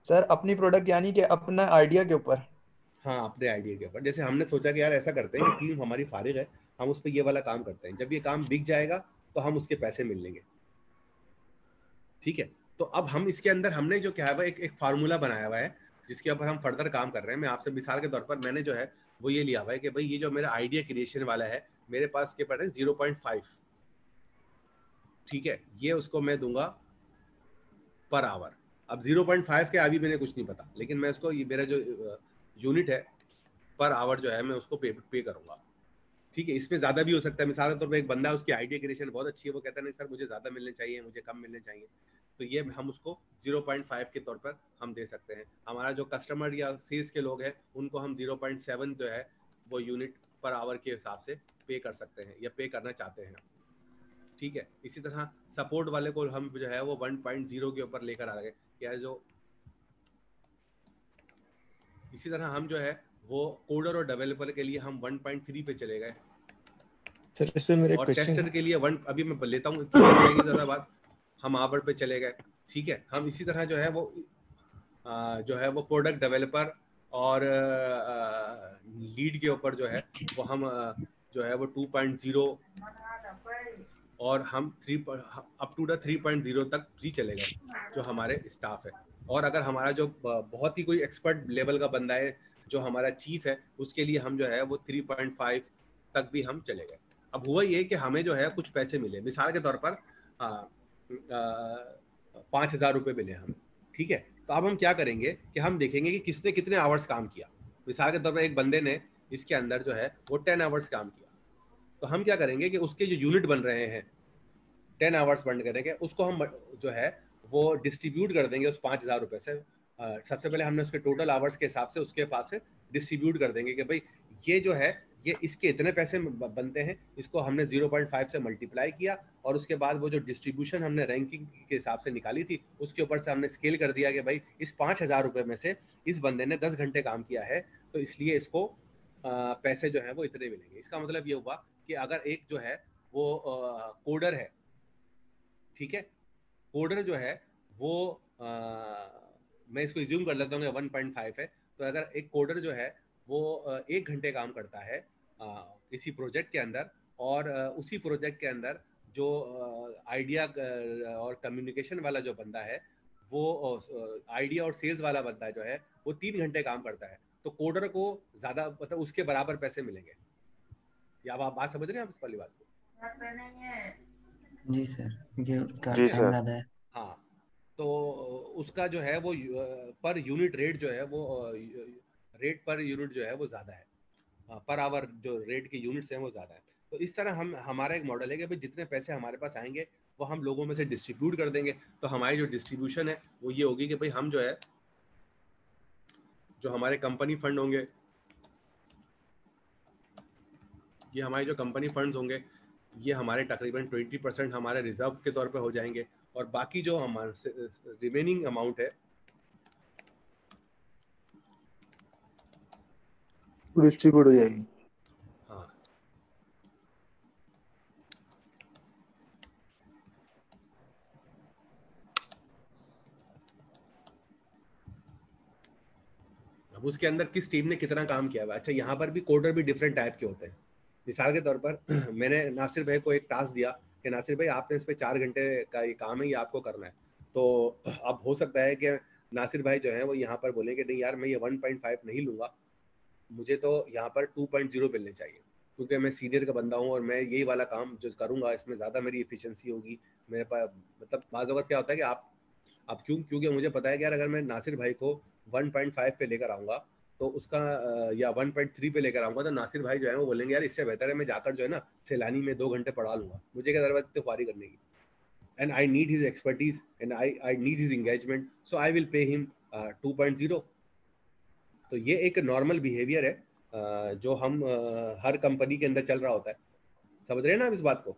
सर अपनी प्रोडक्ट यानी कि अपना आइडिया के ऊपर? हाँ, अपने आइडिया के ऊपर। जैसे हमने सोचा कि यार ऐसा करते हैं कि टीम हमारी फारिग है, हम उस पर ये वाला काम करते हैं, जब ये काम बिक जाएगा तो हम उसके पैसे मिल लेंगे, ठीक है। तो अब हम इसके अंदर हमने जो क्या है एक फार्मूला बनाया हुआ है जिसके ऊपर हम फर्दर काम कर रहे हैं। मैं आपसे मिसाल के तौर पर मैंने जो है वो ये लिया हुआ है कि भाई ये जो मेरा आइडिया क्रिएशन वाला है मेरे पास के पर है 0.5, ठीक है। ये उसको मैं दूंगा पर आवर। अब 0.5 के अभी मैंने कुछ नहीं पता, लेकिन मैं उसको ये मेरा जो यूनिट है पर आवर जो है मैं उसको पे करूंगा, ठीक है। इसमें ज्यादा भी हो सकता है। मिसाल के तौर पर एक बंदा उसकी आइडिया क्रिएशन बहुत अच्छी है, वो कहता है नहीं सर मुझे ज्यादा मिलने चाहिए, मुझे कम मिलने चाहिए, तो ये हम उसको 0.5 के तौर पर हम दे सकते हैं। हमारा जो कस्टमर या सेल्स के लोग हैं उनको हम 0.7 जो है वो यूनिट पर आवर के हिसाब से पे कर सकते हैं या पे करना चाहते हैं, ठीक है। इसी तरह सपोर्ट वाले को हम जो है वो 1.0 के ऊपर लेकर आ गए क्या जो। इसी तरह हम जो है वो कोडर और डेवलपर के लिए हम 1.3 पे चले गए सर। इस पे मेरे और क्वेश्चन टेस्टर के लिए 1 अभी मैं लेता हूँ ज़्यादा बात, हम आवर पे चले गए, ठीक है। हम इसी तरह जो है वो प्रोडक्ट डेवलपर और लीड के ऊपर जो है वो हम जो है वो 2.0 और हम 3 अप टू द 3.0 तक भी चले गए जो हमारे स्टाफ है। और अगर हमारा जो बहुत ही कोई एक्सपर्ट लेवल का बंदा है जो हमारा चीफ है उसके लिए हम जो है वो 3.5 तक भी हम चले गए। अब हुआ ये कि हमें जो है कुछ पैसे मिले, मिसाल के तौर पर 5,000 रुपये मिले हमें, ठीक है। तो अब हम क्या करेंगे कि हम देखेंगे कि किसने कितने आवर्स काम किया। मिसाल के तौर पर एक बंदे ने इसके अंदर जो है वो 10 आवर्स काम किया, तो हम क्या करेंगे कि उसके जो यूनिट बन रहे हैं 10 आवर्स बन करेंगे उसको हम जो है वो डिस्ट्रीब्यूट कर देंगे उस 5,000 रुपये से। सबसे पहले हमने उसके टोटल आवर्स के हिसाब से उसके पास से डिस्ट्रीब्यूट कर देंगे कि भाई ये जो है ये इसके इतने पैसे बनते हैं, इसको हमने 0.5 से मल्टीप्लाई किया और उसके बाद वो जो डिस्ट्रीब्यूशन हमने रैंकिंग के हिसाब से निकाली थी उसके ऊपर से हमने स्केल कर दिया कि भाई इस 5,000 रुपये में से इस बंदे ने 10 घंटे काम किया है तो इसलिए इसको पैसे जो है वो इतने मिलेंगे। इसका मतलब ये हुआ कि अगर एक जो है वो कोडर है, ठीक है, कोडर जो है वो मैं इसको रिज्यूम कर लेता हूँ 1.5 है, तो अगर एक कोडर जो है वो 1 घंटे काम करता है किसी प्रोजेक्ट के अंदर और उसी प्रोजेक्ट के अंदर जो आइडिया और कम्युनिकेशन वाला जो बंदा है वो आइडिया और सेल्स वाला बंदा जो है वो 3 घंटे काम करता है, तो कोडर को ज्यादा मतलब उसके बराबर पैसे मिलेंगे। या आप बात समझ रहे हैं आप इस वाली बात को? जी सर, क्योंकि उसका टाइम ज़्यादा है। हाँ, तो उसका जो है वो पर यूनिट रेट जो है वो रेट पर यूनिट जो है वो ज़्यादा है, पर आवर जो रेट के यूनिट्स हैं वो ज़्यादा है। तो इस तरह हमारा एक मॉडल है कि भाई जितने पैसे हमारे पास आएंगे वो हम लोगों में से डिस्ट्रीब्यूट कर देंगे। तो हमारी जो डिस्ट्रीब्यूशन है वो ये होगी कि भाई हम जो है जो हमारे कंपनी फंड होंगे, ये हमारे जो कंपनी फंड्स होंगे ये हमारे तकरीबन 20% हमारे रिजर्व के तौर पे हो जाएंगे और बाकी जो हमारे रिमेनिंग अमाउंट है डिस्ट्रीब्यूट हो जाएगी। हाँ, अब उसके अंदर किस टीम ने कितना काम किया हुआ। अच्छा, यहाँ पर भी कोडर भी डिफरेंट टाइप के होते हैं। मिसाल के तौर पर मैंने नासिर भाई को एक टास्क दिया कि नासिर भाई आपने इस पे 4 घंटे का ये काम है, ये आपको करना है। तो अब हो सकता है कि नासिर भाई जो है वो यहाँ पर बोले कि नहीं यार मैं ये 1.5 नहीं लूँगा, मुझे तो यहाँ पर 2.0 मिलने चाहिए क्योंकि मैं सीनियर का बंदा हूँ और मैं यही वाला काम जो करूँगा इसमें ज़्यादा मेरी एफिशिएंसी होगी। मेरे पास मतलब बाज़ वक़्त क्या होता है कि आप क्योंकि मुझे पता है कि यार अगर मैं नासिर भाई को 1.5 पे लेकर आऊँगा तो उसका या 1.3 पे लेकर आऊँगा तो नासिर भाई जो है वो बोलेंगे यार इससे बेहतर है मैं जाकर जो है ना सैलानी में 2 घंटे पढ़ा लूँगा, मुझे क्या ज़रूरत है ख्वारी करने की। And I need his expertise and I need his engagement, so I will pay him 2.0। तो ये एक नॉर्मल बिहेवियर है जो हम हर कंपनी के अंदर चल रहा होता है। समझ रहे हैं ना आप इस बात को?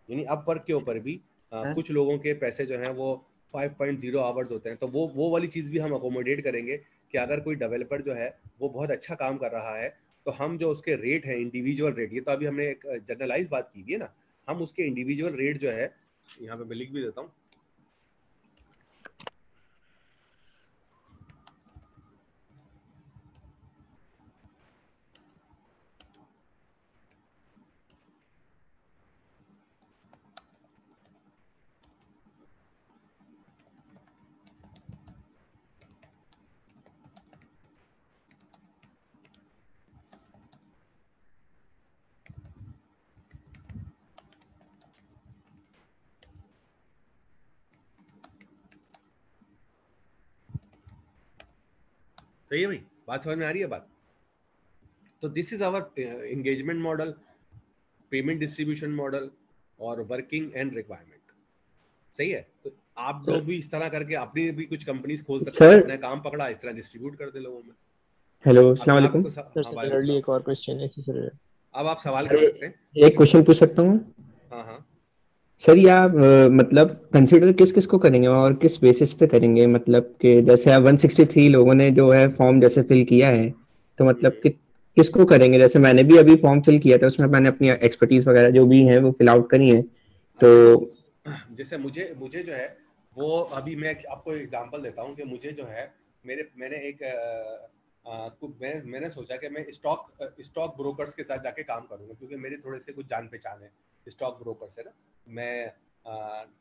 यानी अपवर्क के ऊपर भी कुछ लोगों के पैसे जो हैं वो 5.0 आवर्स होते हैं। तो वो वाली चीज़ भी हम अकोमोडेट करेंगे कि अगर कोई डेवलपर जो है वो बहुत अच्छा काम कर रहा है तो हम जो उसके रेट हैं, इंडिविजुअल रेट, ये तो अभी हमने एक जनरलाइज बात की है ना, हम उसके इंडिविजुअल रेट जो है, यहाँ पे मैं लिख भी देता हूँ, सही है भाई, बात समझ में आ रही है बात? तो this is our engagement model, payment distribution model और वर्किंग एंड रिक्वायरमेंट। सही है, तो आप लोग भी इस तरह करके अपनी भी कुछ कंपनीज खोल सकते हैं, अपना काम पकड़ा इस तरह डिस्ट्रीब्यूट कर दे लोगों में। हेलो, अस्सलाम वालेकुम सर। एक और क्वेश्चन है सर। अब आप सवाल कर सकते हैं। एक क्वेश्चन पूछ सकता हूँ? हाँ हाँ सर, ये आप मतलब कंसीडर किस किस को करेंगे और किस बेसिस पे करेंगे? मतलब कि जैसे 163 लोगों ने जो है फॉर्म जैसे फिल किया है, तो मतलब कि किसको करेंगे? जैसे मैंने भी अभी फॉर्म फिल किया था, उसमें मैंने अपनी एक्सपर्टीज वगैरह जो भी है वो फिल आउट करी है। तो जैसे मुझे जो है वो, अभी मैं आपको एग्जांपल देता हूँ कि मुझे जो है मैंने सोचा कि मैं स्टॉक ब्रोकर्स के साथ जाके काम करूँगा, क्योंकि मेरे थोड़े से कुछ जान पहचान है स्टॉक ब्रोकर से ना। मैं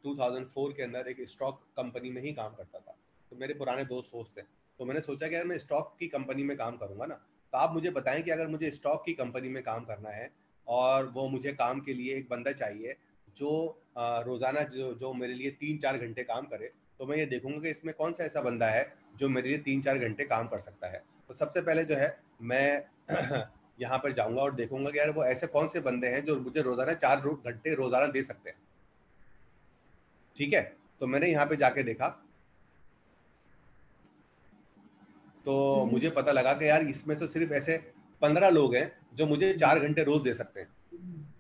2004 के अंदर एक स्टॉक कंपनी में ही काम करता था, तो मेरे पुराने दोस्त थे, तो मैंने सोचा कि अगर मैं स्टॉक की कंपनी में काम करूँगा ना, तो आप मुझे बताएं कि अगर मुझे स्टॉक की कंपनी में काम करना है और वो मुझे काम के लिए एक बंदा चाहिए जो रोज़ाना जो मेरे लिए 3-4 घंटे काम करे, तो मैं ये देखूंगा कि इसमें कौन सा ऐसा बंदा है जो मेरे लिए 3-4 घंटे काम कर सकता है। तो सबसे पहले जो है मैं यहाँ पर जाऊँगा और देखूंगा कि यार वो ऐसे कौन से बंदे हैं जो मुझे रोज़ाना 4 घंटे रोज़ाना दे सकते हैं। ठीक है, तो मैंने यहाँ पे जाके देखा तो मुझे पता लगा कि यार इसमें से सिर्फ ऐसे 15 लोग हैं जो मुझे 4 घंटे रोज दे सकते हैं,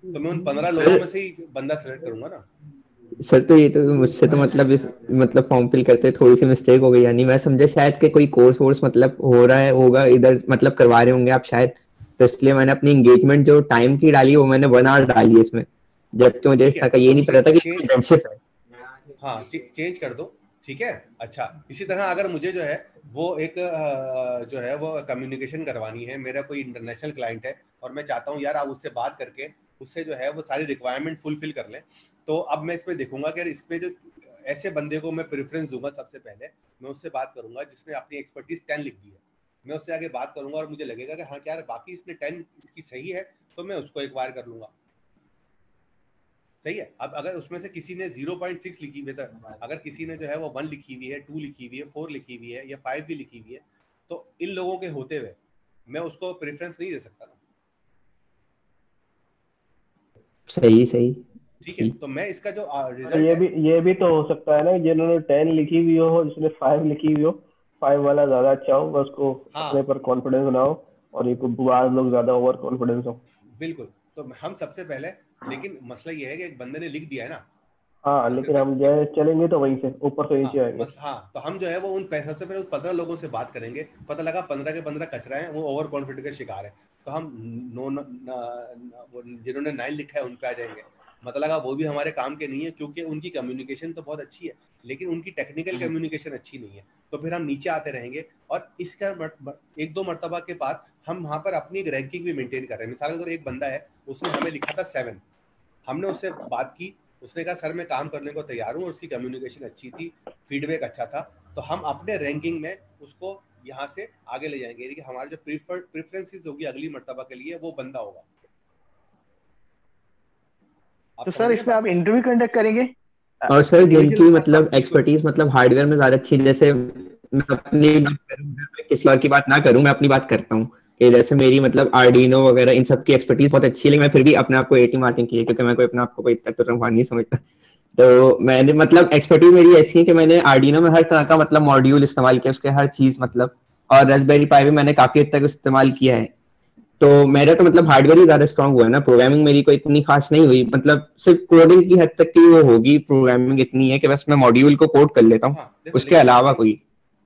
तो मैं उन 15 लोगों में से ही बंदा सेलेक्ट करूंगा ना। सर, तो ये तो मुझसे तो मतलब फॉर्म फिल करते थोड़ी सी मिस्टेक हो गई, यानी मैं समझा शायद कि कोई कोर्स वोर्स मतलब हो रहा है होगा इधर, मतलब करवा रहे होंगे आप शायद, तो इसलिए मैंने अपनी एंगेजमेंट जो टाइम की डाली वो मैंने 1 आवर डाली है इसमें, जबकि मुझे इसका ये नहीं पता था कि इंटर्नशिप है। हाँ, चेंज कर दो, ठीक है। अच्छा, इसी तरह अगर मुझे जो है वो एक जो है वो कम्युनिकेशन करवानी है, मेरा कोई इंटरनेशनल क्लाइंट है और मैं चाहता हूँ यार आप उससे बात करके उससे जो है वो सारी रिक्वायरमेंट फुलफिल कर लें, तो अब मैं इस पे देखूंगा कि इस पे जो ऐसे बंदे को मैं प्रेफरेंस दूंगा। सबसे पहले मैं उससे बात करूंगा जिसने अपनी एक्सपर्टीज 10 लिख दी है, मैं उससे आगे बात करूंगा और मुझे लगेगा कि हाँ यार बाकी इसने 10 इसकी सही है, तो मैं उसको एक्वायर कर लूंगा। सही है। अब अगर उसमें से किसी ने 0.6 लिखी हुई है, अगर किसी ने जो है वो 1 लिखी हुई है, 2 लिखी हुई है, 4 लिखी हुई है या 5 भी लिखी हुई है, तो इन लोगों के होते हुए मैं उसको प्रेफरेंस नहीं दे सकता ना। सही ठीक है, तो मैं इसका जो रिजल्ट ये भी तो हो सकता है ना, जिन्होंने 10 लिखी हुई हो, जिसने 5 लिखी हुई हो, 5 वाला ज्यादा अच्छा हो, बस को अपने पर कॉन्फिडेंस ना हो, और ये बाद लोग ज्यादा ओवर कॉन्फिडेंस हो। बिल्कुल, तो हम सबसे पहले, लेकिन मसला ये है कि एक बंदे ने लिख दिया है ना। हाँ, लेकिन हम जो है चलेंगे तो वहीं से ऊपर से नीचे आएंगे। हाँ, तो हम जो है वो उन सबसे पहले 15 लोगों से बात करेंगे, पता लगा 15 के 15 कचरा है, वो ओवर कॉन्फिडेंस का शिकार है, तो हम जिन्होंने 9 लिखा है उन पे आ जाएंगे। मतलब लगा वो भी हमारे काम के नहीं है, क्योंकि उनकी कम्युनिकेशन तो बहुत अच्छी है लेकिन उनकी टेक्निकल कम्युनिकेशन अच्छी नहीं है, तो फिर हम नीचे आते रहेंगे और इसका 1-2 मरतबा के बाद हम वहाँ पर अपनी एक रैंकिंग भी मेंटेन कर रहे हैं। मिसाल अगर एक बंदा है, उसने हमें लिखा था 7, हमने उससे बात की, उसने कहा सर मैं काम करने को तैयार हूँ, और उसकी कम्युनिकेशन अच्छी थी, फीडबैक अच्छा था, तो हम अपने रैंकिंग में उसको यहाँ से आगे ले जाएंगे, यानी कि हमारे जो प्रेफरेंसेस होगी अगली मर्तबा के लिए वो बंदा होगा। तो सर इसमें आप इंटरव्यू कंडक्ट करेंगे? और सर जिनकी मतलब एक्सपर्टीज मतलब हार्डवेयर में ज्यादा अच्छी, जैसे मैं अपनी बात करूँ, किसी और की बात ना करूँ, मैं अपनी बात करता हूँ कि जैसे मेरी मतलब आर्डिनो वगैरह इन सब की एक्सपर्टीज बहुत अच्छी है, लेकिन मैं फिर भी अपने आप को एटी मार्किंग की है, क्योंकि मैं कोई अपने आप को कोई इतना तो नहीं समझता। तो मैंने मतलब एक्सपर्टीज मेरी ऐसी है कि मैंने आर्डिनो में हर तरह का मतलब मॉड्यूल इस्तेमाल किया, उसके हर चीज मतलब, और रास्पबेरी पाई भी मैंने काफी हद तक इस्तेमाल किया है। तो मेरा तो मतलब हार्डवेयर ही ज्यादा स्ट्रांग हुआ है ना, प्रोग्रामिंग मेरी को इतनी खास नहीं हुई, मतलब सिर्फ कोडिंग की हद तक की वो होगी, प्रोग्रामिंग इतनी है कि बस मैं मॉड्यूल को कोड कर लेता हूँ, देखो उसके लेकिन अलावा इसके कोई।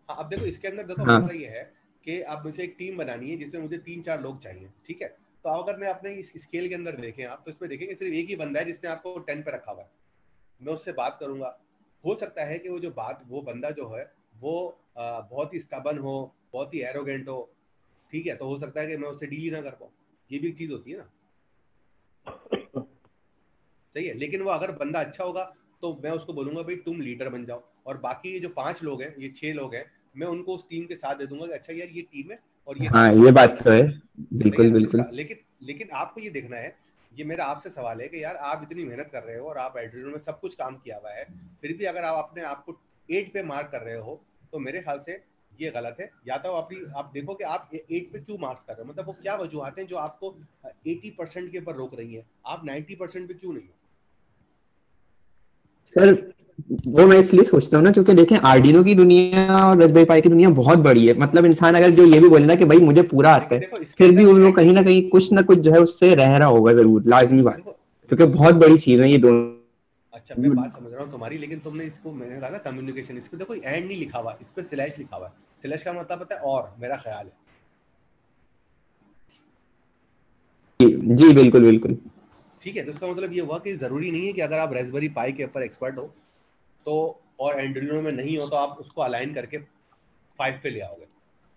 हाँ अब देखो इसके अंदर देखो हाँ मसला ये है कि अब मुझे एक टीम बनानी है जिसमें मुझे 3-4 लोग चाहिए, ठीक है। तो अगर मैं अपने इस स्केल के अंदर देखें आप, तो इसमें देखेंगे सिर्फ एक ही बंदा है जिसने आपको 10 पे रखा हुआ है। मैं उससे बात करूंगा, हो सकता है कि वो बंदा जो है वो बहुत ही स्टबन हो, बहुत ही एरोगेंट हो, ठीक है। तो हो सकता है कि मैं उससे डील ही ना कर पाऊँ, ये भी एक चीज होती है ना, सही है। लेकिन वो अगर बंदा अच्छा होगा तो मैं उसको बोलूंगा भाई तुम लीडर बन जाओ, और बाकी ये जो 5 लोग हैं, ये 6 लोग हैं, मैं उनको उस टीम के साथ दे दूंगा कि अच्छा यार ये टीम है और ये हाँ, काम ये बात तो है, सही है बिल्कुल ना बिल्कुल। इसका। लेकिन आपको ये देखना है, ये मेरा आपसे सवाल है कि यार आप इतनी मेहनत कर रहे हो और आप एड्रीनो में सब कुछ काम किया हुआ है, फिर भी अगर आप अपने आप को 8 पे मार्क कर रहे हो तो मेरे ख्याल से ये गलत है। या तो आप देखो कि आप 8 पे क्यों मार्क्स कर रहे हो, मतलब वो क्या वजूहत हैं जो आपको 80% के ऊपर रोक रही है, आप 90% पे क्यों नहीं हो? सर वो मैं इसलिए सोचता हूँ ना, क्योंकि देखें आर्डिनो की दुनिया और रास्पबेरी पाई की दुनिया बहुत बड़ी है, मतलब इंसान अगर जो ये भी बोले ना कि भाई मुझे पूरा आता है, फिर भी वो कहीं ना कुछ जो है उससे रह रहा होगा जरूर, लाजमी बात, क्योंकि बहुत बड़ी चीज है ये दोनों। अच्छा मैं बात समझ रहा हूँ तुम्हारी, लेकिन तुमने इसको, मैंने कहा था कम्युनिकेशन, इस पे देखो एंड नहीं लिखा हुआ, इस पे स्लैश लिखा हुआ है। स्लैश का मतलब पता है, और मेरा ख्याल है। जी बिल्कुल बिल्कुल। ठीक है, तो इसका मतलब ये हुआ कि जरूरी नहीं है कि अगर आप रास्पबेरी पाई के ऊपर एक्सपर्ट हो तो और एंड्रीनो में नहीं हो तो आप उसको अलाइन करके 5 पे ले आओगे।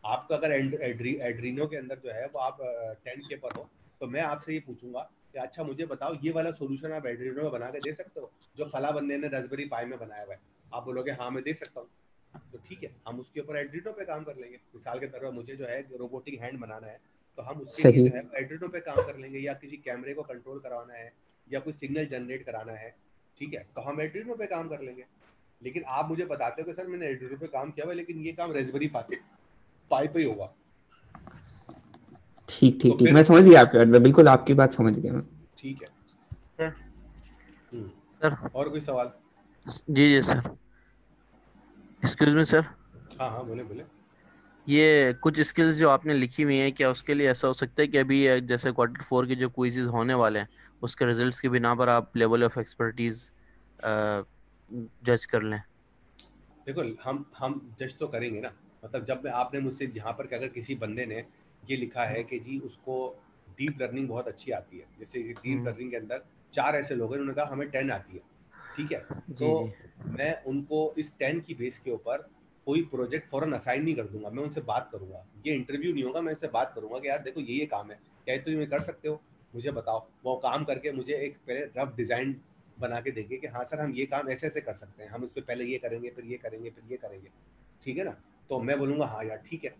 आपका अगर एड्रीनो के अंदर जो है वो आप 10 के पर हो, तो मैं आपसे ये पूछूंगा कि अच्छा मुझे बताओ ये वाला सॉल्यूशन आप एड्रीनो में बना के दे सकते हो जो फला बंदे ने रास्पबेरी पाई में बनाया हुआ है? आप बोलोगे हाँ मैं दे सकता हूँ, तो ठीक है हम उसके ऊपर एड्रीनो पे काम कर लेंगे। मिसाल के तौर पर मुझे जो है रोबोटिक हैंड बनाना है, तो हम उसके लिए सही। जो है एड्रीनो पे काम कर लेंगे, या किसी कैमरे को कंट्रोल करवाना है या कोई सिग्नल जनरेट कराना है, ठीक है, तो हम एड्रीनो पे काम कर लेंगे। लेकिन आप मुझे बताते हो कि सर मैंने एड्रीनो पे काम किया हुआ है लेकिन ये काम रास्पबेरी पाई पे ही होगा। ठीक ठीक ठीक, मैं समझ गया आपकी बात, बिल्कुल आपकी बात समझ गया मैं। ठीक है सर और कोई सवाल? जी जी सर, एक्सक्यूज मी सर। हाँ हाँ बोले बोले। ये कुछ स्किल्स जो आपने लिखी हुई हैं, क्या उसके लिए ऐसा हो सकता है कि अभी जैसे Q4 के जो क्विज़ेस होने वाले हैं उसके रिजल्ट्स की बिना पर आप लेवल ऑफ एक्सपर्टीज जज कर लें? देखो हम जज तो करेंगे ना, मतलब जब आपने मुझसे यहाँ पर कि अगर किसी बंदे ने ये लिखा है कि जी उसको डीप लर्निंग बहुत अच्छी आती है, जैसे डीप लर्निंग के अंदर 4 ऐसे लोग हैं उन्होंने कहा हमें 10 आती है, ठीक है, तो मैं उनको इस 10 की बेस के ऊपर कोई प्रोजेक्ट फौरन असाइन नहीं कर दूंगा, मैं उनसे बात करूंगा। ये इंटरव्यू नहीं होगा, मैं उनसे बात करूंगा कि यार देखो ये काम है, क्या तुम ये कर सकते हो, मुझे बताओ। वो काम करके मुझे एक पहले रफ डिज़ाइन बना के देंगे कि हाँ सर हम ये काम ऐसे ऐसे कर सकते हैं, हम इस पर पहले ये करेंगे फिर ये करेंगे फिर ये करेंगे, ठीक है ना। तो मैं बोलूँगा हाँ यार ठीक है,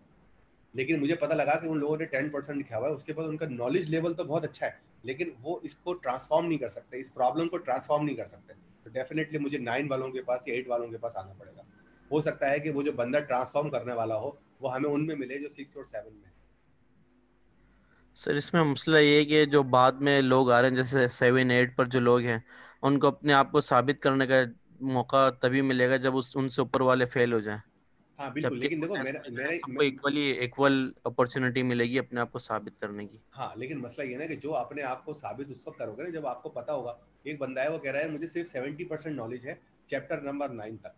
लेकिन मुझे पता लगा कि उन लोगों ने 10% लिखा हुआ है, उसके बाद उनका नॉलेज लेवल तो बहुत अच्छा है लेकिन वो इसको ट्रांसफॉर्म नहीं कर सकते, इस प्रॉब्लम को ट्रांसफॉर्म नहीं कर सकते, तो डेफिनेटली मुझे 9 वालों के पास या 8 वालों के पास आना पड़ेगा। हो सकता है कि वो जो बंदा ट्रांसफॉर्म करने वाला हो वो हमें उनमें मिले जो 6 और 7 में। सर इसमें मसला ये है कि जो बाद में लोग आ रहे हैं जैसे 7-8 पर जो लोग हैं उनको अपने आप को साबित करने का मौका तभी मिलेगा जब उनसे ऊपर वाले फेल हो जाएं। हाँ बिल्कुल, लेकिन देखो सबको इक्वल अपॉर्चुनिटी मिलेगी अपने आप को साबित करने की। हाँ लेकिन मसला ये ना कि जो अपने आप को साबित उस वक्त करोगे ना जब आपको पता होगा। एक बंदा है वो कह रहा है मुझे सिर्फ 70% नॉलेज है चैप्टर नंबर 9 तक,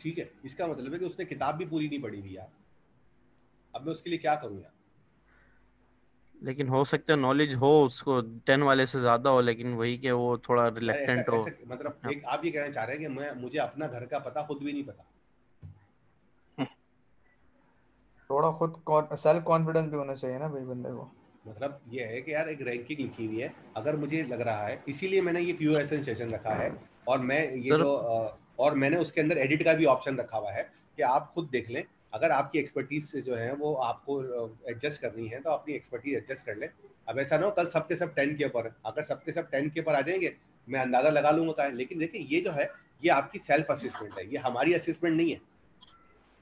ठीक है, इसका मतलब है कि उसने किताब भी पूरी नहीं पढ़ी हुई यार, अब मैं उसके लिए क्या करूँ यार। लेकिन हो सकता है नॉलेज हो उसको 10 वाले से ज्यादा हो, लेकिन वही कि वो थोड़ा रिलेक्टेंट हो। मतलब एक आप ये कहना चाह रहे हैं कि मुझे अपना घर का पता खुद भी नहीं पता। थोड़ा खुद सेल्फ कॉन्फिडेंस भी होना चाहिए ना भाई बंदे को। मतलब ये है कि यार एक रैंकिंग लिखी हुई है, अगर मुझे लग रहा है, इसीलिए मैंने ये क्यूएसएन सेशन रखा है और मैं ये जो और मैंने उसके अंदर एडिट का भी ऑप्शन रखा हुआ है कि आप खुद देख लें, अगर आपकी एक्सपर्टीज से जो है वो आपको एडजस्ट करनी है तो अपनी एक्सपर्टीज एडजस्ट कर लें। अब ऐसा ना हो कल सबके सब 10 के ऊपर है, अगर सबके सब 10 के ऊपर आ जाएंगे मैं अंदाजा लगा लूंगा का है। लेकिन देखिए ये जो है ये आपकी सेल्फ असेसमेंट है, ये हमारी असेसमेंट नहीं है।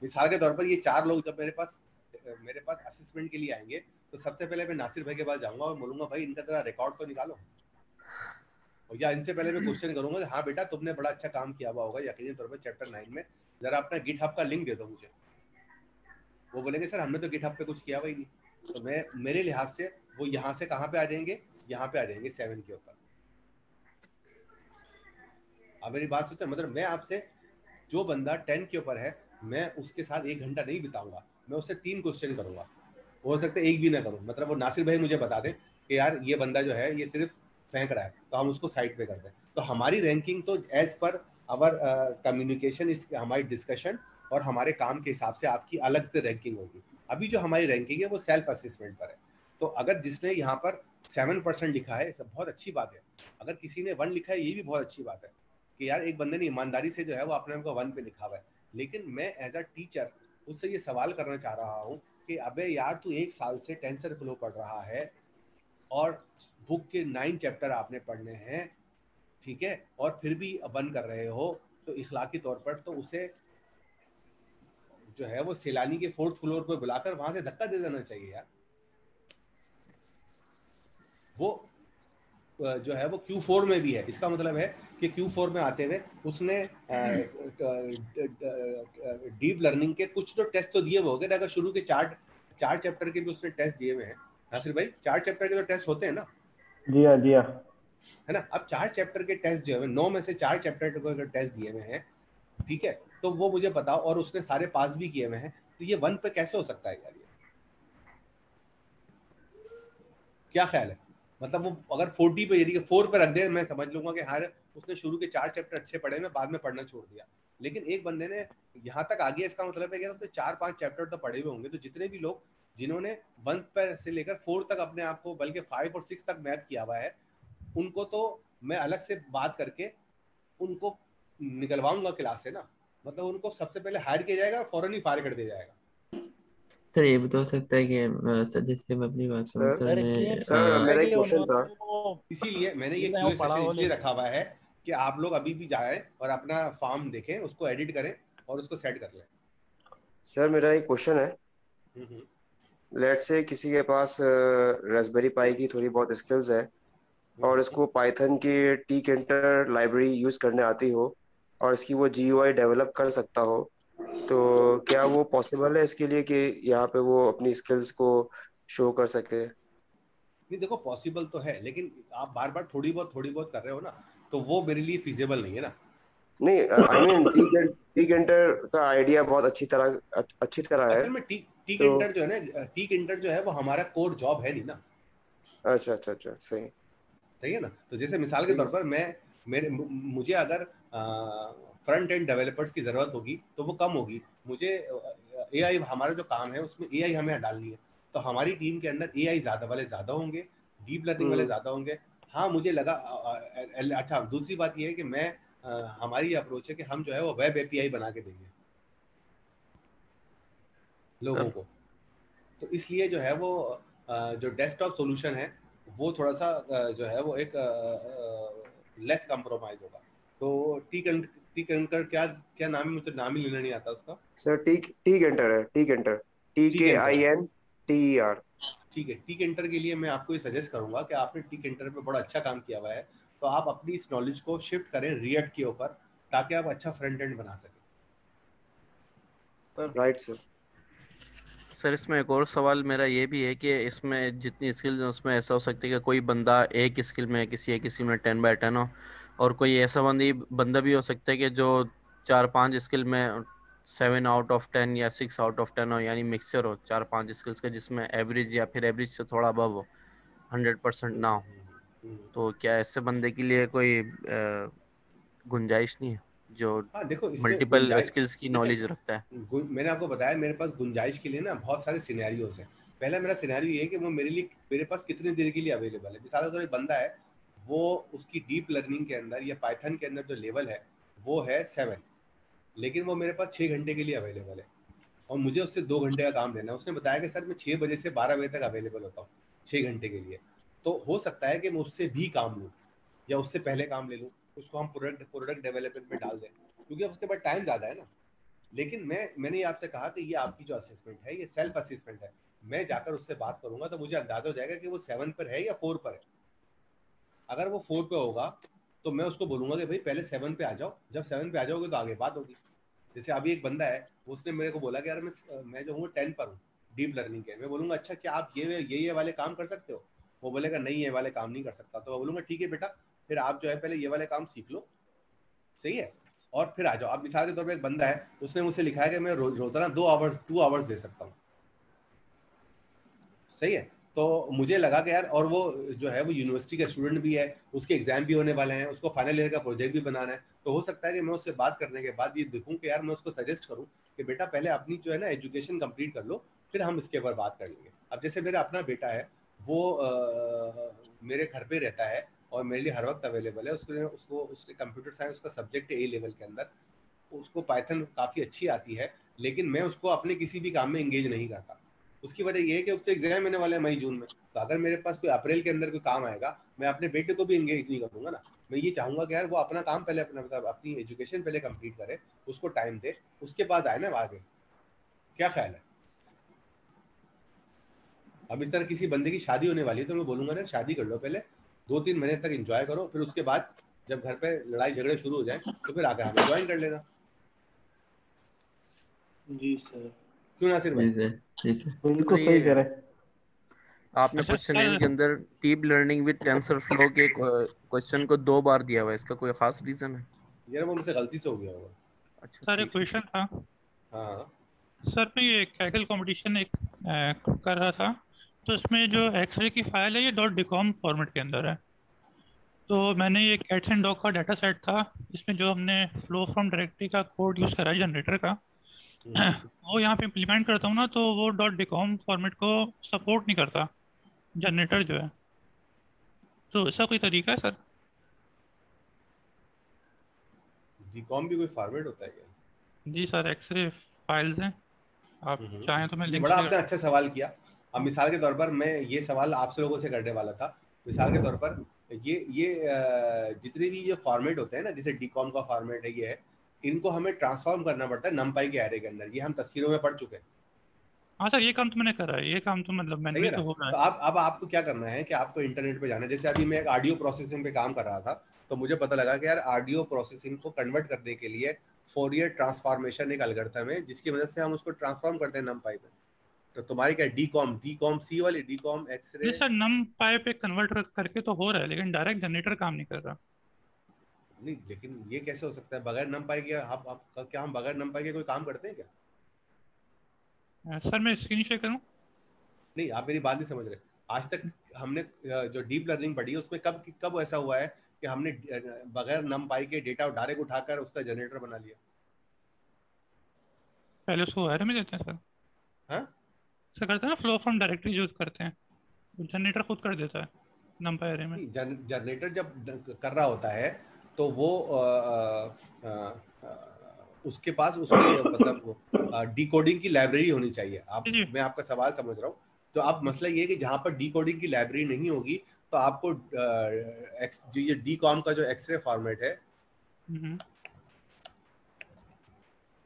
मिसाल के तौर पर ये 4 लोग जब मेरे पास असेसमेंट के लिए आएंगे तो सबसे पहले मैं नासिर भाई के पास जाऊंगा और बोलूंगा भाई इनका जरा रिकॉर्ड तो निकालो, और या इनसे पहले मैं क्वेश्चन करूंगा कि हाँ बेटा तुमने बड़ा अच्छा काम किया हुआ होगा यकीनी तौर पर चैप्टर 9 में, जरा अपना गिटहब का लिंक दे दो मुझे। वो बोलेंगे सर हमने तो गिटहब पे कुछ किया हुआ ही नहीं। तो मैं मेरे लिहाज से वो यहाँ से कहाँ पे आ जाएंगे, यहाँ पे आ जाएंगे 7 के ऊपर। अब मेरी बात सोचा, मतलब मैं आपसे, जो बंदा 10 के ऊपर है मैं उसके साथ 1 घंटा नहीं बिताऊंगा, मैं उससे 3 क्वेश्चन करूंगा, हो सकता है 1 भी ना करूं। मतलब वो नासिर भाई मुझे बता दें कि यार ये बंदा जो है ये सिर्फ फेंक रहा है, तो हम उसको साइड पे कर दें। तो हमारी रैंकिंग तो एज पर आवर कम्युनिकेशन, इस हमारी डिस्कशन और हमारे काम के हिसाब से आपकी अलग से रैंकिंग होगी। अभी जो हमारी रैंकिंग है वो सेल्फ असेसमेंट पर है। तो अगर जिसने यहाँ पर 7% लिखा है, सब बहुत अच्छी बात है। अगर किसी ने 1 लिखा है, ये भी बहुत अच्छी बात है कि यार एक बंदे ने ईमानदारी से जो है वो अपने आप को 1 पे लिखा हुआ है। लेकिन मैं एज अ टीचर उससे ये सवाल करना चाह रहा हूँ कि अबे यार तू 1 साल से टेंसर फ्लो पढ़ रहा है और बुक के 9 चैप्टर आपने पढ़ने हैं, ठीक है, और फिर भी 1 कर रहे हो, तो इखलाकी तौर पर तो उसे जो है वो सैलानी के 4th फ्लोर पर बुलाकर वहां से धक्का दे देना चाहिए यार। वो जो है वो Q4 में भी है, इसका मतलब है कि Q4 में आते हुए उसने डीप लर्निंग के कुछ तो टेस्ट तो दिए हुए होंगे ना। अगर शुरू के 4 चैप्टर के भी उसने टेस्ट दिए हुए हैं नासिर भाई, 4 चैप्टर के तो टेस्ट होते हैं ना। जी हाँ जी हाँ, है ना। अब 4 चैप्टर के टेस्ट जो है 9 में से 4 चैप्टर के टेस्ट दिए हुए हैं, ठीक है, तो वो मुझे बताओ, और उसने सारे पास भी किए हुए हैं, तो ये 1 पे कैसे हो सकता है यार? ये क्या ख्याल है? मतलब वो अगर 40 पे, यानी कि 4 पे रख दे, मैं समझ लूंगा कि हाँ उसने शुरू के 4 चैप्टर अच्छे पढ़े, मैं बाद में पढ़ना छोड़ दिया। लेकिन एक बंदे ने यहाँ तक आ गया, इसका मतलब है कि उसने 4-5 चैप्टर तो पढ़े हुए होंगे। तो जितने भी लोग जिन्होंने 1 पर से लेकर 4 तक अपने आप को, बल्कि 5 और 6 तक मैप किया हुआ है, उनको तो मैं अलग से बात करके उनको निकलवाऊंगा क्लास से ना। मतलब उनको सबसे पहले हायर किया जाएगा और फौरन ही फायर कर दिया जाएगा। सर ये भी तो हो सकता है कि सर जैसे मैं अपनी बात करूं सर, सर मेरा एक क्वेश्चन था, इसीलिए मैंने ये क्यूए सेशन इसलिए रखा हुआ है कि आप लोग अभी भी जाएं और अपना फॉर्म देखें, उसको एडिट करें और उसको सेट कर लें। सर मेरा एक क्वेश्चन है, लेट से किसी के पास रास्पबेरी पाई की थोड़ी बहुत स्किल्स है और इसको पाइथन की tkinter लाइब्रेरी यूज करने आती हो और इसकी वो GUI डेवलप कर सकता हो, तो क्या वो पॉसिबल है इसके लिए कि यहाँ पे वो अपनी स्किल्स को शो कर सके? नहीं देखो, पॉसिबल तो है, लेकिन आप बार बार थोड़ी बहुत कर रहे हो ना, तो वो मेरे लिए फिजिबल नहीं है ना। नहीं, आई मीन tkinter का आइडिया बहुत अच्छी तरह है। असल में tkinter जो है ना, tkinter जो है वो हमारा कोर जॉब है नहीं ना। अच्छा, सही है ना। तो जैसे मिसाल के तौर पर मुझे अगर फ्रंट एंड डेवलपर्स की जरूरत होगी तो वो कम होगी। मुझे AI, हमारा जो काम है उसमें AI हमें डालनी है, तो हमारी टीम के अंदर AI ज्यादा होंगे, डीप लर्निंग वाले ज्यादा होंगे। हाँ मुझे लगा अच्छा, दूसरी बात ये है कि मैं हमारी अप्रोच है कि हम जो है वो वेब API बना के देंगे लोगों को। तो इसलिए जो है वो जो डेस्कटॉप सॉल्यूशन है वो थोड़ा सा जो है वो एक लेस कंप्रोमाइज होगा। तो tkinter क्या नाम है, मुझे नाम ही लेना नहीं आता उसका। सर tkinter है, tkinter TKINTER। ठीक है, tkinter के लिए मैं आपको ये सजेस्ट करूंगा कि आपने tkinter पे बड़ा अच्छा काम किया हुआ है, तो आप अपनी इस नॉलेज को शिफ्ट करें रिएक्ट के ऊपर, ताकि आप अच्छा फ्रंट एंड बना सकें। राइट सर इसमें एक और सवाल मेरा ये भी है कि इसमें जितनी स्किल्स हैं उसमें ऐसा हो सकता है कि कोई बंदा एक स्किल में किसी एक स्किल में 10/10 हो, और कोई ऐसा बंदा भी हो सकता है कि जो 4-5 स्किल में 7/10 या 6/10 हो, यानी मिक्सचर हो 4-5 स्किल्स का, जिसमें एवरेज या फिर एवरेज से थोड़ा अबव हो, 100% ना हो। तो क्या ऐसे बंदे के लिए कोई गुंजाइश नहीं है जो देखो मल्टीपल स्किल्स की नॉलेज रखता है? मैंने आपको बताया मेरे पास गुंजाइश के लिए ना बहुत सारे सिनेरियोज हैं। पहला मेरा सिनेरियो ये है कि वो मेरे पास कितनी देर के लिए अवेलेबल है। मिसाल के बंदा है, वो उसकी डीप लर्निंग के अंदर या पाइथन के अंदर जो लेवल है वो है 7, लेकिन वो मेरे पास 6 घंटे के लिए अवेलेबल है और मुझे उससे 2 घंटे का काम लेना है। उसने बताया कि सर मैं 6 बजे से 12 बजे तक अवेलेबल होता हूँ 6 घंटे के लिए। तो हो सकता है कि मैं उससे भी काम लूँ या उससे पहले काम ले लूँ, उसको हम प्रोडक्ट डेवलपमेंट में डाल दें, क्योंकि अब उसके पास टाइम ज़्यादा है ना। लेकिन मैंने आपसे कहा कि ये आपकी जो असेसमेंट है ये सेल्फ असेसमेंट है। मैं जाकर उससे बात करूंगा तो मुझे अंदाजा हो जाएगा कि वो 7 पर है या 4 पर है। अगर वो 4 पे होगा तो मैं उसको बोलूंगा कि भाई पहले 7 पे आ जाओ, जब 7 पे आ जाओगे तो आगे बात होगी। जैसे अभी एक बंदा है, उसने मेरे को बोला कि यार मैं जो हूँ 10 पर हूँ डीप लर्निंग के। मैं बोलूँगा अच्छा क्या आप ये वाले काम कर सकते हो? वो बोलेगा नहीं ये वाले काम नहीं कर सकता। तो मैं बोलूँगा ठीक है बेटा, फिर आप जो है पहले ये वाले काम सीख लो, सही है, और फिर आ जाओ। अब मिसाल के तौर पे एक बंदा है, उसने मुझसे लिखा है कि मैं रोजाना 2 आवर्स दे सकता हूँ, सही है। तो मुझे लगा कि यार, और वो जो है वो यूनिवर्सिटी का स्टूडेंट भी है, उसके एग्जाम भी होने वाले हैं, उसको फाइनल ईयर का प्रोजेक्ट भी बनाना है। तो हो सकता है कि मैं उससे बात करने के बाद ये देखूं कि यार मैं उसको सजेस्ट करूं कि बेटा पहले अपनी जो है ना एजुकेशन कंप्लीट कर लो, फिर हम इसके ऊपर बात कर लेंगे। अब जैसे मेरा अपना बेटा है, वो मेरे घर पे रहता है और मेरे लिए हर वक्त अवेलेबल है। उसको उसके कंप्यूटर साइंस का सब्जेक्ट है A लेवल के अंदर, उसको पाइथन काफ़ी अच्छी आती है, लेकिन मैं उसको अपने किसी भी काम में इंगेज नहीं करता। उसकी वजह ये है कि उससे एग्जाम होने वाले हैं मई जून में। तो अगर मेरे पास कोई अप्रैल के अंदर कोई काम आएगा, मैं अपने बेटे को भी इंगेज नहीं करूंगा ना। मैं ये चाहूंगा कि यार वो अपना काम पहले अपनी एजुकेशन पहले कंप्लीट करे, उसको टाइम दे, उसके बाद आए ना आगे। क्या ख्याल है? अब इस तरह किसी बंदे की शादी होने वाली है तो मैं बोलूंगा ना शादी कर लो पहले, 2-3 महीने तक एंजॉय करो, फिर उसके बाद जब घर पे लड़ाई झगड़े शुरू हो जाए तो फिर आगे हमें ज्वाइन कर लेना। जी सर। क्यों नासिर भाई? बिल्कुल सही कह रहे हैं। आपने क्वेश्चन के अंदर deep learning with tensor flow के क्वेश्चन को 2 बार दिया हुआ है, इसका कोई खास रीजन है? यार वो मुझसे गलती से हो गया होगा। अच्छा सर एक क्वेश्चन था। हाँ सर मैं ये कैगल कंपटीशन एक कर रहा था, तो इसमें जो एक्सरे की फाइल है ये .decom फॉर्मेट के अंदर है। तो मैंने ये कैट्स एंड डॉग का डाटा सेट था, इसमें जो हमने फ्लो फ्रॉम डायरेक्टरी का कोड यूज़ करा है जनरेटर का, वो यहाँ पे इम्प्लीमेंट करता हूँ ना, तो वो .decom फॉर्मेट को सपोर्ट नहीं करता जनरेटर जो है। तो ऐसा कोई तरीका है सर? decom भी कोई फॉर्मेट होता है क्या? जी सर, एक्सरे फाइल्स हैं, आप चाहें तो मैं ये लिंक बड़ा आपने अच्छा सवाल किया। अब मिसाल के तौर पर मैं ये सवाल आपसे लोगों से करने वाला था। मिसाल के तौर पर ये जितने भी ये फॉर्मेट होते हैं ना, जैसे decom का फॉर्मेट है, ये है, इनको हमें ट्रांसफॉर्म करना पड़ता है numpy के एरे के अंदर। ये हम तस्वीरों में पढ़ चुके हैं। हाँ सर, ये काम तो मैंने करा है, ये काम तो मतलब सही मैंने है तो ना? हो रहा तो है। अब आपको क्या करना है कि आपको इंटरनेट पे जाना है। जैसे अभी मैं एक ऑडियो प्रोसेसिंग पे काम कर रहा था, तो मुझे पता लगा कि यार ऑडियो प्रोसेसिंग को कन्वर्ट करने के लिए फोरियर ट्रांसफॉर्मेशन एक एल्गोरिथम है, जिसकी वजह से हम उसको ट्रांसफॉर्म करते हैं numpy में। तो तुम्हारी क्या decom C वाली decom एक्सरे? नहीं सर, numpy पे कन्वर्ट करके तो हो रहा है, लेकिन डायरेक्ट जनरेटर काम नहीं कर रहा। नहीं, लेकिन ये कैसे हो सकता है बगैर numpy के? क्या हम बगैर numpy के कोई काम करते हैं क्या? सर मैं स्क्रीन शेयर करूँ? नहीं, आप मेरी बात नहीं समझ रहे। आज तक हमने जो डीप लर्निंग पढ़ी है उसमें कब ऐसा हुआ है कि हमने बगैर numpy के डेटा डायरेक्ट उठाकर उसका जनरेटर बना लिया? पहले उसको एरे में देते हैं सर। हाँ सर करते हैं ना, फ्लो फ्रॉम डायरेक्टरी यूज करते हैं, जनरेटर खुद कर देता है numpy एरे में। जनरेटर जब कर रहा होता है तो वो उसके पास उसकी मतलब डिकोडिंग की लाइब्रेरी होनी चाहिए। मैं आपका सवाल समझ रहा हूँ। तो अब मसला ये है कि जहाँ पर डिकोडिंग की लाइब्रेरी नहीं होगी तो आपको जो ये decom का जो एक्सरे फॉर्मेट है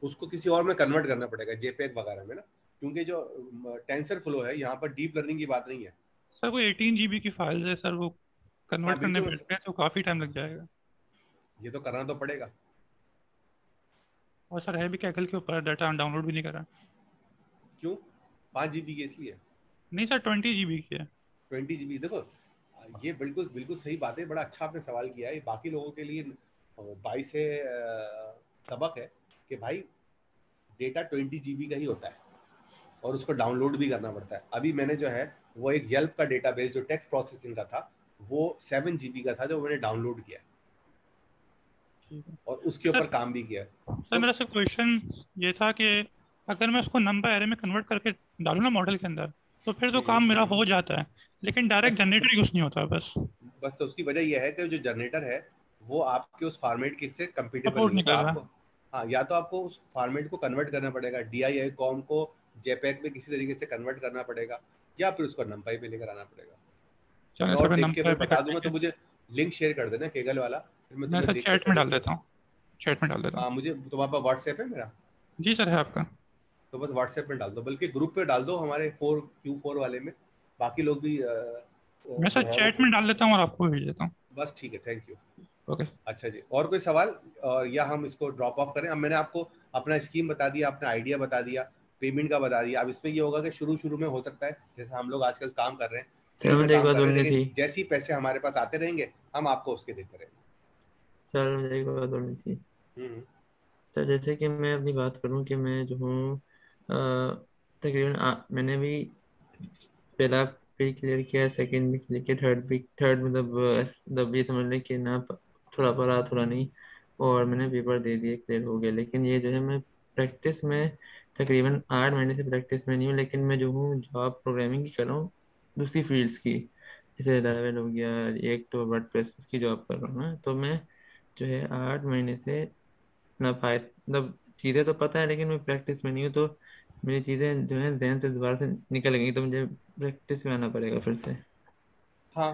उसको किसी और में कन्वर्ट करना पड़ेगा, JPEG वगैरह में ना, क्योंकि जो टेंसर फ्लो है यहाँ पर डीप लर्निंग की बात नहीं है। सर वो 18 GB की फाइल्स है सर, वो कन्वर्ट करने पड़ते हैं तो काफ़ी टाइम लग जाएगा। ये तो करना तो पड़ेगा। और सर है भी कैगल के ऊपर, डाटा डाउनलोड भी नहीं करा। क्यों? 5 GB की इसलिए? नहीं सर, 20 GB की है। 20 GB। देखो ये बिल्कुल सही बात है, बड़ा अच्छा आपने सवाल किया है। बाकी लोगों के लिए 22 से सबक है कि भाई डेटा 20 GB का ही होता है और उसको डाउनलोड भी करना पड़ता है। अभी मैंने जो है वो एक येल्प का डेटाबेस जो टेक्स्ट प्रोसेसिंग का था वो 7 GB का था जो मैंने डाउनलोड किया और उसके ऊपर काम भी किया। सर मेरा सिर्फ क्वेश्चन ये था कि अगर मैं उसको numpy एरे में कन्वर्ट करके डालूँ ना मॉडल के अंदर, तो फिर तो काम मेरा हो जाता है, लेकिन डायरेक्ट जनरेटर यूज नहीं होता। बस तो उसकी वजह यह है कि जो जनरेटर है वो आपके उस फॉर्मेट के से कंपेटेबल नहीं है। आपको हाँ, या तो आपको उस फॉर्मेट को कन्वर्ट करना पड़ेगा, DICOM को JPEG में किसी तरीके से कन्वर्ट करना पड़ेगा, या फिर उसको numpy पे लेकर आना पड़ेगा। और देख के मैं बता दूंगा, तो मुझे लिंक शेयर कर देना केगल वाला, फिर मैं तुम्हें देख के चैट में डाल देता हूँ। चैट में डाल देता हूँ। हाँ, मुझे तुम्हारे पास व्हाट्सएप है मेरा? जी सर है आपका। तो बस व्हाट्सएप में डाल दो, बल्कि ग्रुप पे डाल दो हमारे Q4 वाले में, बाकी लोग भी मैं सर चैट में डाल देता हूँ और आपको भेज देता हूँ। बस ठीक है, थैंक यू। ओके अच्छा जी, और कोई सवाल? और या हम इसको ड्रॉप ऑफ करें? अब मैंने आपको अपना स्कीम बता दिया, अपना आइडिया बता दिया, पेमेंट का बता दिया। अब इसमें ये होगा कि शुरू में हो सकता है जैसे हम लोग आजकल काम कर रहे हैं, फ्री में मुझे एक काम बात कर रहे हैं, बोलनी लेकिन थी। जैसे ही पैसे हमारे पास आते रहेंगे हम आपको उसके देते रहेंगे। सर मुझे एक बात बोलनी थी। सर जैसे कि मैं अपनी बात करूं कि मैं जो हूँ तकरीबन मैंने भी पहला प्री क्लियर किया, सेकंड भी क्लियर किया, थर्ड मतलब ये समझ लें कि ना थोड़ा पढ़ा थोड़ा नहीं, और मैंने पेपर दे दिए, क्लियर हो गया। लेकिन ये जो है मैं प्रैक्टिस में तकरीबन 8 महीने से प्रैक्टिस में नहीं हूँ, लेकिन मैं जो हूँ जॉब प्रोग्रामिंग की कर रहा हूँ दूसरी फील्ड्स की, जैसे लेवल हो गया, एक तो वर्डप्रेस की जॉब कर रहा हूँ ना। तो मैं जो है 8 महीने से ना मतलब चीज़ें तो पता है, लेकिन मैं प्रैक्टिस में नहीं हूँ। तो मेरी चीज़ें जो है ध्यान से दोबारा से निकल गई, तो मुझे प्रैक्टिस में आना पड़ेगा फिर से। हाँ,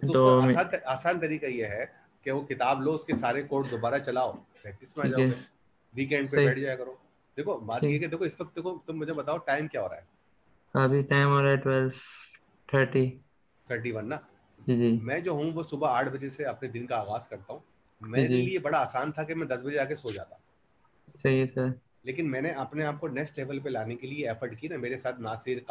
तो तो उसका मैं आसान तरीका ये है कि वो किताब लो, उसके सारे कोड दोबारा चलाओ, प्रैक्टिस में आ ठीक है, जाओगे, वीकेंड पे सही, बैठ जाया करो। देखो बात ये है ठीक। कि देखो इस वक्त देखो, तुम मुझे बताओ टाइम क्या हो रहा है? अभी टाइम हो रहा है 12:30। 31 ना? जी जी मैं जो हूँ वो सुबह 8 बजे से अपने दिन का आगाज करता हूँ। जी मेरे जी, लिए बड़ा आसान था कि मैं 10 बजे आके सो जाता, सही है सर। लेकिन मैंने अपने आप को नेक्स्ट लेवल पे लाने के लिए एफर्ट की ना। मेरे साथ नासिर,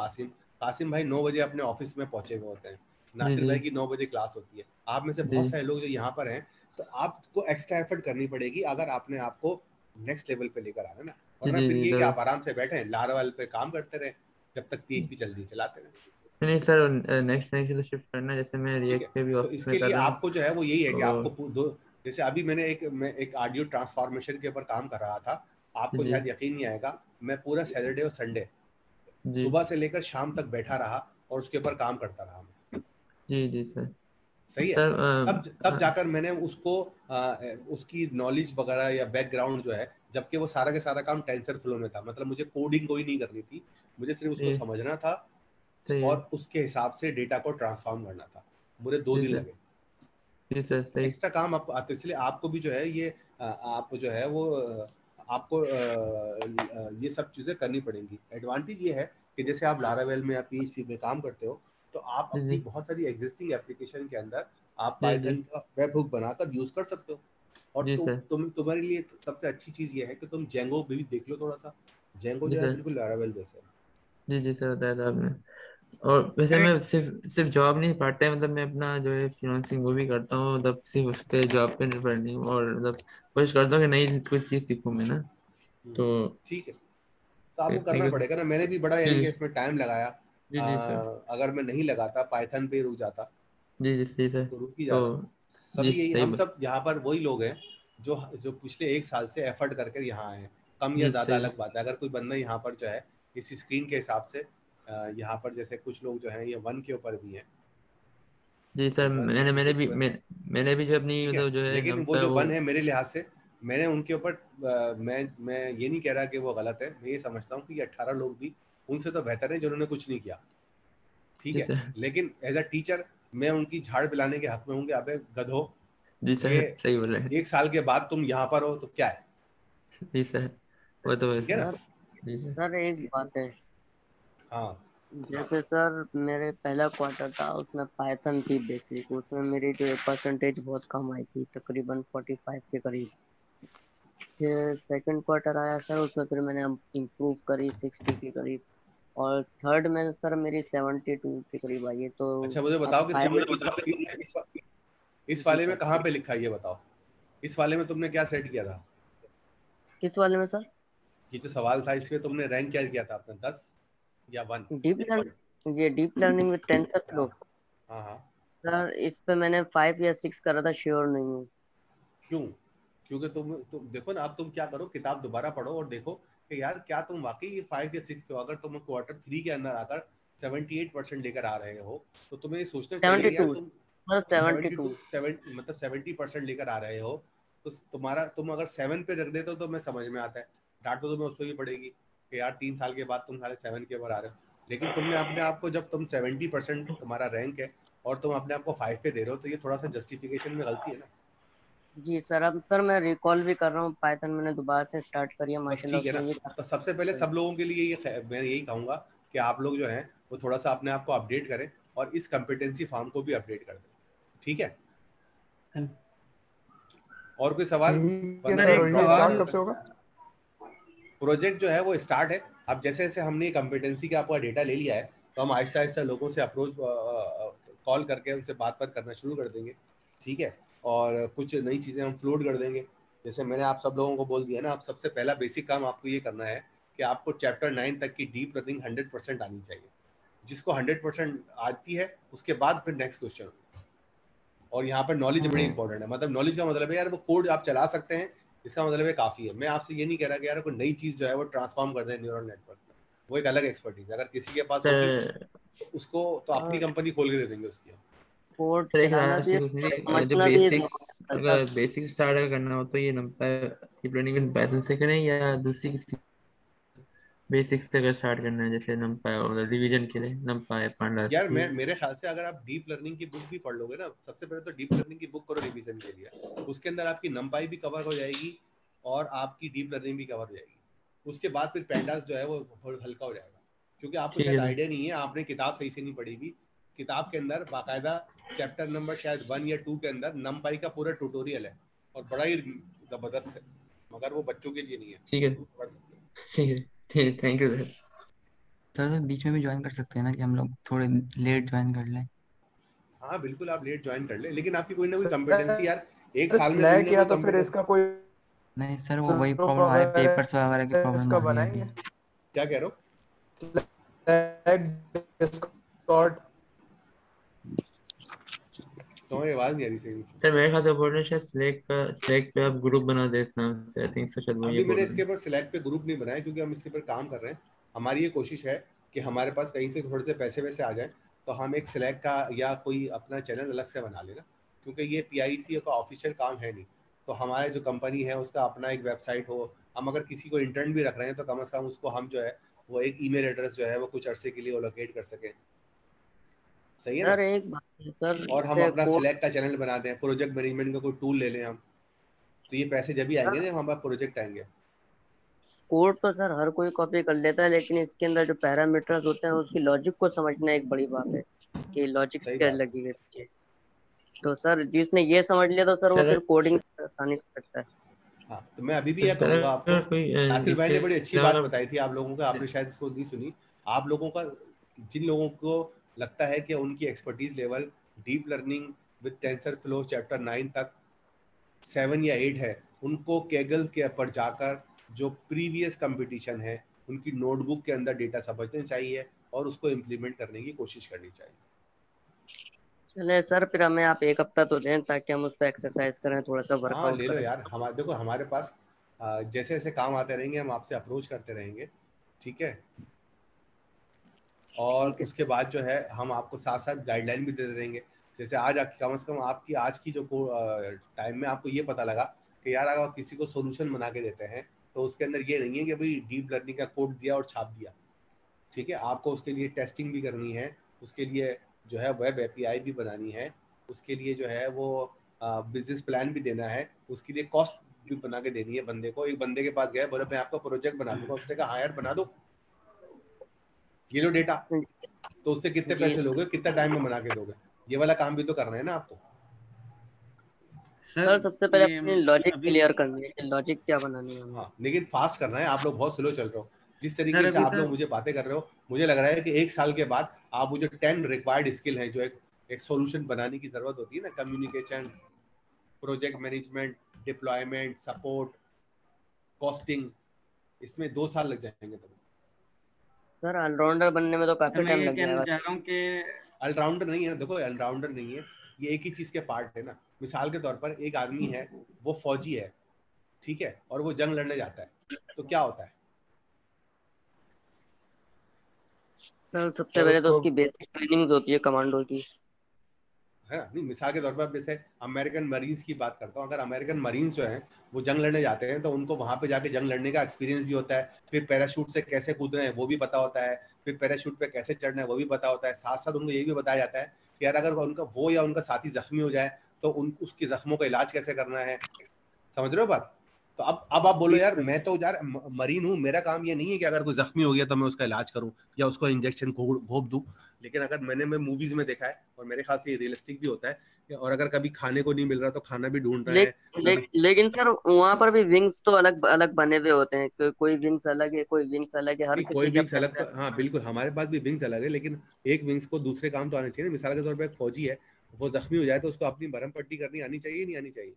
कासिम भाई 9 बजे अपने ऑफिस में पहुंचे हुए होते हैं, जी नासिर जी भाई की 9 बजे क्लास होती है। आप में से जी बहुत सारे लोग जो यहाँ पर हैं, तो आपको एक्स्ट्रा एफर्ट करनी पड़ेगी अगर आपने आपको नेक्स्ट लेवल पे लेकर आना ना। जी वरना जी फिर जी ये कि जरूर। आप आराम से बैठे लारवाल पे काम करते रहे जब तक पीएचपी चल रही है, चलाते रहे। नहीं सर, नेक्स्ट टाइम से तो शिफ्ट करना, जैसे मैं ठीक है, रिएक्ट पे भी तो ऑफिस में इसके कर लिए रहा हूँ। आपको जो है वो यही है कि तो आपको जैसे अभी मैं एक ऑडियो ट्रांसफॉर्मेशन के ऊपर काम कर रहा था। जी आपको जी शायद यकीन नहीं आएगा, मैं पूरा सैटरडे और संडे जी सुबह से लेकर शाम तक बैठा रहा और उसके ऊपर काम करता रहा मैं। जी जी सर। सही है। सर तब जाकर मैंने उसको उसकी नॉलेज वगैरह या बैकग्राउंड जो है, जबकि वो सारा के सारा काम टेंसर फ्लो में था, मतलब मुझे कोडिंग कोई नहीं करनी थी, मुझे सिर्फ उसको जी समझना था सही है। और उसके हिसाब से डेटा को ट्रांसफॉर्म करना था। मुझे 2 जी दिन सर, लगे। जी सर सही। एक्स्ट्रा काम आपको आते, इसलिए आपको भी जो है ये आप जो है वो आपको ये सब चीज़ें करनी पड़ेंगी। एडवांटेज ये है कि जैसे आप लारावेल में या पीएचपी में काम करते हो, तो आप जी अपनी जी बहुत सारी एग्जिस्टिंग एप्लीकेशन के अंदर आप जी जी पाइथन का वेब हुक बनाकर यूज़ कर सकते हो। और जी सर, तुम्हारे लिए सबसे अच्छी चीज़ ये है कि तुम जेंगो भी देख लो थोड़ा सा। जेंगो जी जो है सर, बिल्कुल लारावेल जैसा है। जी जी सर, बताया था आपने। और वैसे मैं सिर्फ सिर्फ जॉब नहीं, पार्ट टाइम मतलब मैं अपना जो है फ्रीलांसिंग वो भी करता हूँ, मतलब सिर्फ उस पे जॉब पे निर्भर नहीं हूँ, और मतलब कोशिश करता हूँ कि नई कुछ चीज़ सीखूँ मैं ना। तो ठीक है, तो आपको थैंक करना यू। पड़ेगा ना। मैंने भी बड़ा जी यानी जी कि इसमें टाइम लगाया। जी जी सर, अगर मैं नहीं लगाता, पाइथन पे रुक जाता जी जी सही सर। तो रुक ही तो जाता। जी सभी यही, सही हम सब यहाँ पर वही लोग हैं जो जो पिछले 1 साल से एफर्ट करके यहाँ आए हैं। कम या जी ज़्यादा सही। अलग बात है। अगर कोई बंदा यहाँ पर जो है इस स्क्रीन के हिसाब से यहाँ पर जैसे कुछ लोग जो हैं ये 1 के ऊपर भी हैं, जी सर, ये मैंने भी जो अपनी ठीक है, मतलब जो है लेकिन वो हफ्ता जो वो। 1 है मेरे लिहाज से, मैंने उनके ऊपर मैं ये नहीं कह रहा कि वो गलत है। मैं ये समझता हूँ कि ये 18 लोग भी उनसे तो बेहतर है जिन्होंने कुछ नहीं किया। ठीक जी है, सर, लेकिन एज अ टीचर मैं उनकी झाड़ पिलाने के हक में हूँ कि अबे गधो, जी ये सर सही बोले हैं। 1 साल के बाद तुम यहाँ पर हो तो क्या है। जी सर, वो तो ठीक है वैसे ना? है। सर जी सर। सर एक बात है, हाँ, जैसे सर मेरे पहला क्वार्टर था उसमें पाइथन थी बेसिक, उसमें मेरी जो परसेंटेज बहुत कम आई थी, तकरीबन 45 के करीब। फिर सेकंड क्वार्टर आया सर, उसमें फिर मैंने इम्प्रूव करी 60 के करीब, और थर्ड में सर मेरी 72 के करीब आई है। तो अच्छा मुझे अब बताओ कि तुमने इस जी वाले में सर। कहाँ पे लिखा है ये बताओ। इस वाले में तुमने क्या सेट किया था? किस वाले में सर? ये जो सवाल था इसमें तुमने रैंक क्या किया था अपना, 10 या 1? Deep learning with tensor flow. हाँ हाँ हाँ। सर इस पे मैंने 5 या 6 करा था, श्योर नहीं हूँ। क्यों? क्योंकि तुम देखो ना, अब तुम क्या करो, किताब दोबारा पढ़ो और देखो कि यार क्या तुम वाकई ये 5 या 6 पे हो। अगर तुम क्वार्टर 3 के अंदर आकर 78% लेकर आ रहे हो, तो तुम्हें ये सोचना चाहिए कि यार 72 तुम सर, 72। 70% लेकर आ रहे हो, तो तुम अगर 7 पे रख देते हो तो मैं समझ में आता है, डांट तो तुम्हें उस पर भी पड़ेगी कि यार 3 साल के बाद तुम सारे 7 के ऊपर आ रहे हो। लेकिन तुमने अपने आप को, जब तुम 70% तुम्हारा रैंक है और तुम अपने आप को 5 पे दे रहे हो, तो ये थोड़ा सा जस्टिफिकेशन में गलती है ना। जी सर, अब सर मैं रिकॉल भी कर रहा हूँ, पाइथन मैंने दोबारा से स्टार्ट करी है बस माशाल्लाह, ठीक है ना। उसमें भी तो सबसे पहले सब लोगों के लिए मैं यही कहूँगा कि आप लोग जो हैं वो थोड़ा सा अपने आप को अपडेट करें और इस कम्पिटेंसी फॉर्म को भी अपडेट कर दें। ठीक है? और कोई सवाल? कब से होगा? प्रोजेक्ट जो है वो स्टार्ट है। अब जैसे जैसे हमने कॉम्पिटेंसी का आपका डेटा ले लिया है तो हम आहिस्ता आहिस्ता लोगों से अप्रोच कॉल करके उनसे बात करना शुरू कर देंगे, ठीक है। और कुछ नई चीज़ें हम फ्लोट कर देंगे। जैसे मैंने आप सब लोगों को बोल दिया ना, आप सबसे पहला बेसिक काम आपको ये करना है कि आपको चैप्टर 9 तक की डीप लर्निंग 100% आनी चाहिए। जिसको 100% आती है उसके बाद फिर नेक्स्ट क्वेश्चन। और यहाँ पर नॉलेज बड़ी इंपॉर्टेंट है। मतलब नॉलेज का मतलब है यार वो कोड आप चला सकते हैं, इसका मतलब है काफ़ी है। मैं आपसे ये नहीं कह रहा कि यार कोई नई चीज़ जो है वो ट्रांसफॉर्म कर दें न्यूरल नेटवर्क में, वो एक अलग एक्सपर्टीज है। अगर किसी के पास होगी उसको तो अपनी कंपनी खोल के दे देंगे उसकी। कोड चलाना भी जो बेसिक्स, अगर बेसिक स्टार्ट करना हो तो ये डीप लर्निंग विद पाइथन से करें या दूसरी किसी बेसिक्स से अगर स्टार्ट करना है, जैसे नमपाई और रिवीजन के लिए नमपाई पांडास। यार मेरे ख्याल से अगर आप डीप लर्निंग की बुक भी पढ़ लोगे ना, सबसे पहले तो डीप लर्निंग की बुक करो रिवीजन के लिए। उसके अंदर आपकी नमपाई भी कवर हो जाएगी और आपकी डीप लर्निंग भी कवर हो जाएगी। उसके बाद फिर पैंडास जो है वो हल्का हो जाएगा, क्योंकि आपको शायद आइडिया नहीं है, आपने किताब सही से नहीं पढ़ी हुई। किताब के अंदर बाकायदा चैप्टर नंबर शायद 1 या 2 के अंदर नमपाई का पूरा ट्यूटोरियल है और बड़ा ही जबरदस्त है, मगर वो बच्चों के लिए नहीं है। ठीक है, थैंक यू सर। बीच में भी ज्वाइन कर सकते हैं ना कि हम लोग थोड़े लेट ज्वाइन कर लें? हाँ बिल्कुल, आप लेट ज्वाइन कर ले, लेकिन आपकी कोई ना कोई कॉम्पिटेंसी यार एक साल में कोई किया तो फिर इसका कोई नहीं सर, वो वही प्रॉब्लम हमारे पेपर्स वगैरह की प्रॉब्लम आ रही है। क्या कह रहे हो? तुम्हारी आवाज नहीं आ रही सही सर। मेरे ख्याल से बोल रहे हैं शायद स्लैक पे आप ग्रुप बना दे इस नाम से। आई थिंक सर शायद वो ये मैंने इसके ऊपर स्लैक पे ग्रुप नहीं बनाया क्योंकि हम इसके ऊपर काम कर रहे हैं। हमारी ये कोशिश है कि हमारे पास कहीं से थोड़े से पैसे वैसे आ जाए तो हम एक स्लैक का या कोई अपना चैनल अलग से बना लेना, क्योंकि ये PIC का ऑफिशियल काम है नहीं। तो हमारे जो कंपनी है उसका अपना एक वेबसाइट हो, हम अगर किसी को इंटर्न भी रख रहे हैं तो कम से कम उसको हम जो है वो एक ईमेल एड्रेस जो है वो कुछ अरसे के लिए एलोकेट कर सकें। सही है सर ना? एक बात है सर, और हम अपना स्लैक का चैनल बना दें, प्रोजेक्ट मैनेजमेंट का कोई टूल ले लें हम, तो ये पैसे जब भी आएंगे ना हमारे प्रोजेक्ट आएंगे। कोड तो सर हर कोई कॉपी कर लेता है, लेकिन इसके अंदर जो पैरामीटर्स होते हैं उसकी लॉजिक को समझना एक बड़ी बात है कि लॉजिक क्या लगी हुई है। तो सर जिसने ये समझ लिया तो सर वो फिर कोडिंग आसानी से करता है। हाँ, तो मैं अभी भी यह कहूँगा आपको, नासिर भाई ने बड़ी अच्छी बात बताई थी आप लोगों का, आपने शायद इसको नहीं सुनी। आप लोगों का, जिन लोगों को लगता है कि उनकी expertise level deep learning with tensor flow chapter 9 तक 7 या 8 है, उनको केगल के ऊपर जाकर जो प्रीवियस कंपटीशन है उनकी नोटबुक के अंदर डेटा समझना चाहिए और उसको इम्प्लीमेंट करने की कोशिश करनी चाहिए। चले सर, फिर हमें आप एक हफ्ता तो दें ताकि हम उस पर एक्सरसाइज करें, थोड़ा सा वर्कआउट हाँ ले लो यार। हमारे देखो हमारे पास जैसे जैसे काम आते रहेंगे हम आपसे अप्रोच करते रहेंगे, ठीक है। और उसके बाद जो है हम आपको साथ साथ गाइडलाइन भी दे देंगे। जैसे आज कम से कम आपकी आज की जो टाइम में आपको ये पता लगा कि यार अगर किसी को सोल्यूशन बना के देते हैं तो उसके अंदर ये नहीं है कि भाई डीप लर्निंग का कोड दिया और छाप दिया, ठीक है। आपको उसके लिए टेस्टिंग भी करनी है, उसके लिए जो है वेब API भी बनानी है, उसके लिए जो है वो बिजनेस प्लान भी देना है, उसके लिए कॉस्ट भी बना के देनी है बंदे को। एक बंदे के पास गया, बोले मैं आपका प्रोजेक्ट बना दूंगा, उसने कहा हाँ यार बना दो, ये लो डेटा, तो उससे कितने पैसे लोगे, कितना टाइम में बना के दोगे, ये वाला काम भी तो करना है ना आपको। सर सबसे पहले अपनी लॉजिक क्लियर करनी है कि लॉजिक क्या बनानी है। हाँ, लेकिन फास्ट करना है। आप लोग बहुत स्लो चल रहे हो। जिस तरीके से आप लोग मुझे बातें कर रहे हो, मुझे लग रहा है कि 1 साल के बाद आप वो जो 10 रिक्वायर्ड स्किल है जो एक सॉल्यूशन बनाने की जरूरत होती है ना, communication, project management, deployment, support, costing, इसमें 2 साल लग जाएंगे। तो सर ऑलराउंडर बनने में तो काफी टाइम लग जाएगा। ऑलराउंडर नहीं है, देखो ऑलराउंडर नहीं है, ये एक ही चीज के पार्ट है ना। मिसाल के तौर पर एक आदमी है, वो फौजी है, ठीक है, और वो जंग लड़ने जाता है, तो क्या होता है सर? सबसे पहले तो उसकी बेसिक ट्रेनिंग होती है कमांडो की, है ना। नहीं, मिसाल के तौर पर जैसे अमेरिकन मरीन्स की बात करता हूँ। अगर अमेरिकन मरीन्स जो हैं वो जंग लड़ने जाते हैं तो उनको वहाँ पे जाके जंग लड़ने का एक्सपीरियंस भी होता है, फिर पैराशूट से कैसे कूदना है वो भी पता होता है, फिर पैराशूट पे कैसे चढ़ना है वो भी पता होता है। साथ साथ उनको ये भी बताया जाता है कि यार अगर उनका वो या उनका साथी जख्मी हो जाए तो उसके जख्मों का इलाज कैसे करना है। समझ रहे हो बात? तो अब आप बोलो यार, मैं तो यार मरीन हूँ, मेरा काम ये नहीं है कि अगर कोई जख्मी हो गया तो मैं उसका इलाज करूँ या उसको इंजेक्शन घोप दूं। लेकिन अगर मैंने मूवीज में देखा है और मेरे ख्याल से ये रियलिस्टिक भी होता है, और अगर कभी खाने को नहीं मिल रहा तो खाना भी ढूंढ रहे हैं। लेकिन सर वहाँ पर भी विंग्स तो अलग अलग बने हुए होते हैं, कोई विंग्स अलग है, कोई विंग्स अलग है, हर किसी कोई के विंग्स अलग तो, हाँ बिल्कुल, हमारे पास भी विंग्स अलग है, लेकिन एक विंग्स को दूसरे काम तो आने चाहिए। मिसाल के तौर पर एक फौजी है, वो जख्मी हो जाए तो उसको अपनी भरम पट्टी करनी आनी चाहिए, नहीं आनी चाहिए?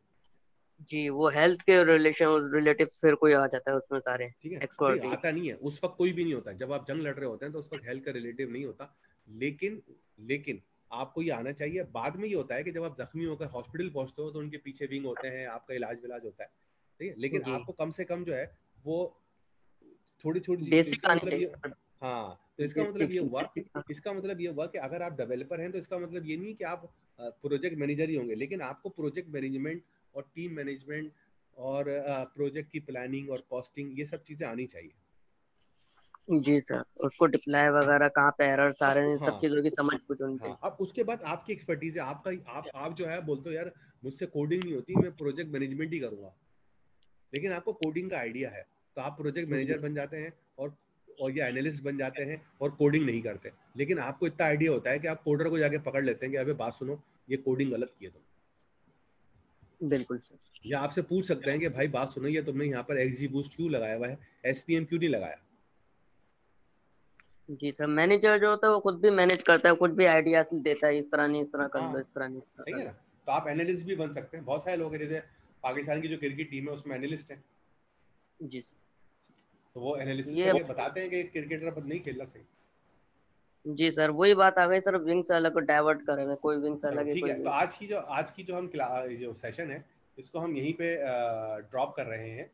जी, वो हेल्थ के रिलेटिव फिर कोई आ जाता है उसमें सारे, ठीक है, एक्सपर्ट आता नहीं है उस वक्त, कोई भी नहीं होता। जब आप जंग लड़ रहे होते हैं तो उस वक्त हेल्थ का रिलेटिव नहीं होता, लेकिन आपको ये आना चाहिए। बाद में ये होता है कि जब आप जख्मी होकर हॉस्पिटल पहुंचते हो तो उनके पीछे विंग होते हैं, आपका इलाज विलाज होता है, ठीक है। लेकिन आपको कम से कम जो है वो थोड़ी छोटी चीज, इसका मतलब ये, हाँ, तो इसका मतलब ये हुआ कि अगर आप डेवलपर हैं तो इसका मतलब ये नहीं कि आप प्रोजेक्ट मैनेजर ही होंगे, लेकिन आपको प्रोजेक्ट मैनेजमेंट और टीम मैनेजमेंट और प्रोजेक्ट की प्लानिंग और कॉस्टिंग, ये सब चीजें आनी चाहिए। जी सर, उसको डिप्लॉय वगैरह कहाँ पे एरर्स आ रहे हैं, सब चीजों की समझ कुछ उनसे। अब उसके बाद आपकी एक्सपर्टीज है, आप जो है बोलते हो यार मुझसे कोडिंग नहीं होती, मैं प्रोजेक्ट मैनेजमेंट ही करूंगा, लेकिन आपको कोडिंग का आइडिया है तो आप प्रोजेक्ट मैनेजर बन जाते हैं और ये एनालिस्ट बन जाते हैं और कोडिंग नहीं करते। लेकिन आपको इतना आइडिया होता है कि आप कोडर को जाके पकड़ लेते हैं कि अबे बात सुनो, ये कोडिंग गलत की है तुम। बिल्कुल सर। या आपसे पूछ सकते हैं कि भाई बात सुनो, ये तुमने यहाँ पर एक्सजी बूस्ट क्यों लगाया हुआ है, एसपीएम क्यों नहीं लगाया? जी सर, मैनेजर जो होता है वो खुद भी मैनेज करता है, खुद भी आइडियाज देता है, इस तरह नहीं, इस तरह कर लो, इस तरह नहीं, सही है ना। तो आप एनालिस्ट भी बन सकते हैं। बहुत सारे लोग हैं, जैसे पाकिस्तान की जो क्रिकेट टीम है उसमें एनालिस्ट है। जी सर, तो वो एनालिसिस करके बताते हैं कि क्रिकेटर नहीं खेलना सही। जी सर, वही बात आ गई सर, विंग्स अलग को डाइवर्ट करेंगे, कोई विंग्स अलग है, ठीक कोई है। तो आज की जो हम जो सेशन है इसको हम यहीं पे ड्रॉप कर रहे हैं।